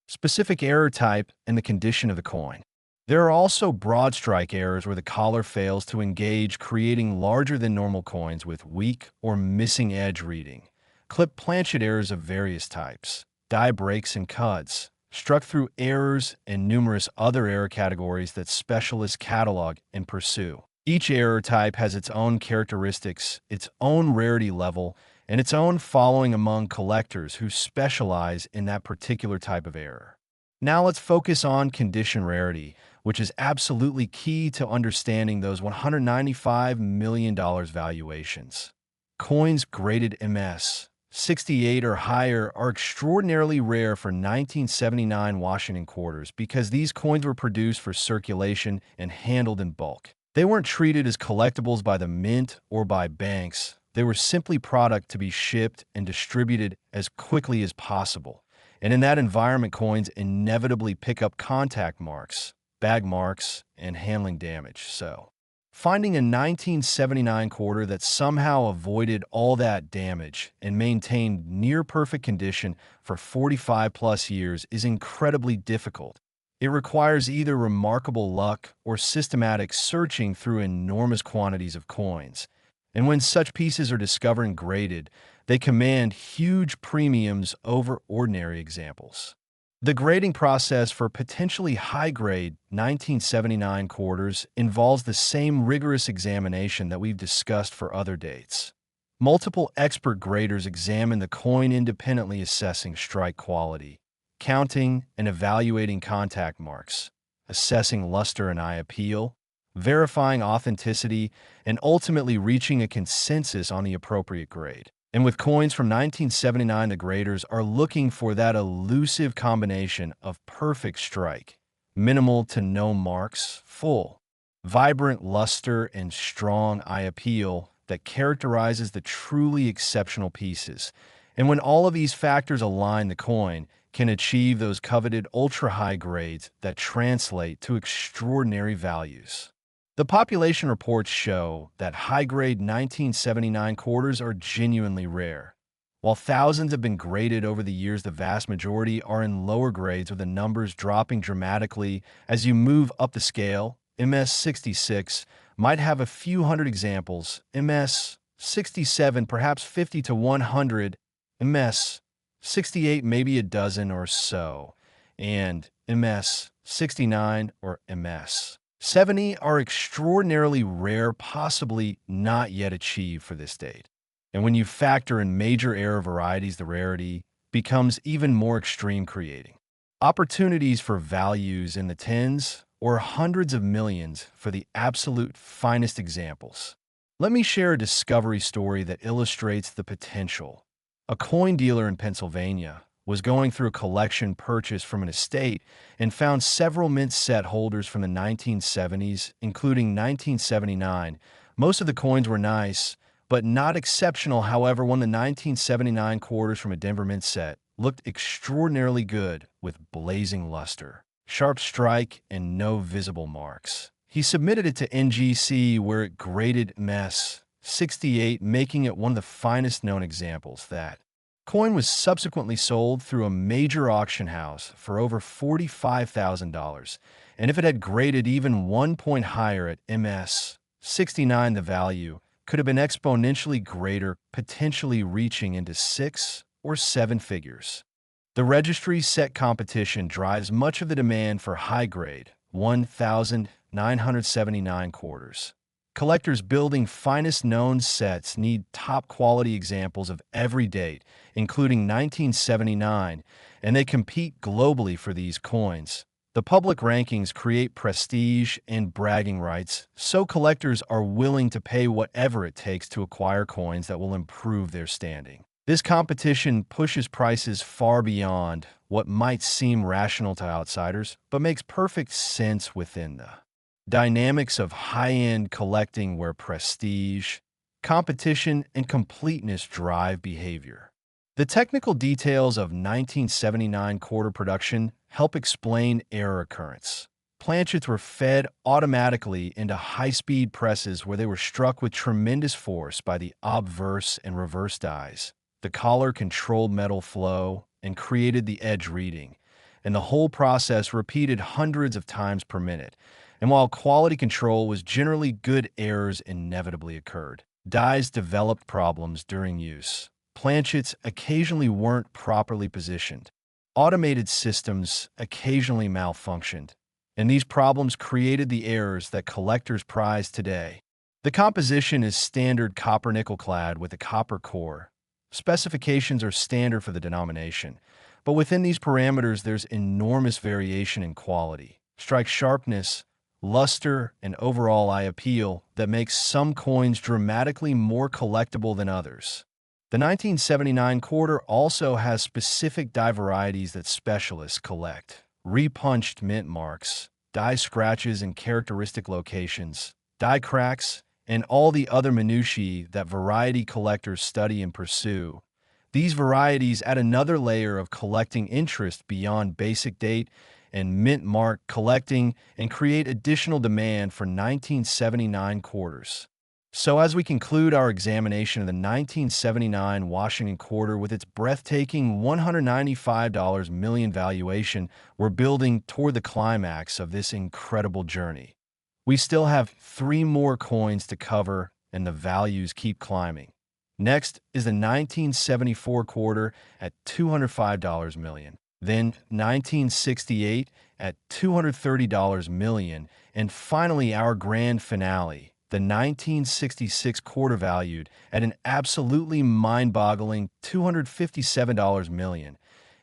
specific error type and the condition of the coin. There are also broad strike errors where the collar fails to engage, creating larger than normal coins with weak or missing edge reading. Clip planchet errors of various types, die breaks and cuts, struck through errors, and numerous other error categories that specialists catalog and pursue. Each error type has its own characteristics, its own rarity level, and its own following among collectors who specialize in that particular type of error. Now let's focus on condition rarity, which is absolutely key to understanding those $195 million valuations. Coins graded MS 68 or higher are extraordinarily rare for 1979 Washington quarters because these coins were produced for circulation and handled in bulk. They weren't treated as collectibles by the mint or by banks. They were simply product to be shipped and distributed as quickly as possible. And in that environment, coins inevitably pick up contact marks, bag marks, and handling damage. So, finding a 1979 quarter that somehow avoided all that damage and maintained near perfect condition for 45 plus years is incredibly difficult. It requires either remarkable luck or systematic searching through enormous quantities of coins. And when such pieces are discovered and graded, they command huge premiums over ordinary examples. The grading process for potentially high-grade 1979 quarters involves the same rigorous examination that we've discussed for other dates. Multiple expert graders examine the coin independently, assessing strike quality, counting and evaluating contact marks, assessing luster and eye appeal, verifying authenticity, and ultimately reaching a consensus on the appropriate grade. And with coins from 1979, the graders are looking for that elusive combination of perfect strike, minimal to no marks, full, vibrant luster, and strong eye appeal that characterizes the truly exceptional pieces. And when all of these factors align, the coin can achieve those coveted ultra-high grades that translate to extraordinary values. The population reports show that high-grade 1979 quarters are genuinely rare. While thousands have been graded over the years, the vast majority are in lower grades, with the numbers dropping dramatically as you move up the scale. MS 66 might have a few hundred examples, MS 67 perhaps 50 to 100, MS 68 maybe a dozen or so, and MS 69 or MS 70 are extraordinarily rare, possibly not yet achieved for this date. And when you factor in major error varieties, the rarity becomes even more extreme, creating opportunities for values in the tens or hundreds of millions for the absolute finest examples. Let me share a discovery story that illustrates the potential. A coin dealer in Pennsylvania was going through a collection purchase from an estate and found several mint set holders from the 1970s, including 1979. Most of the coins were nice, but not exceptional. However, one of the 1979 quarters from a Denver mint set looked extraordinarily good, with blazing luster, sharp strike, and no visible marks. He submitted it to NGC, where it graded MS 68, making it one of the finest known examples. That coin was subsequently sold through a major auction house for over $45,000, and if it had graded even 1 point higher at MS 69, the value could have been exponentially greater, potentially reaching into 6 or 7 figures. The registry set competition drives much of the demand for high-grade 1,979 quarters. Collectors building finest known sets need top-quality examples of every date, including 1979, and they compete globally for these coins. The public rankings create prestige and bragging rights, so collectors are willing to pay whatever it takes to acquire coins that will improve their standing. This competition pushes prices far beyond what might seem rational to outsiders, but makes perfect sense within the dynamics of high-end collecting, where prestige, competition, and completeness drive behavior. The technical details of 1979 quarter production help explain error occurrence. Planchets were fed automatically into high-speed presses where they were struck with tremendous force by the obverse and reverse dies. The collar controlled metal flow and created the edge reading, and the whole process repeated hundreds of times per minute. And while quality control was generally good, errors inevitably occurred. Dies developed problems during use. Planchets occasionally weren't properly positioned. Automated systems occasionally malfunctioned, and these problems created the errors that collectors prize today. The composition is standard copper-nickel clad with a copper core. Specifications are standard for the denomination, but within these parameters there's enormous variation in quality, strike sharpness, luster, and overall eye appeal that makes some coins dramatically more collectible than others. The 1979 quarter also has specific die varieties that specialists collect: repunched mint marks, die scratches in characteristic locations, die cracks, and all the other minutiae that variety collectors study and pursue. These varieties add another layer of collecting interest beyond basic date and mint mark collecting and create additional demand for 1979 quarters. So as we conclude our examination of the 1979 Washington quarter with its breathtaking $195 million valuation, we're building toward the climax of this incredible journey. We still have 3 more coins to cover, and the values keep climbing. Next is the 1974 quarter at $205 million, then 1968 at $230 million, and finally our grand finale, the 1966 quarter valued at an absolutely mind-boggling $257 million,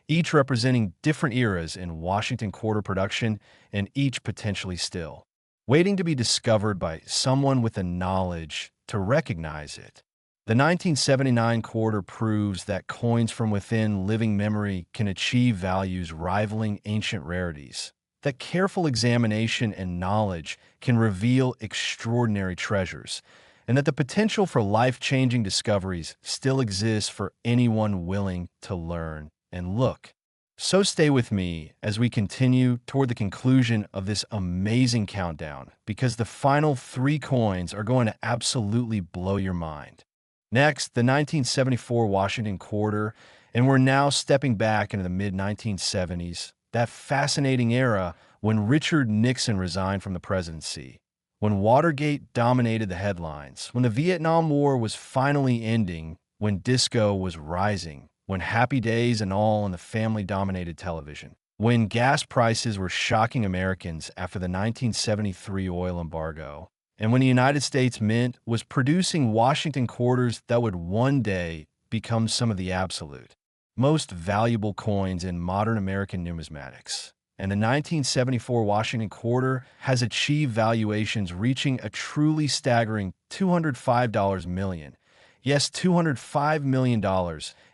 each representing different eras in Washington quarter production and each potentially still waiting to be discovered by someone with the knowledge to recognize it. The 1979 quarter proves that coins from within living memory can achieve values rivaling ancient rarities, that careful examination and knowledge can reveal extraordinary treasures, and that the potential for life-changing discoveries still exists for anyone willing to learn and look. So stay with me as we continue toward the conclusion of this amazing countdown, because the final 3 coins are going to absolutely blow your mind. Next, the 1974 Washington quarter, and we're now stepping back into the mid-1970s, that fascinating era when Richard Nixon resigned from the presidency, when Watergate dominated the headlines, when the Vietnam War was finally ending, when disco was rising, when Happy Days and All and the Family dominated television, when gas prices were shocking Americans after the 1973 oil embargo, and when the United States Mint was producing Washington quarters that would one day become some of the absolute most valuable coins in modern American numismatics. And the 1974 Washington quarter has achieved valuations reaching a truly staggering $205 million. Yes, $205 million,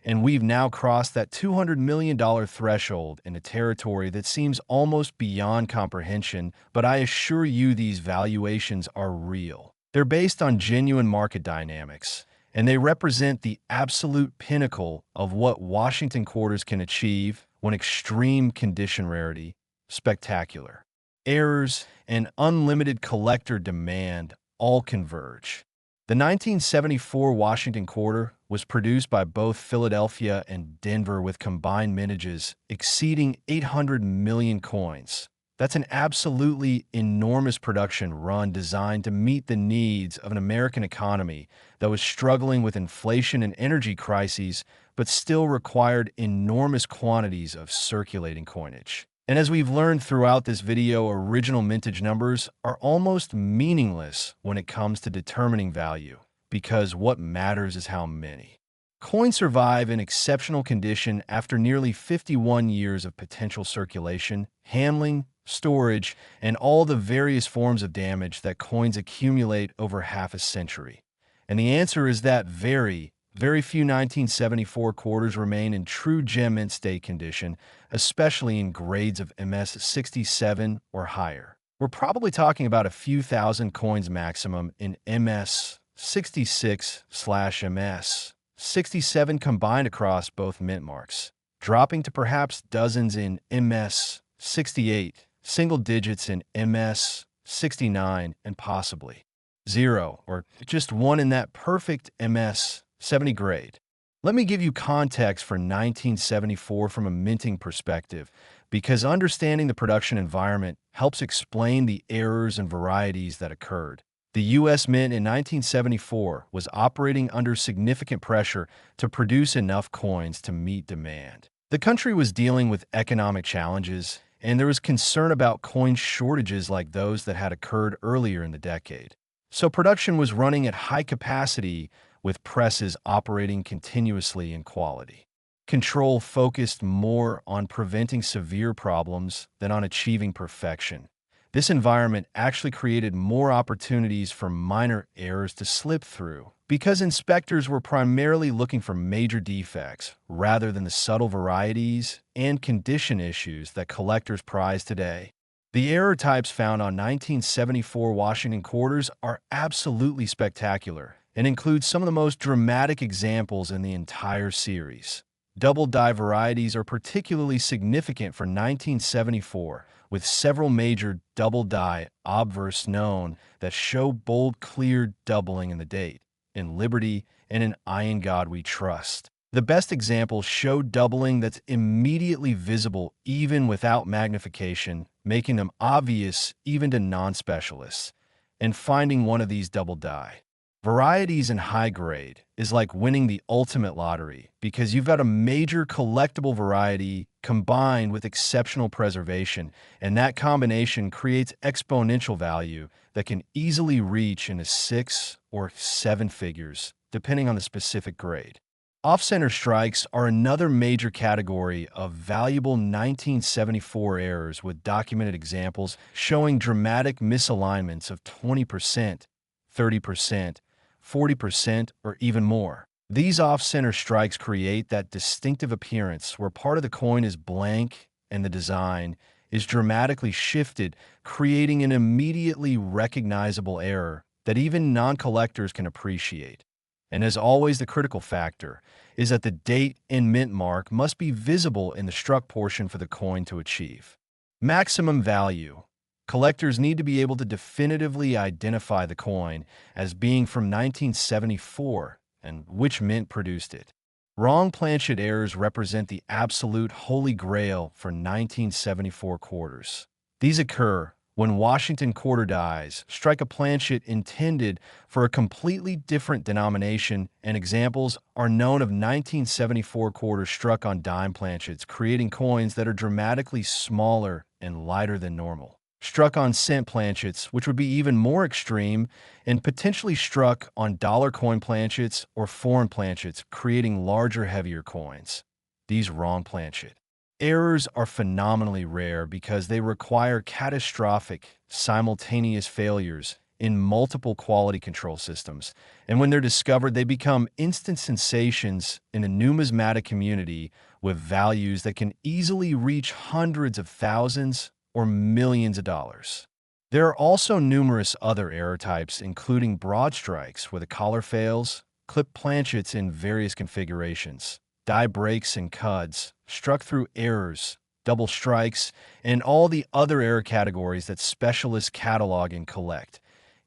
and we've now crossed that $200 million threshold in a territory that seems almost beyond comprehension, but I assure you these valuations are real. They're based on genuine market dynamics, and they represent the absolute pinnacle of what Washington quarters can achieve when extreme condition rarity, spectacular errors, and unlimited collector demand all converge. The 1974 Washington quarter was produced by both Philadelphia and Denver with combined mintages exceeding 800 million coins. That's an absolutely enormous production run designed to meet the needs of an American economy that was struggling with inflation and energy crises, but still required enormous quantities of circulating coinage. And as we've learned throughout this video, original mintage numbers are almost meaningless when it comes to determining value, because what matters is how many. Coins survive in exceptional condition after nearly 51 years of potential circulation, handling, storage, and all the various forms of damage that coins accumulate over half a century. And the answer is that very few 1974 quarters remain in true gem mint state condition, especially in grades of MS 67 or higher. We're probably talking about a few thousand coins maximum in MS 66/MS 67 combined across both mint marks, dropping to perhaps dozens in MS 68, single digits in MS 69, and possibly 0 or just 1 in that perfect MS 70 grade. Let me give you context for 1974 from a minting perspective, because understanding the production environment helps explain the errors and varieties that occurred. The U.S. Mint in 1974 was operating under significant pressure to produce enough coins to meet demand. The country was dealing with economic challenges, and there was concern about coin shortages like those that had occurred earlier in the decade. So production was running at high capacity, with presses operating continuously in quality. Control focused more on preventing severe problems than on achieving perfection. This environment actually created more opportunities for minor errors to slip through, because inspectors were primarily looking for major defects rather than the subtle varieties and condition issues that collectors prize today. The error types found on 1974 Washington quarters are absolutely spectacular and include some of the most dramatic examples in the entire series. Double die varieties are particularly significant for 1974, with several major double die obverse known that show bold, clear doubling in the date, in Liberty, and in Iron God We Trust. The best examples show doubling that's immediately visible even without magnification, making them obvious even to non-specialists. And finding one of these double die varieties in high grade is like winning the ultimate lottery because you've got a major collectible variety combined with exceptional preservation, and that combination creates exponential value that can easily reach into 6 or 7 figures, depending on the specific grade. Off-center strikes are another major category of valuable 1974 errors with documented examples showing dramatic misalignments of 20%, 30%, 40%, or even more. These off-center strikes create that distinctive appearance where part of the coin is blank and the design is dramatically shifted, creating an immediately recognizable error that even non-collectors can appreciate. And as always, the critical factor is that the date and mint mark must be visible in the struck portion for the coin to achieve maximum value. Collectors need to be able to definitively identify the coin as being from 1974 and which mint produced it. Wrong planchet errors represent the absolute holy grail for 1974 quarters. These occur when Washington quarter dies strike a planchet intended for a completely different denomination, and examples are known of 1974 quarters struck on dime planchets, creating coins that are dramatically smaller and lighter than normal. Struck on cent planchets, which would be even more extreme, and potentially struck on dollar coin planchets or foreign planchets, creating larger, heavier coins. These wrong planchet errors are phenomenally rare because they require catastrophic, simultaneous failures in multiple quality control systems, and when they're discovered, they become instant sensations in the numismatic community with values that can easily reach hundreds of thousands or millions of dollars. There are also numerous other error types, including broad strikes where the collar fails, clipped planchets in various configurations, die breaks and cuds, struck through errors, double strikes, and all the other error categories that specialists catalog and collect,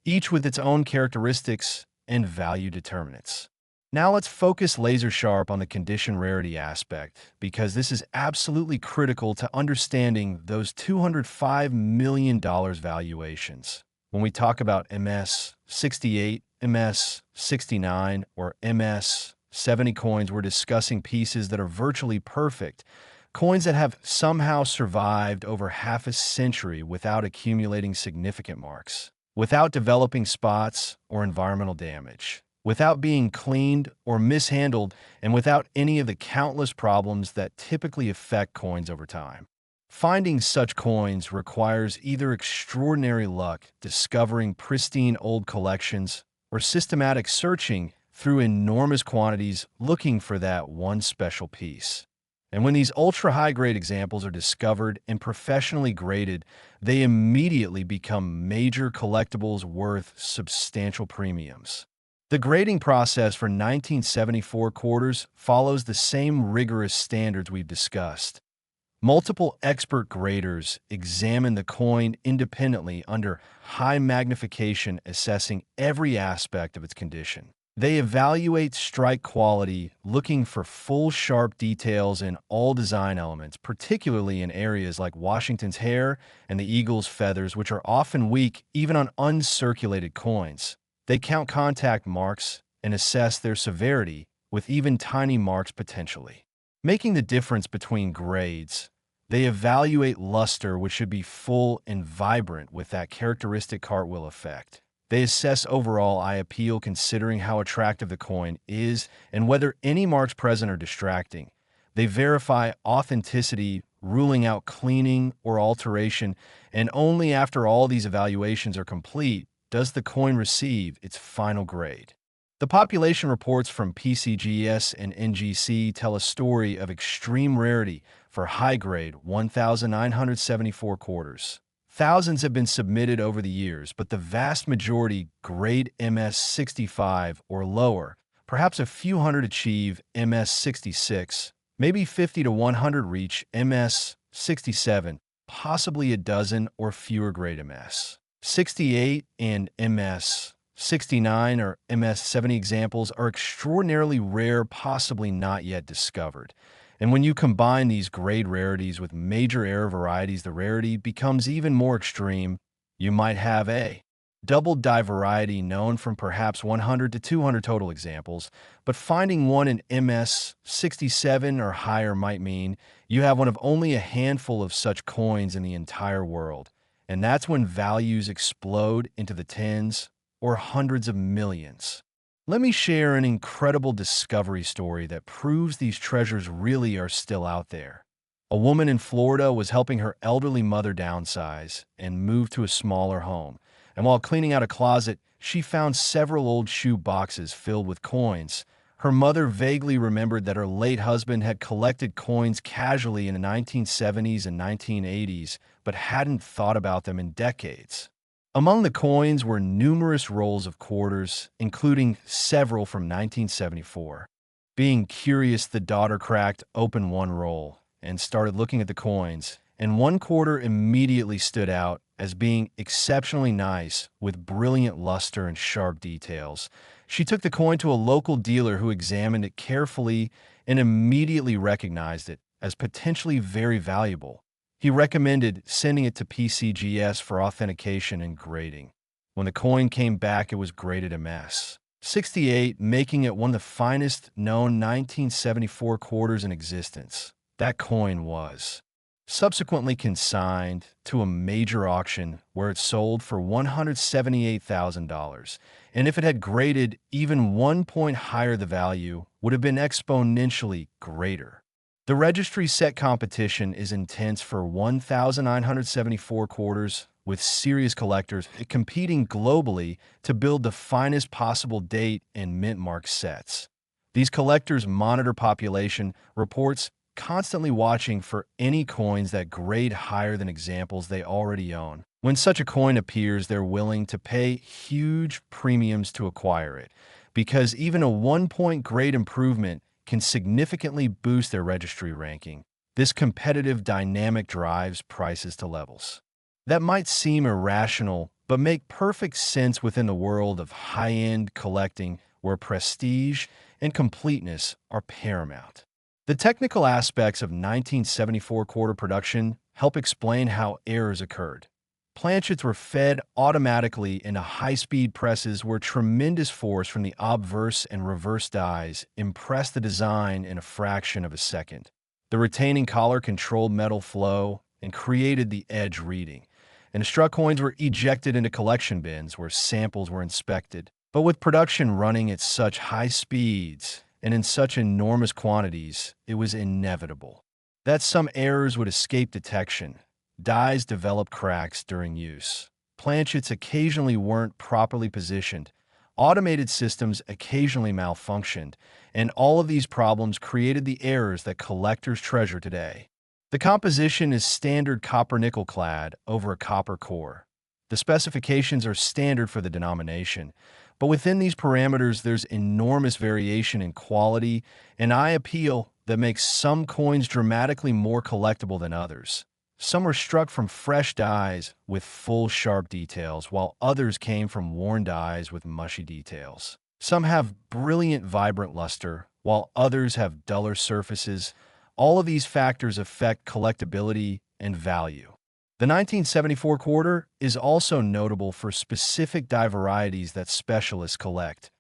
each with its own characteristics and value determinants. Now let's focus laser sharp on the condition rarity aspect, because this is absolutely critical to understanding those $205 million valuations. When we talk about MS 68, MS 69, or MS 70 coins, we're discussing pieces that are virtually perfect, coins that have somehow survived over half a century without accumulating significant marks, without developing spots or environmental damage, without being cleaned or mishandled, and without any of the countless problems that typically affect coins over time. Finding such coins requires either extraordinary luck, discovering pristine old collections, or systematic searching through enormous quantities looking for that one special piece. And when these ultra-high-grade examples are discovered and professionally graded, they immediately become major collectibles worth substantial premiums. The grading process for 1974 quarters follows the same rigorous standards we've discussed. Multiple expert graders examine the coin independently under high magnification, assessing every aspect of its condition. They evaluate strike quality, looking for full sharp details in all design elements, particularly in areas like Washington's hair and the eagle's feathers, which are often weak even on uncirculated coins. They count contact marks and assess their severity, with even tiny marks potentially making the difference between grades. They evaluate luster, which should be full and vibrant with that characteristic cartwheel effect. They assess overall eye appeal, considering how attractive the coin is and whether any marks present are distracting. They verify authenticity, ruling out cleaning or alteration, and only after all these evaluations are complete does the coin receive its final grade. The population reports from PCGS and NGC tell a story of extreme rarity for high-grade 1,974 quarters. Thousands have been submitted over the years, but the vast majority grade MS 65 or lower. Perhaps a few hundred achieve MS 66, Maybe 50 to 100 reach MS 67, possibly a dozen or fewer grade MS 68 and MS 69 or MS 70 examples are extraordinarily rare, possibly not yet discovered. And when you combine these grade rarities with major error varieties, the rarity becomes even more extreme. You might have a double die variety known from perhaps 100 to 200 total examples, but finding one in MS 67 or higher might mean you have one of only a handful of such coins in the entire world. And that's when values explode into the tens or hundreds of millions. Let me share an incredible discovery story that proves these treasures really are still out there. A woman in Florida was helping her elderly mother downsize and move to a smaller home. And while cleaning out a closet, she found several old shoe boxes filled with coins. Her mother vaguely remembered that her late husband had collected coins casually in the 1970s and 1980s, but hadn't thought about them in decades. Among the coins were numerous rolls of quarters, including several from 1974. Being curious, the daughter cracked open one roll and started looking at the coins, and one quarter immediately stood out as being exceptionally nice with brilliant luster and sharp details. She took the coin to a local dealer who examined it carefully and immediately recognized it as potentially very valuable. He recommended sending it to PCGS for authentication and grading. When the coin came back, it was graded MS 68, making it one of the finest known 1974 quarters in existence. That coin was subsequently consigned to a major auction where it sold for $178,000. And if it had graded even 1 point higher, the value would have been exponentially greater. The registry set competition is intense for 1,974 quarters, with serious collectors competing globally to build the finest possible date and mint mark sets. These collectors monitor population reports, constantly watching for any coins that grade higher than examples they already own. When such a coin appears, they're willing to pay huge premiums to acquire it, because even a 1 point grade improvement can significantly boost their registry ranking. This competitive dynamic drives prices to levels that might seem irrational, but make perfect sense within the world of high-end collecting where prestige and completeness are paramount. The technical aspects of 1974 quarter production help explain how errors occurred. Planchets were fed automatically into high-speed presses where tremendous force from the obverse and reverse dies impressed the design in a fraction of a second. The retaining collar controlled metal flow and created the edge reading, and struck coins were ejected into collection bins where samples were inspected. But with production running at such high speeds and in such enormous quantities, it was inevitable that some errors would escape detection. Dies developed cracks during use. Planchets occasionally weren't properly positioned. Automated systems occasionally malfunctioned, and all of these problems created the errors that collectors treasure today. The composition is standard copper-nickel clad over a copper core. The specifications are standard for the denomination, but within these parameters there's enormous variation in quality and eye appeal that makes some coins dramatically more collectible than others. Some were struck from fresh dies with full sharp details, while others came from worn dies with mushy details. Some have brilliant vibrant luster, while others have duller surfaces. All of these factors affect collectability and value. The 1974 quarter is also notable for specific die varieties that specialists collect.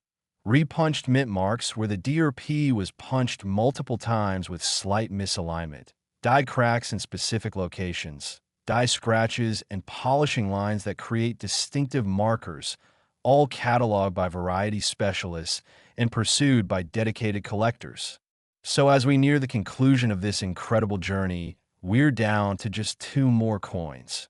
Repunched mint marks, where the DRP was punched multiple times with slight misalignment. Die cracks in specific locations. Die scratches and polishing lines that create distinctive markers, all cataloged by variety specialists and pursued by dedicated collectors. So as we near the conclusion of this incredible journey, we're down to just 2 more coins.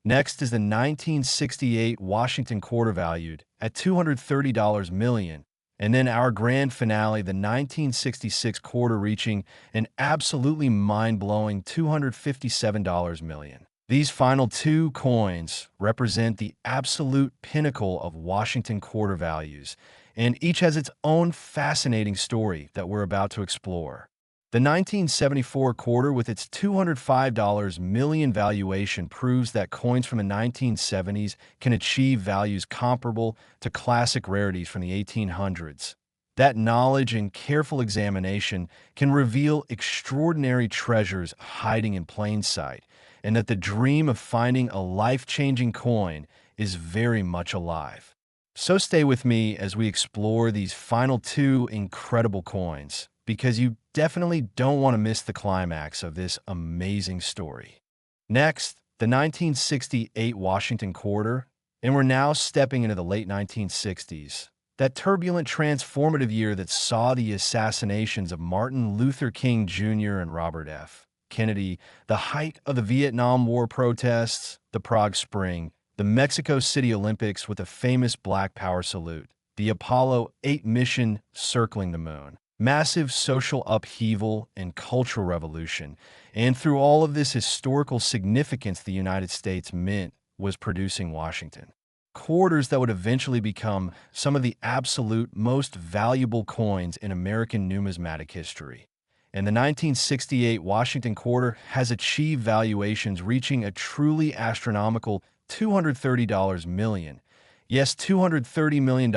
Next is the 1968 Washington quarter valued at $230 million, and then our grand finale, the 1966 quarter reaching an absolutely mind-blowing $257 million. These final 2 coins represent the absolute pinnacle of Washington quarter values, and each has its own fascinating story that we're about to explore. The The 1974 quarter, with its $205 million valuation, proves that coins from the 1970s can achieve values comparable to classic rarities from the 1800s. That knowledge and careful examination can reveal extraordinary treasures hiding in plain sight, and that the dream of finding a life-changing coin is very much alive. So stay with me as we explore these final two incredible coins, because you definitely don't want to miss the climax of this amazing story. Next, the 1968 Washington quarter, and we're now stepping into the late 1960s. That turbulent, transformative year that saw the assassinations of Martin Luther King Jr. and Robert F. Kennedy, the height of the Vietnam War protests, the Prague Spring, the Mexico City Olympics with a famous Black Power salute, the Apollo 8 mission circling the moon, massive social upheaval and cultural revolution. And through all of this historical significance, the United States Mint was producing Washington quarters that would eventually become some of the absolute most valuable coins in American numismatic history. And the 1968 Washington quarter has achieved valuations reaching a truly astronomical $230 million. Yes, $230 million.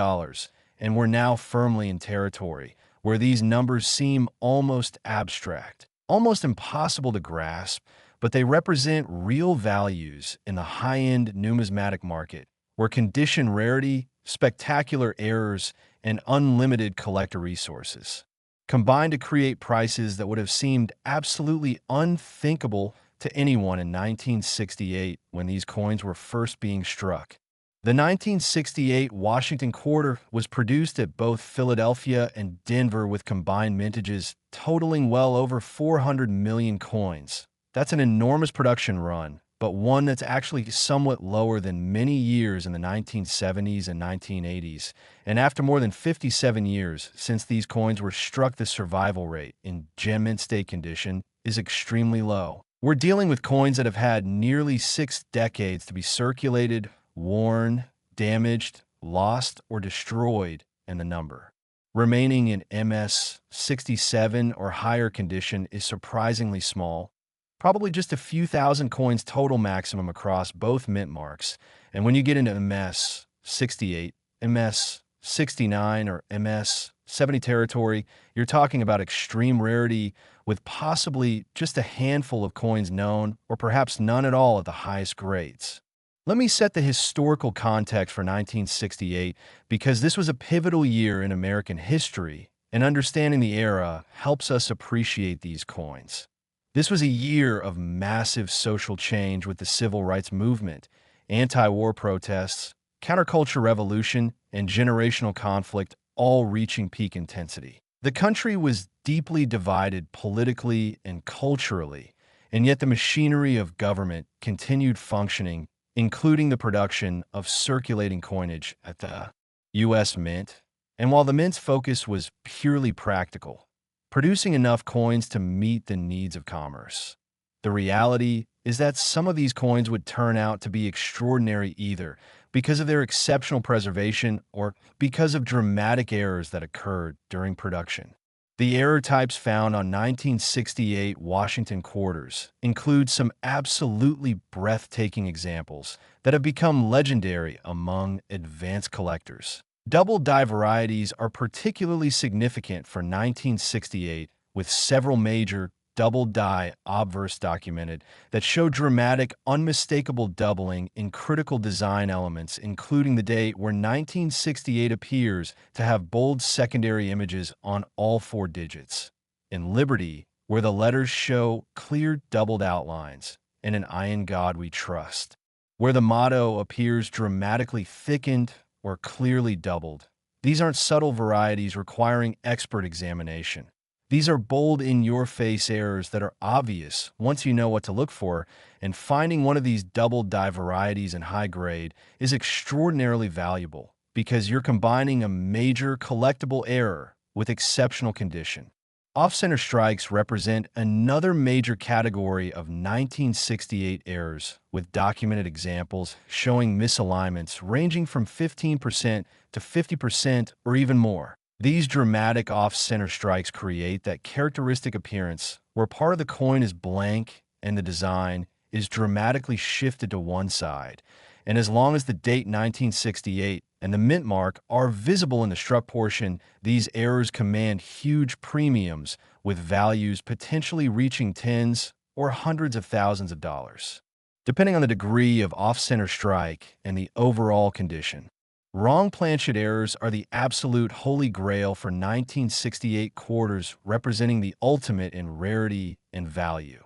And we're now firmly in territory where these numbers seem almost abstract, almost impossible to grasp, but they represent real values in the high-end numismatic market, where condition rarity, spectacular errors, and unlimited collector resources combine to create prices that would have seemed absolutely unthinkable to anyone in 1968 when these coins were first being struck. The 1968 Washington quarter was produced at both Philadelphia and Denver with combined mintages totaling well over 400 million coins. That's an enormous production run, but one that's actually somewhat lower than many years in the 1970s and 1980s. And after more than 57 years since these coins were struck, the survival rate in gem mint state condition is extremely low. We're dealing with coins that have had nearly 6 decades to be circulated, worn, damaged, lost, or destroyed, and the number remaining in MS 67 or higher condition is surprisingly small. Probably just a few thousand coins total maximum across both mint marks. And when you get into MS 68, MS 69, or MS 70 territory, you're talking about extreme rarity with possibly just a handful of coins known, or perhaps none at all at the highest grades. Let me set the historical context for 1968, because this was a pivotal year in American history, and understanding the era helps us appreciate these coins. This was a year of massive social change with the civil rights movement, anti-war protests, counterculture revolution, and generational conflict all reaching peak intensity. The country was deeply divided politically and culturally, and yet the machinery of government continued functioning, including the production of circulating coinage at the U.S. Mint. And while the Mint's focus was purely practical, producing enough coins to meet the needs of commerce, the reality is that some of these coins would turn out to be extraordinary either because of their exceptional preservation or because of dramatic errors that occurred during production. The error types found on 1968 Washington quarters include some absolutely breathtaking examples that have become legendary among advanced collectors. Double die varieties are particularly significant for 1968, with several major double die obverse documented that show dramatic, unmistakable doubling in critical design elements, including the date where 1968 appears to have bold secondary images on all 4 digits, in Liberty, where the letters show clear doubled outlines, and in I in God We Trust, where the motto appears dramatically thickened or clearly doubled. These aren't subtle varieties requiring expert examination. These are bold, in-your-face errors that are obvious once you know what to look for, and finding one of these double die varieties in high grade is extraordinarily valuable because you're combining a major collectible error with exceptional condition. Off-center strikes represent another major category of 1968 errors, with documented examples showing misalignments ranging from 15% to 50% or even more. These dramatic off-center strikes create that characteristic appearance where part of the coin is blank and the design is dramatically shifted to one side. And as long as the date 1968 and the mint mark are visible in the struck portion, these errors command huge premiums with values potentially reaching tens or hundreds of thousands of dollars, depending on the degree of off-center strike and the overall condition. Wrong planchet errors are the absolute holy grail for 1968 quarters, representing the ultimate in rarity and value.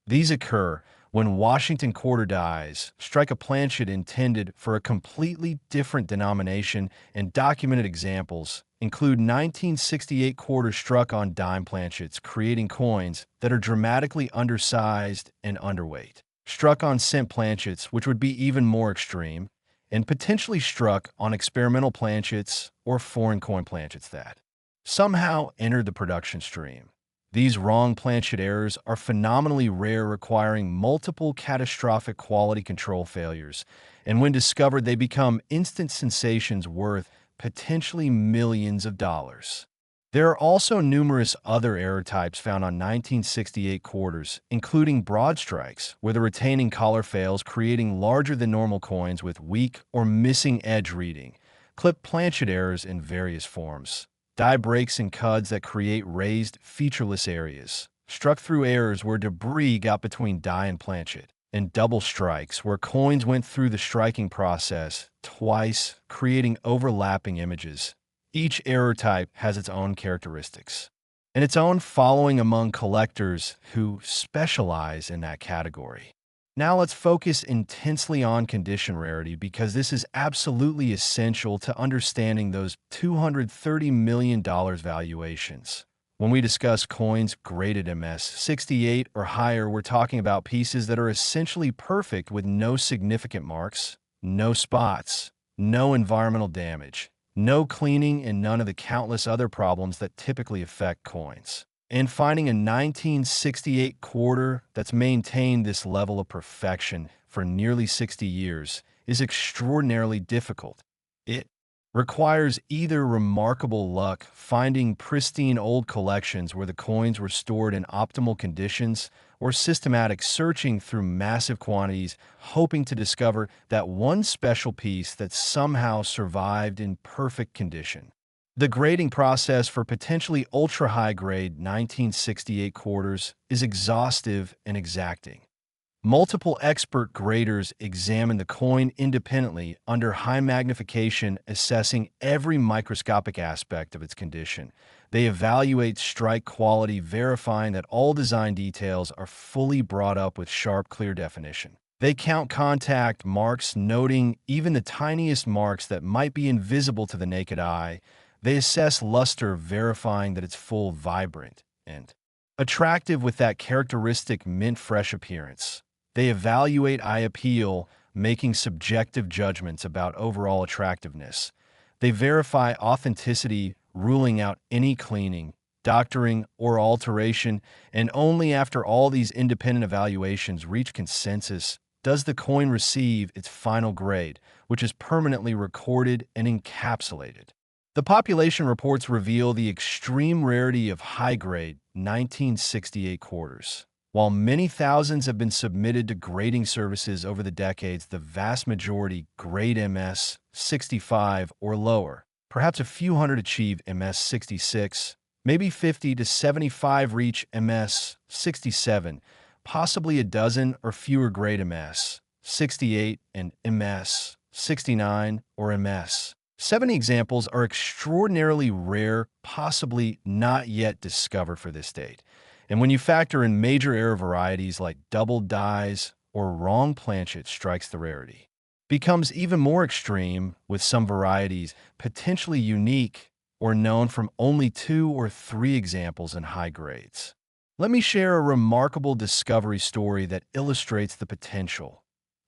These occur when Washington quarter dies, strike a planchet intended for a completely different denomination, and documented examples include 1968 quarters struck on dime planchets, creating coins that are dramatically undersized and underweight. Struck on cent planchets, which would be even more extreme, and potentially struck on experimental planchets or foreign coin planchets that somehow entered the production stream. These wrong planchet errors are phenomenally rare, requiring multiple catastrophic quality control failures, and when discovered, they become instant sensations worth potentially millions of dollars. There are also numerous other error types found on 1968 quarters, including broad strikes, where the retaining collar fails, creating larger than normal coins with weak or missing edge reading, clip planchet errors in various forms, die breaks and cuds that create raised, featureless areas, struck through errors where debris got between die and planchet, and double strikes where coins went through the striking process twice, creating overlapping images. Each error type has its own characteristics and its own following among collectors who specialize in that category. Now let's focus intensely on condition rarity, because this is absolutely essential to understanding those $230 million valuations. When we discuss coins graded MS 68 or higher, we're talking about pieces that are essentially perfect with no significant marks, no spots, no environmental damage, no cleaning, and none of the countless other problems that typically affect coins. And finding a 1968 quarter that's maintained this level of perfection for nearly 60 years is extraordinarily difficult. It requires either remarkable luck, finding pristine old collections where the coins were stored in optimal conditions, or systematic searching through massive quantities, hoping to discover that one special piece that somehow survived in perfect condition. The grading process for potentially ultra-high grade 1968 quarters is exhaustive and exacting. Multiple expert graders examine the coin independently under high magnification, assessing every microscopic aspect of its condition. They evaluate strike quality, verifying that all design details are fully brought up with sharp, clear definition. They count contact marks, noting even the tiniest marks that might be invisible to the naked eye. They assess luster, verifying that it's full, vibrant, and attractive with that characteristic mint-fresh appearance. They evaluate eye appeal, making subjective judgments about overall attractiveness. They verify authenticity, ruling out any cleaning, doctoring, or alteration, and only after all these independent evaluations reach consensus does the coin receive its final grade, which is permanently recorded and encapsulated. The population reports reveal the extreme rarity of high-grade 1968 quarters. While many thousands have been submitted to grading services over the decades, the vast majority grade MS 65 or lower. Perhaps a few hundred achieve MS 66, maybe 50 to 75 reach MS 67, possibly a dozen or fewer grade MS 68 and MS 69 or MS 70 examples are extraordinarily rare, possibly not yet discovered for this date. And when you factor in major error varieties like double dies or wrong planchet strikes, the rarity becomes even more extreme, with some varieties potentially unique or known from only 2 or 3 examples in high grades. Let me share a remarkable discovery story that illustrates the potential.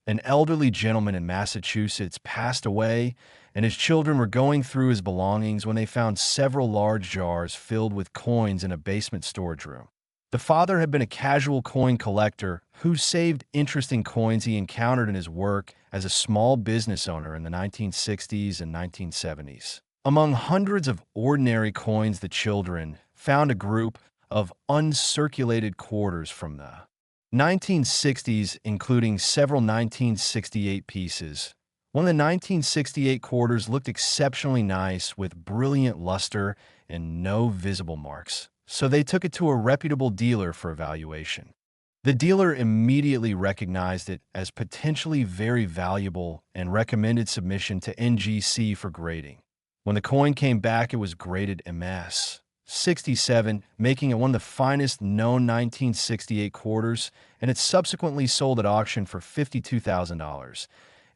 An elderly gentleman in Massachusetts passed away, and his children were going through his belongings when they found several large jars filled with coins in a basement storage room. The father had been a casual coin collector who saved interesting coins he encountered in his work as a small business owner in the 1960s and 1970s. Among hundreds of ordinary coins, the children found a group of uncirculated quarters from the 1960s, including several 1968 pieces. One of the 1968 quarters looked exceptionally nice with brilliant luster and no visible marks, so they took it to a reputable dealer for evaluation. The dealer immediately recognized it as potentially very valuable and recommended submission to NGC for grading. When the coin came back, it was graded MS 67, making it one of the finest known 1968 quarters, and it subsequently sold at auction for $52,000.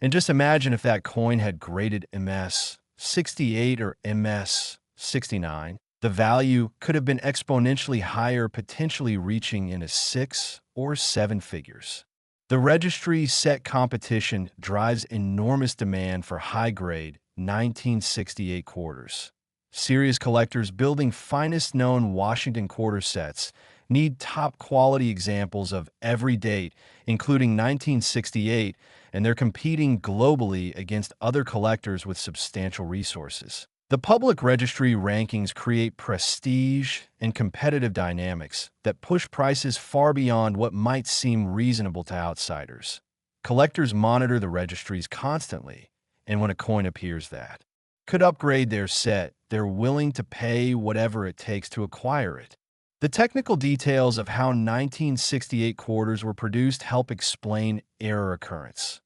And just imagine if that coin had graded MS 68 or MS 69. The value could have been exponentially higher, potentially reaching into 6 or 7 figures. The registry set competition drives enormous demand for high-grade 1968 quarters. Serious collectors building finest known Washington quarter sets need top-quality examples of every date, including 1968, and they're competing globally against other collectors with substantial resources. The public registry rankings create prestige and competitive dynamics that push prices far beyond what might seem reasonable to outsiders. Collectors monitor the registries constantly, and when a coin appears that could upgrade their set, they're willing to pay whatever it takes to acquire it. The technical details of how 1968 quarters were produced help explain error occurrence.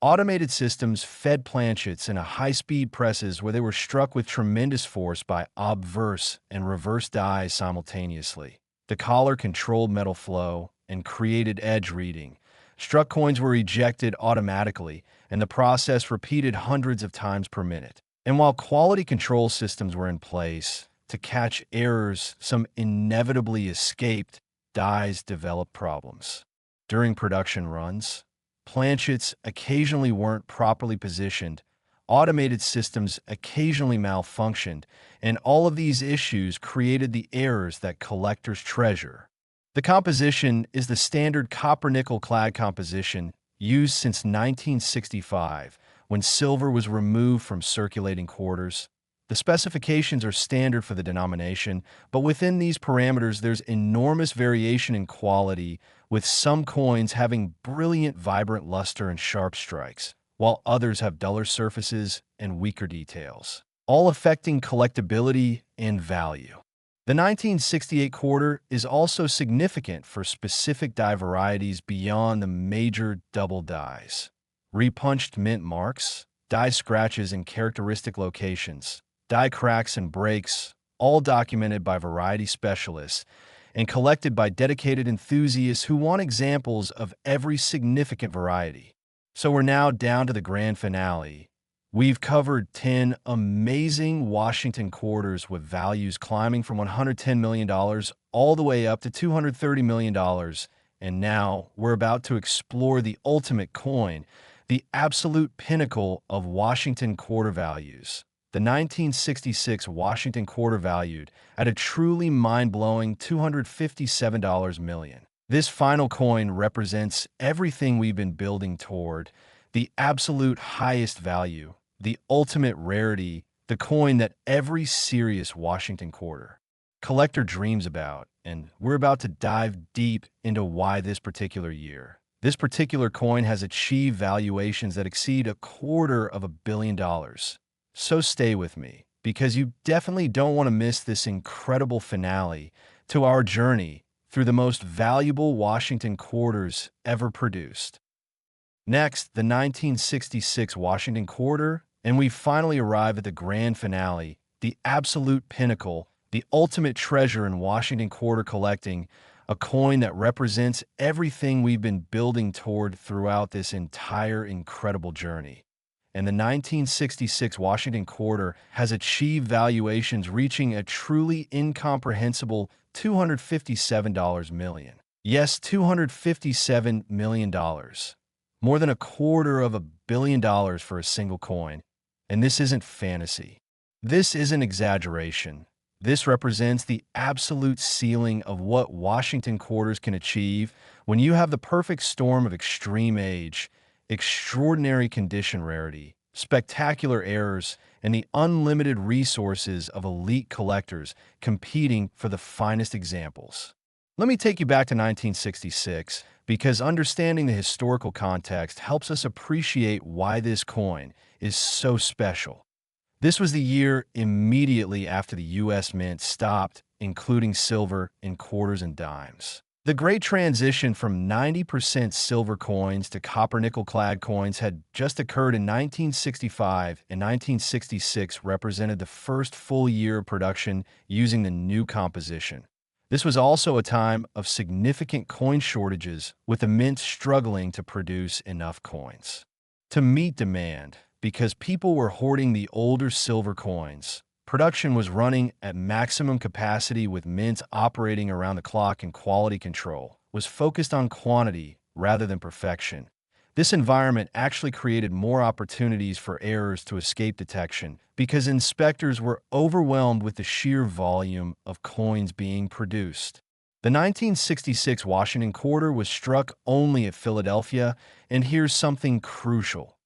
Automated systems fed planchets in a high-speed presses where they were struck with tremendous force by obverse and reverse dies simultaneously. The collar controlled metal flow and created edge reading. Struck coins were ejected automatically, and the process repeated hundreds of times per minute. And while quality control systems were in place to catch errors, some inevitably escaped, dies developed problems. During production runs, planchets occasionally weren't properly positioned, automated systems occasionally malfunctioned, and all of these issues created the errors that collectors treasure. The composition is the standard copper-nickel clad composition used since 1965, when silver was removed from circulating quarters. The specifications are standard for the denomination, but within these parameters there's enormous variation in quality, with some coins having brilliant, vibrant luster and sharp strikes, while others have duller surfaces and weaker details, all affecting collectability and value. The 1968 quarter is also significant for specific die varieties beyond the major double dies. Repunched mint marks, die scratches in characteristic locations, die cracks and breaks, all documented by variety specialists and collected by dedicated enthusiasts who want examples of every significant variety. So we're now down to the grand finale. We've covered 10 amazing Washington quarters with values climbing from $110 million all the way up to $230 million. And now we're about to explore the ultimate coin, the absolute pinnacle of Washington quarter values. The 1966 Washington quarter valued at a truly mind-blowing $257 million. This final coin represents everything we've been building toward, the absolute highest value, the ultimate rarity, the coin that every serious Washington quarter collector dreams about, and we're about to dive deep into why this particular year. This particular coin has achieved valuations that exceed $250 million. So stay with me, because you definitely don't want to miss this incredible finale to our journey through the most valuable Washington quarters ever produced. Next, the 1966 Washington quarter, and we finally arrive at the grand finale, the absolute pinnacle, the ultimate treasure in Washington quarter collecting, a coin that represents everything we've been building toward throughout this entire incredible journey. And the 1966 Washington quarter has achieved valuations reaching a truly incomprehensible $257 million. Yes, $257 million. More than $250 million for a single coin. And this isn't fantasy. This isn't exaggeration. This represents the absolute ceiling of what Washington quarters can achieve when you have the perfect storm of extreme age, extraordinary condition rarity, spectacular errors, and the unlimited resources of elite collectors competing for the finest examples. Let me take you back to 1966, because understanding the historical context helps us appreciate why this coin is so special. This was the year immediately after the U.S. Mint stopped including silver in quarters and dimes. The great transition from 90% silver coins to copper-nickel-clad coins had just occurred in 1965, and 1966 represented the first full year of production using the new composition. This was also a time of significant coin shortages, with the mint struggling to produce enough coins to meet demand. Because people were hoarding the older silver coins, production was running at maximum capacity, with mints operating around the clock, and quality control was focused on quantity rather than perfection. This environment actually created more opportunities for errors to escape detection because inspectors were overwhelmed with the sheer volume of coins being produced. The 1966 Washington quarter was struck only at Philadelphia, and here's something crucial.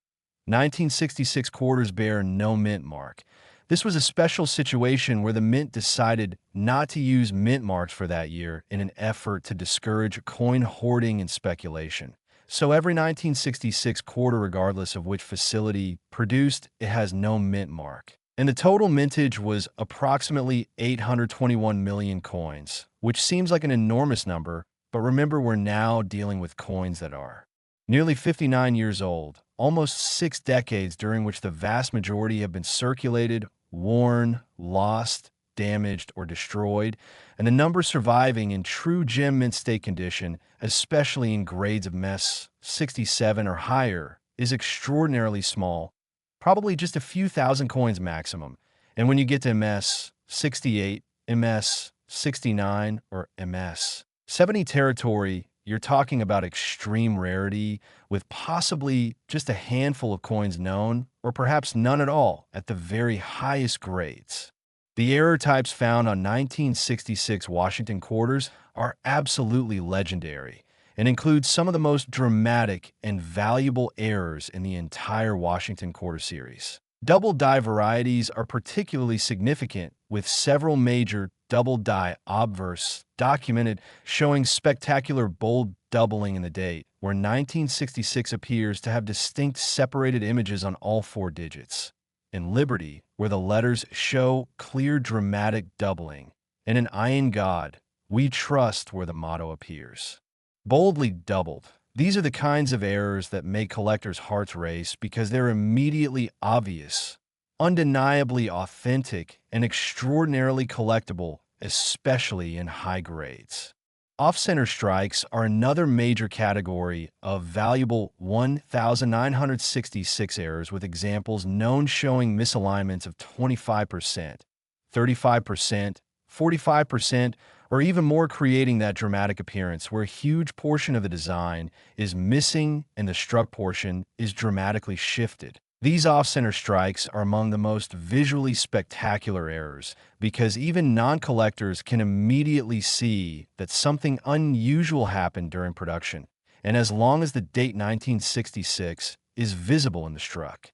1966 quarters bear no mint mark. This was a special situation where the mint decided not to use mint marks for that year in an effort to discourage coin hoarding and speculation. So every 1966 quarter, regardless of which facility produced, it has no mint mark. And the total mintage was approximately 821 million coins, which seems like an enormous number, but remember, we're now dealing with coins that are nearly 59 years old, almost 6 decades during which the vast majority have been circulated, worn, lost, damaged, or destroyed, and the number surviving in true gem mint state condition, especially in grades of MS 67 or higher, is extraordinarily small, probably just a few thousand coins maximum. And when you get to MS 68, MS 69, or MS 70 territory, you're talking about extreme rarity, with possibly just a handful of coins known, or perhaps none at all, at the very highest grades. The error types found on 1966 Washington quarters are absolutely legendary and include some of the most dramatic and valuable errors in the entire Washington quarter series. Double die varieties are particularly significant, with several major double die obverse documented showing spectacular bold doubling in the date, where 1966 appears to have distinct separated images on all 4 digits. In Liberty, where the letters show clear dramatic doubling, and in I in God, we trust, where the motto appears boldly doubled. These are the kinds of errors that make collectors' hearts race because they're immediately obvious, undeniably authentic, and extraordinarily collectible, especially in high grades. Off-center strikes are another major category of valuable 1,966 errors, with examples known showing misalignments of 25%, 35%, 45%, or even more, creating that dramatic appearance where a huge portion of the design is missing and the struck portion is dramatically shifted. These off-center strikes are among the most visually spectacular errors because even non-collectors can immediately see that something unusual happened during production, and as long as the date 1966 is visible in the struck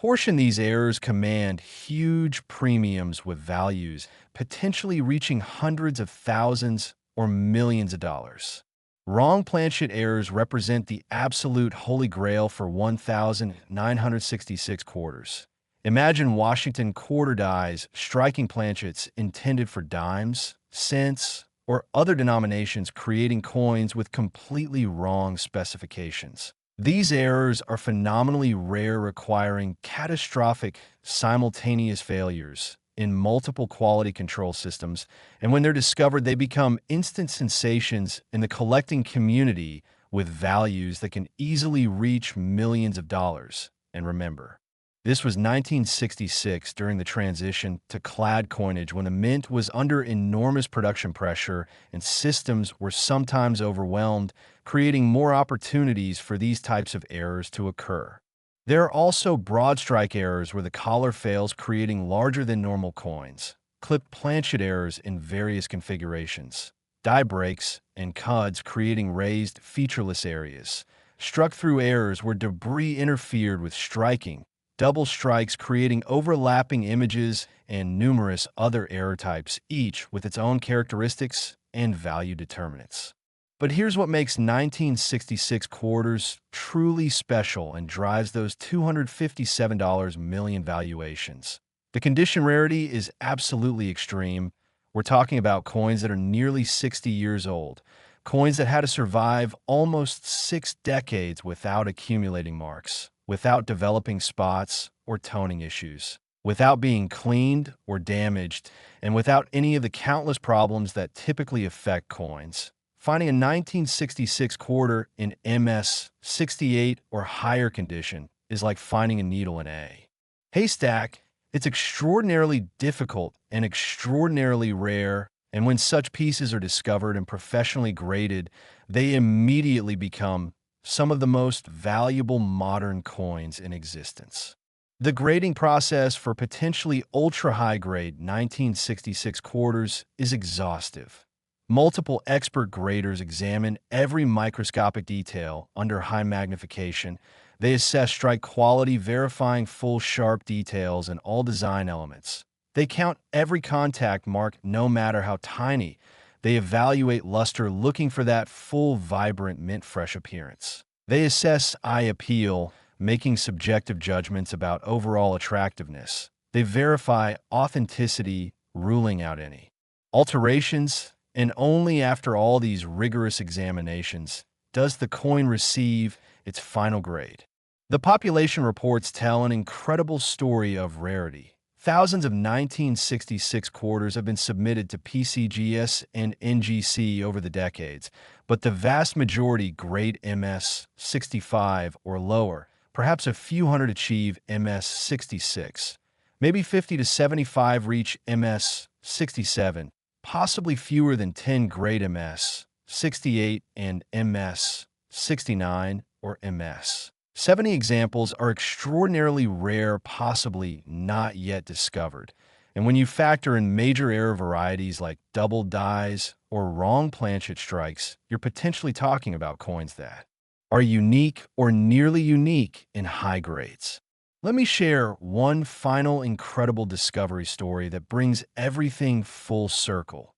portion, these errors command huge premiums, with values potentially reaching hundreds of thousands or millions of dollars. Wrong planchet errors represent the absolute holy grail for 1,966 quarters. Imagine Washington quarter dies striking planchets intended for dimes, cents, or other denominations, creating coins with completely wrong specifications. These errors are phenomenally rare, requiring catastrophic simultaneous failures in multiple quality control systems, and when they're discovered, they become instant sensations in the collecting community with values that can easily reach millions of dollars. And remember, this was 1966 during the transition to clad coinage, when the mint was under enormous production pressure and systems were sometimes overwhelmed, creating more opportunities for these types of errors to occur. There are also broad strike errors where the collar fails, creating larger than normal coins, clipped planchet errors in various configurations, die breaks, and cuds, creating raised, featureless areas, struck through errors where debris interfered with striking, double strikes creating overlapping images, and numerous other error types, each with its own characteristics and value determinants. But here's what makes 1966 quarters truly special and drives those $257 million valuations. The condition rarity is absolutely extreme. We're talking about coins that are nearly 60 years old, coins that had to survive almost 6 decades without accumulating marks, without developing spots or toning issues, without being cleaned or damaged, and without any of the countless problems that typically affect coins. Finding a 1966 quarter in MS 68 or higher condition is like finding a needle in a haystack. It's extraordinarily difficult and extraordinarily rare, and when such pieces are discovered and professionally graded, they immediately become some of the most valuable modern coins in existence. The grading process for potentially ultra-high-grade 1966 quarters is exhaustive. Multiple expert graders examine every microscopic detail under high magnification. They assess strike quality, verifying full sharp details and all design elements. They count every contact mark, no matter how tiny. They evaluate luster, looking for that full, vibrant, mint-fresh appearance. They assess eye appeal, making subjective judgments about overall attractiveness. They verify authenticity, ruling out any alterations, and only after all these rigorous examinations does the coin receive its final grade. The population reports tell an incredible story of rarity. Thousands of 1966 quarters have been submitted to PCGS and NGC over the decades, but the vast majority grade MS 65 or lower. Perhaps a few hundred achieve MS 66. Maybe 50 to 75 reach MS 67. Possibly fewer than 10 grade MS 68 and MS 69 or MS 70 examples are extraordinarily rare, possibly not yet discovered. And when you factor in major error varieties like double dies or wrong planchet strikes, you're potentially talking about coins that are unique or nearly unique in high grades. Let me share one final incredible discovery story that brings everything full circle.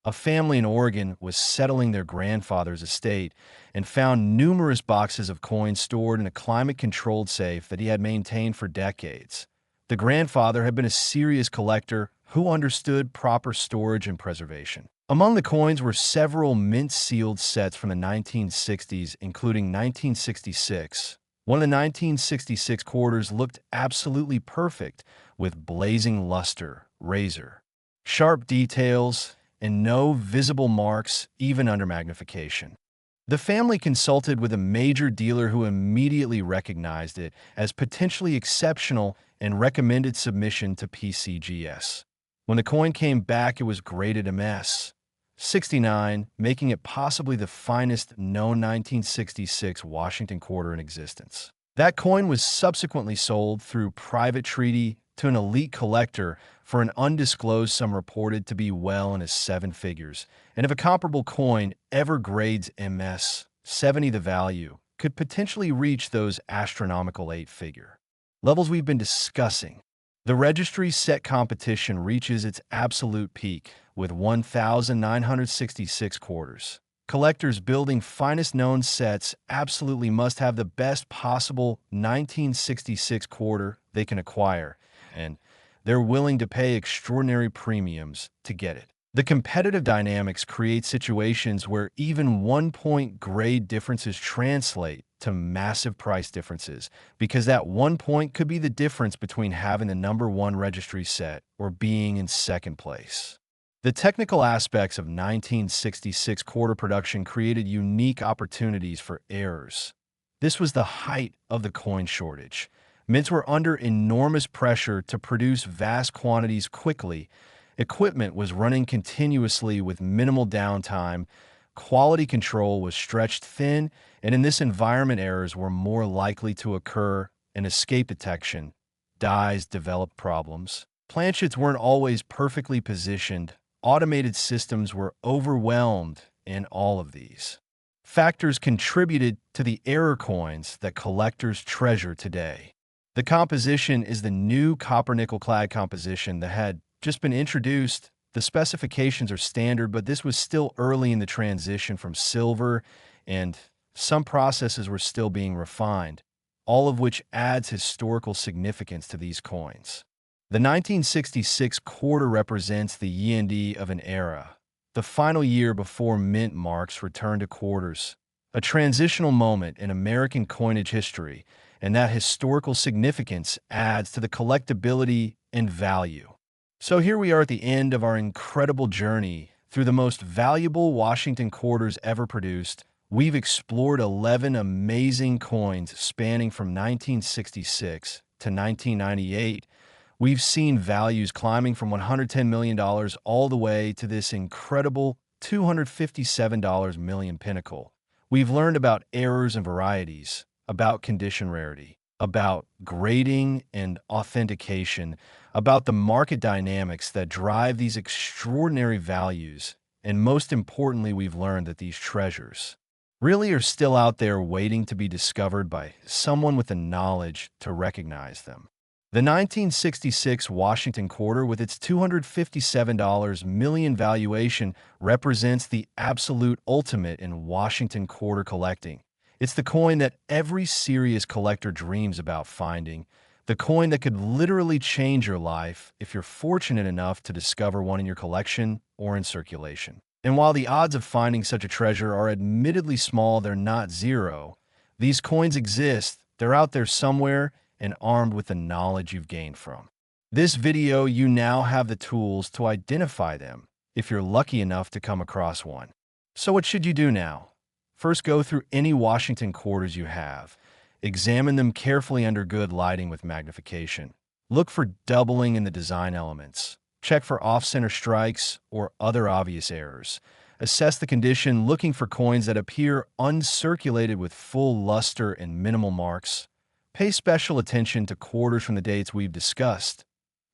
A family in Oregon was settling their grandfather's estate and found numerous boxes of coins stored in a climate-controlled safe that he had maintained for decades. The grandfather had been a serious collector who understood proper storage and preservation. Among the coins were several mint-sealed sets from the 1960s, including 1966. One of the 1966 quarters looked absolutely perfect, with blazing luster, razor, sharp details, and no visible marks, even under magnification. The family consulted with a major dealer who immediately recognized it as potentially exceptional and recommended submission to PCGS. When the coin came back, it was graded MS 69, making it possibly the finest known 1966 Washington quarter in existence. That coin was subsequently sold through private treaty to an elite collector for an undisclosed sum reported to be well in his 7 figures. And if a comparable coin ever grades MS 70, the value could potentially reach those astronomical 8-figure levels we've been discussing. The registry set competition reaches its absolute peak with 1,966 quarters. Collectors building finest known sets absolutely must have the best possible 1966 quarter they can acquire, and they're willing to pay extraordinary premiums to get it. The competitive dynamics create situations where even 1-point grade differences translate to massive price differences, because that 1 point could be the difference between having the number 1 registry set or being in second place. The technical aspects of 1966 quarter production created unique opportunities for errors. This was the height of the coin shortage. Mints were under enormous pressure to produce vast quantities quickly. Equipment was running continuously with minimal downtime. Quality control was stretched thin, and in this environment, errors were more likely to occur, and escape detection. Dies developed problems. Planchets weren't always perfectly positioned. Automated systems were overwhelmed in all of these. Factors contributed to the error coins that collectors treasure today. The composition is the new copper-nickel clad composition that had just been introduced. The specifications are standard, but this was still early in the transition from silver, and some processes were still being refined, all of which adds historical significance to these coins. The 1966 quarter represents the yin of an era, the final year before mint marks returned to quarters, a transitional moment in American coinage history, and that historical significance adds to the collectability and value. So here we are at the end of our incredible journey through the most valuable Washington quarters ever produced. We've explored 11 amazing coins spanning from 1966 to 1998. We've seen values climbing from $110 million all the way to this incredible $257 million pinnacle. We've learned about errors and varieties, about condition rarity, about grading and authentication, about the market dynamics that drive these extraordinary values, and most importantly, we've learned that these treasures really are still out there waiting to be discovered by someone with the knowledge to recognize them. The 1966 Washington quarter, with its $257 million valuation, represents the absolute ultimate in Washington quarter collecting. It's the coin that every serious collector dreams about finding, the coin that could literally change your life if you're fortunate enough to discover one in your collection or in circulation. And while the odds of finding such a treasure are admittedly small, they're not zero. These coins exist, they're out there somewhere, and armed with the knowledge you've gained from this video, you now have the tools to identify them if you're lucky enough to come across one. So what should you do now? First, go through any Washington quarters you have. Examine them carefully under good lighting with magnification. Look for doubling in the design elements. Check for off-center strikes or other obvious errors. Assess the condition, looking for coins that appear uncirculated with full luster and minimal marks. Pay special attention to quarters from the dates we've discussed: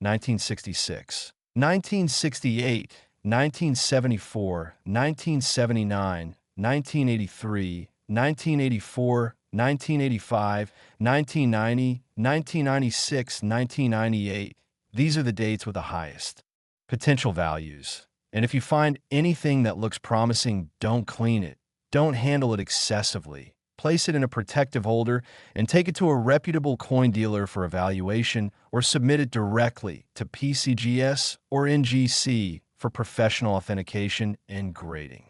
1966, 1968, 1974, 1979, 1983, 1984, 1985, 1990, 1996, 1998. These are the dates with the highest potential values. And if you find anything that looks promising, don't clean it. Don't handle it excessively. Place it in a protective holder and take it to a reputable coin dealer for evaluation, or submit it directly to PCGS or NGC for professional authentication and grading.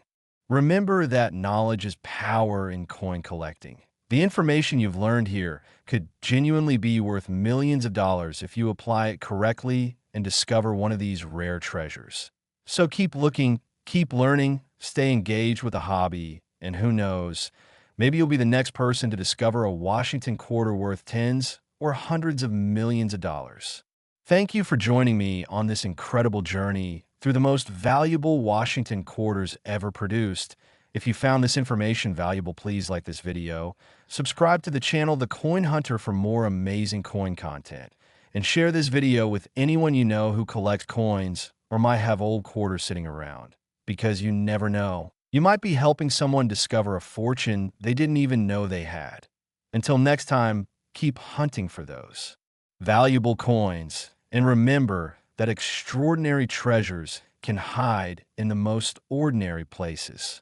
Remember that knowledge is power in coin collecting. The information you've learned here could genuinely be worth millions of dollars if you apply it correctly and discover one of these rare treasures. So keep looking, keep learning, stay engaged with the hobby, and who knows, maybe you'll be the next person to discover a Washington quarter worth tens or hundreds of millions of dollars. Thank you for joining me on this incredible journey through the most valuable Washington quarters ever produced. If you found this information valuable, please like this video, subscribe to the channel The Coin Hunter for more amazing coin content, and share this video with anyone you know who collects coins or might have old quarters sitting around, because you never know. You might be helping someone discover a fortune they didn't even know they had. Until next time, keep hunting for those valuable coins, and remember that extraordinary treasures can hide in the most ordinary places.